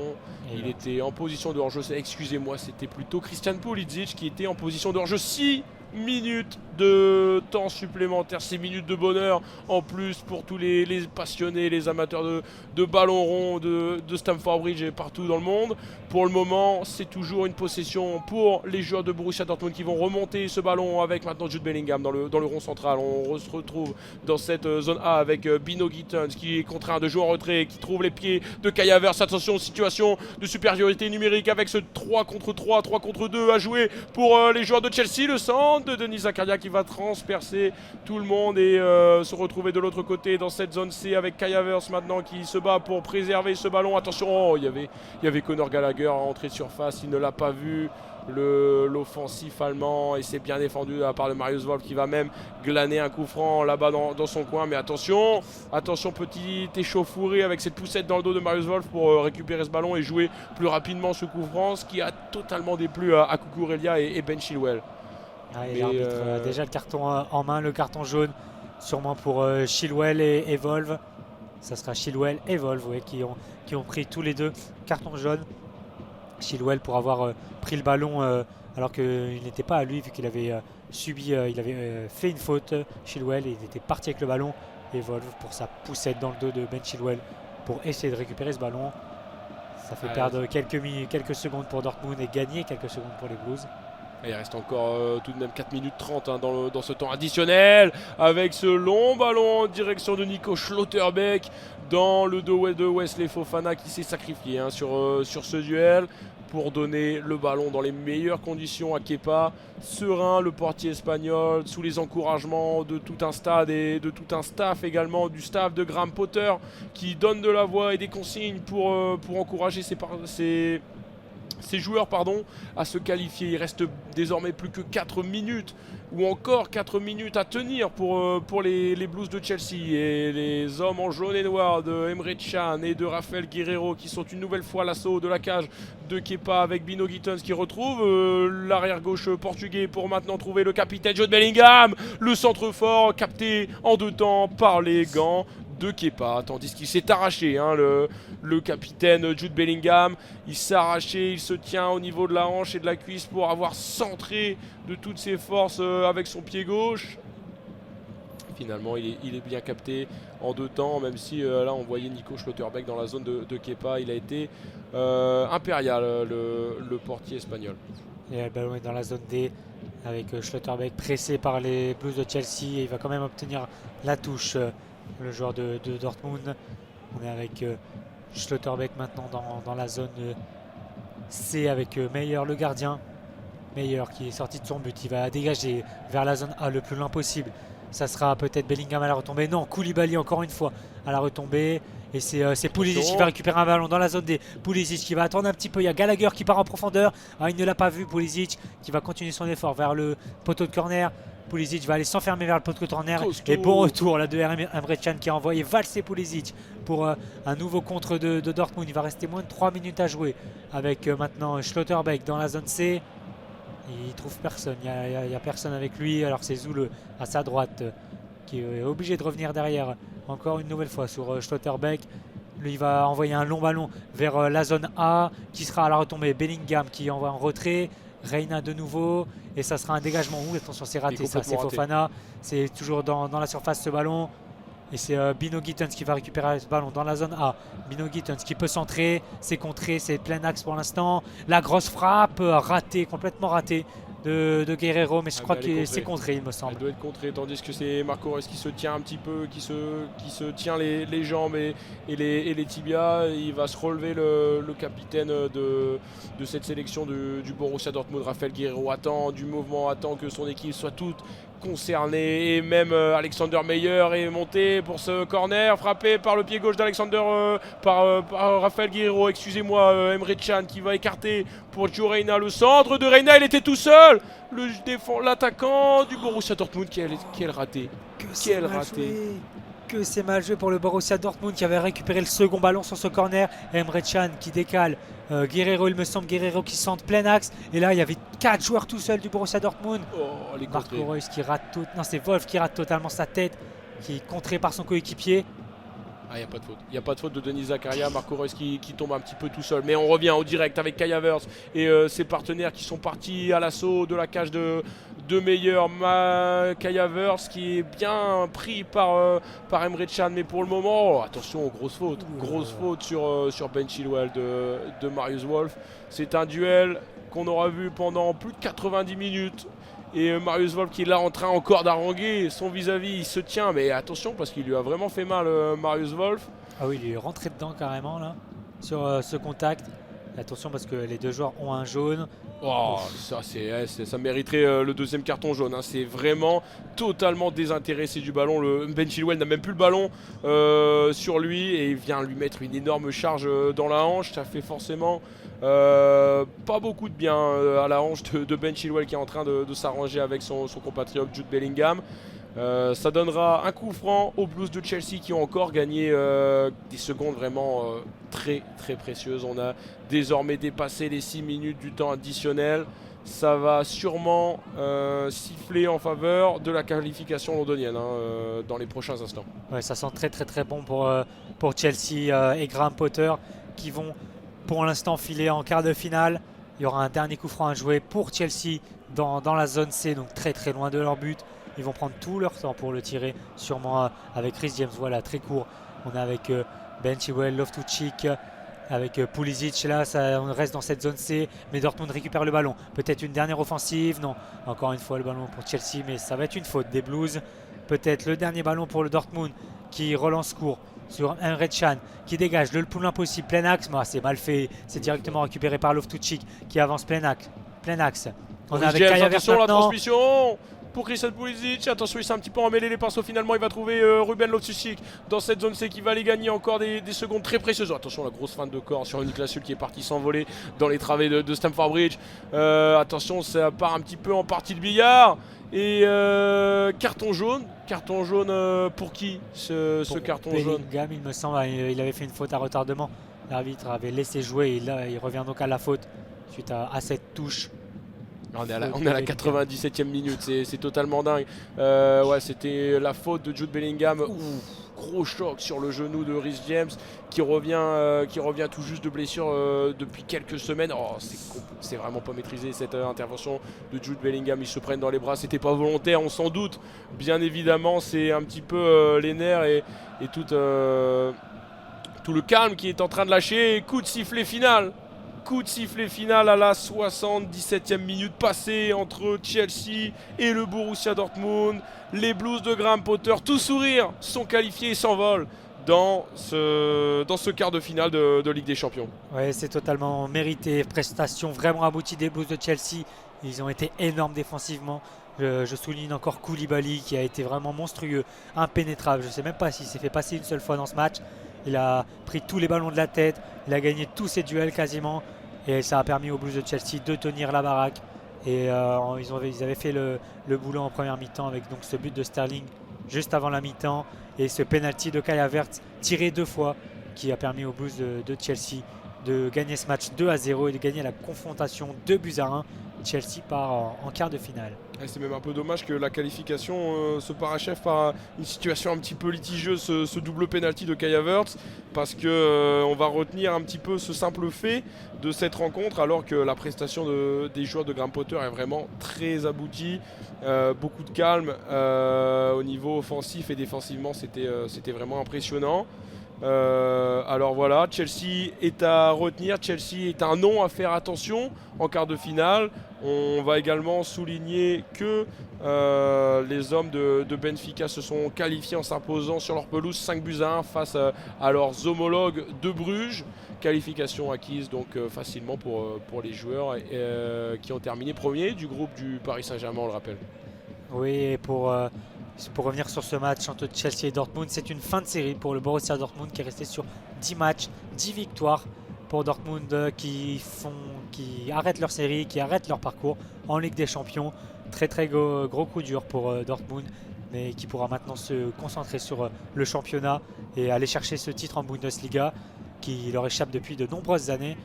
A: Et il était en position de hors-jeu. Excusez-moi, c'était plutôt Christian Pulisic qui était en position de hors-jeu. 6 minutes de temps supplémentaire, 6 minutes de bonheur en plus pour tous les passionnés, les amateurs de ballon rond de Stamford Bridge et partout dans le monde. Pour le moment, c'est toujours une possession pour les joueurs de Borussia Dortmund qui vont remonter ce ballon avec maintenant Jude Bellingham dans le rond central. On se retrouve dans cette zone A avec Bino Gittens qui est contraint de jouer en retrait, qui trouve les pieds de Kai Havertz. Attention, situation de supériorité numérique avec ce 3 contre 3, 3 contre 2 à jouer pour les joueurs de Chelsea. Le centre de Denis Zakaria qui va transpercer tout le monde et se retrouver de l'autre côté dans cette zone C avec Kai Havertz maintenant qui se bat pour préserver ce ballon. Attention, il y avait Conor Gallagher à entrée de surface, il ne l'a pas vu, l'offensif allemand, et c'est bien défendu de la part de Marius Wolf qui va même glaner un coup franc là-bas dans son coin. Mais attention, petite échauffourée avec cette poussette dans le dos de Marius Wolf pour récupérer ce ballon et jouer plus rapidement ce coup franc, ce qui a totalement déplu à Cucurella et Ben Chilwell.
B: L'arbitre a déjà le carton en main, le carton jaune sûrement pour Chilwell et Wolf. Ça sera Chilwell et Wolf qui ont pris tous les deux carton jaune. Chilwell pour avoir pris le ballon alors qu'il n'était pas à lui vu qu'il avait il avait fait une faute. Chilwell, il était parti avec le ballon, et Wolf pour sa poussette dans le dos de Ben Chilwell pour essayer de récupérer ce ballon. Ça fait perdre quelques secondes pour Dortmund et gagner quelques secondes pour les Blues.
A: Et il reste encore tout de même 4 minutes 30 dans ce temps additionnel avec ce long ballon en direction de Nico Schlotterbeck dans le dos de Wesley Fofana qui s'est sacrifié sur ce duel pour donner le ballon dans les meilleures conditions à Kepa. Serein, le portier espagnol, sous les encouragements de tout un stade et de tout un staff également, du staff de Graham Potter qui donne de la voix et des consignes pour encourager ces joueurs à se qualifier. Il reste désormais plus que 4 minutes ou encore 4 minutes à tenir pour les Blues de Chelsea, et les hommes en jaune et noir de Emre Can et de Raphaël Guerreiro qui sont une nouvelle fois à l'assaut de la cage de Kepa avec Bino Gittens qui retrouve l'arrière gauche portugais pour maintenant trouver le capitaine Jude Bellingham. Le centre fort capté en deux temps par les gants de Kepa, tandis qu'il s'est arraché, le capitaine Jude Bellingham, il s'est arraché, il se tient au niveau de la hanche et de la cuisse pour avoir centré de toutes ses forces avec son pied gauche. Finalement, il est bien capté en deux temps, même si là on voyait Nico Schlotterbeck dans la zone de Kepa. Il a été impérial, le portier espagnol.
B: Et le ballon est dans la zone D. avec Schlotterbeck pressé par les Blues de Chelsea. Et il va quand même obtenir la touche, le joueur de Dortmund. On est avec Schlotterbeck maintenant dans la zone C avec Meyer, le gardien. Meyer qui est sorti de son but. Il va dégager vers la zone A le plus loin possible. Ça sera peut-être Bellingham à la retombée. Non, Koulibaly encore une fois à la retombée. Et c'est Pulisic qui va récupérer un ballon dans la zone des Pulisic qui va attendre un petit peu. Il y a Gallagher qui part en profondeur. Ah, il ne l'a pas vu, Pulisic qui va continuer son effort vers le poteau de corner. Pulisic va aller s'enfermer vers le poteau de corner.
A: Costaud.
B: Et bon retour là de Emre Can qui a envoyé valser Pulisic pour un nouveau contre de Dortmund. Il va rester moins de 3 minutes à jouer avec maintenant Schlotterbeck dans la zone C. Il trouve personne, il n'y a personne avec lui. Alors c'est Zoule à sa droite qui est obligé de revenir derrière encore une nouvelle fois sur Schlotterbeck. Lui il va envoyer un long ballon vers la zone A qui sera à la retombée. Bellingham qui envoie en retrait. Reina de nouveau et ça sera un dégagement. Ouh, attention, c'est raté, ça c'est Fofana. C'est toujours dans la surface ce ballon. Et c'est Bino Gittens qui va récupérer ce ballon dans la zone A. Bino Gittens qui peut centrer, c'est contré, c'est plein axe pour l'instant. La grosse frappe, ratée, complètement ratée de Guerreiro, mais je crois que c'est contré, il me semble.
A: Elle doit être contrée, tandis que c'est Marco Reus qui se tient un petit peu, qui se tient les jambes et les tibias. Il va se relever le capitaine de cette sélection du Borussia Dortmund, Raphaël Guerreiro, attend du mouvement, attend que son équipe soit toute concernée, et même Alexander Meyer est monté pour ce corner, frappé par le pied gauche d'Alexander, par Raphaël Guerreiro, excusez-moi, Emre Can qui va écarter pour Gio Reyna, le centre de Reyna, il était tout seul, l'attaquant du Borussia Dortmund, quel raté, quel raté.
B: Que c'est mal joué pour le Borussia Dortmund qui avait récupéré le second ballon sur ce corner. Emre Can qui décale. Guerreiro, il me semble, Guerreiro qui centre plein axe. Et là, il y avait 4 joueurs tout seuls du Borussia Dortmund.
A: Oh, les
B: Marco Reus qui rate tout. Non, c'est Wolf qui rate totalement sa tête, qui est contré par son coéquipier.
A: Ah, il n'y a pas de faute. Il n'y a pas de faute de Denis Zakaria. Marco Reus qui tombe un petit peu tout seul. Mais on revient au direct avec Kai Havertz et ses partenaires qui sont partis à l'assaut de la cage de Meyer. Kai Havertz qui est bien pris par Emre Can. Mais pour le moment, attention, grosse faute. Grosse faute sur Ben Chilwell de Marius Wolf. C'est un duel qu'on aura vu pendant plus de 90 minutes. Et Marius Wolf qui est là en train encore d'haranguer son vis-à-vis, il se tient, mais attention parce qu'il lui a vraiment fait mal, Marius Wolf.
B: Ah oui, il est rentré dedans carrément là, sur ce contact. Attention parce que les deux joueurs ont un jaune.
A: Oh, ça mériterait le deuxième carton jaune, hein. C'est vraiment totalement désintéressé du ballon. Ben Chilwell n'a même plus le ballon sur lui et il vient lui mettre une énorme charge dans la hanche. Ça fait forcément pas beaucoup de bien à la hanche de Ben Chilwell qui est en train de s'arranger avec son compatriote Jude Bellingham. Ça donnera un coup franc aux Blues de Chelsea qui ont encore gagné des secondes vraiment très très précieuses. On a désormais dépassé les 6 minutes du temps additionnel. Ça va sûrement siffler en faveur de la qualification londonienne dans les prochains instants.
B: Ouais, ça sent très très très bon pour Chelsea et Graham Potter qui vont pour l'instant filer en quart de finale. Il y aura un dernier coup franc à jouer pour Chelsea dans la zone C, donc très très loin de leur but. Ils vont prendre tout leur temps pour le tirer, sûrement avec Chris James, voilà, très court. On est avec Ben Chilwell, Loftus-Cheek, avec Pulisic, là on reste dans cette zone C, mais Dortmund récupère le ballon. Peut-être une dernière offensive, non, encore une fois le ballon pour Chelsea, mais ça va être une faute des Blues. Peut-être le dernier ballon pour le Dortmund qui relance court sur Emre Can, qui dégage le plus loin possible, plein axe, mais c'est mal fait, c'est directement récupéré par Loftus-Cheek qui avance plein axe. On a avec Kai Havertz
A: attention, la
B: maintenant.
A: transmission pour Christian Pulisic, attention, il s'est un petit peu emmêlé les pinceaux. Finalement il va trouver Ruben Loftus-Cheek dans cette zone C qui va aller gagner encore des secondes très précieuses. Attention, la grosse feinte de corps sur Niklas Süle qui est parti s'envoler dans les travées de Stamford Bridge. Attention, ça part un petit peu en partie de billard. Et carton jaune pour qui ce carton jaune?
B: Bellingham, il me semble, il avait fait une faute à retardement. L'arbitre avait laissé jouer et là il revient donc à la faute suite à cette touche.
A: On est à la 97e minute, c'est totalement dingue. Ouais, c'était la faute de Jude Bellingham. Gros choc sur le genou de Reece James qui revient tout juste de blessure depuis quelques semaines. Oh, c'est vraiment pas maîtrisé cette intervention de Jude Bellingham. Ils se prennent dans les bras, c'était pas volontaire, on s'en doute. Bien évidemment, c'est un petit peu les nerfs et tout le calme qui est en train de lâcher. Coup de sifflet final. coup de sifflet final à la 77e minute passée entre Chelsea et le Borussia Dortmund. Les Blues de Graham Potter, tout sourire, sont qualifiés et s'envolent dans ce quart de finale de Ligue des Champions.
B: Ouais, c'est totalement mérité. Prestation vraiment aboutie des Blues de Chelsea. Ils ont été énormes défensivement. Je souligne encore Koulibaly qui a été vraiment monstrueux, impénétrable. Je ne sais même pas s'il s'est fait passer une seule fois dans ce match. Il a pris tous les ballons de la tête, il a gagné tous ses duels quasiment. Et ça a permis aux Blues de Chelsea de tenir la baraque. Et ils avaient fait le boulot en première mi-temps avec donc ce but de Sterling juste avant la mi-temps. Et ce penalty de Kai Havertz tiré 2 fois qui a permis aux Blues de Chelsea de gagner ce match 2-0 et de gagner la confrontation 2-1. Chelsea part en quart de finale.
A: Et c'est même un peu dommage que la qualification se parachève par une situation un petit peu litigieuse, ce double penalty de Kai Havertz, parce que on va retenir un petit peu ce simple fait de cette rencontre, alors que la prestation des joueurs de Graham Potter est vraiment très aboutie, beaucoup de calme au niveau offensif et défensivement, c'était vraiment impressionnant. Alors voilà, Chelsea est à retenir, Chelsea est un nom à faire attention en quart de finale. On va également souligner que les hommes de Benfica se sont qualifiés en s'imposant sur leur pelouse 5-1 face à leurs homologues de Bruges. Qualification acquise donc facilement pour les joueurs qui ont terminé premier du groupe du Paris Saint-Germain, on le rappelle.
B: Oui, et pour revenir sur ce match entre Chelsea et Dortmund, c'est une fin de série pour le Borussia Dortmund qui est resté sur 10 matchs, 10 victoires pour Dortmund qui arrêtent leur série, qui arrêtent leur parcours en Ligue des Champions. Très gros coup dur pour Dortmund, mais qui pourra maintenant se concentrer sur le championnat et aller chercher ce titre en Bundesliga qui leur échappe depuis de nombreuses années.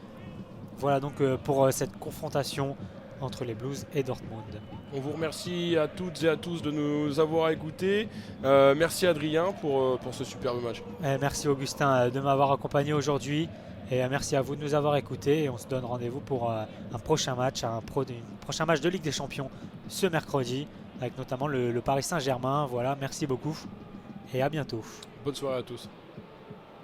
B: Voilà donc pour cette confrontation entre les Blues et Dortmund.
A: On vous remercie à toutes et à tous de nous avoir écoutés. Merci Adrien pour ce superbe match.
B: Merci Augustin de m'avoir accompagné aujourd'hui. Et merci à vous de nous avoir écoutés. Et on se donne rendez-vous pour un prochain match, prochain match de Ligue des Champions ce mercredi, avec notamment le Paris Saint-Germain. Voilà, merci beaucoup et à bientôt.
A: Bonne soirée à tous.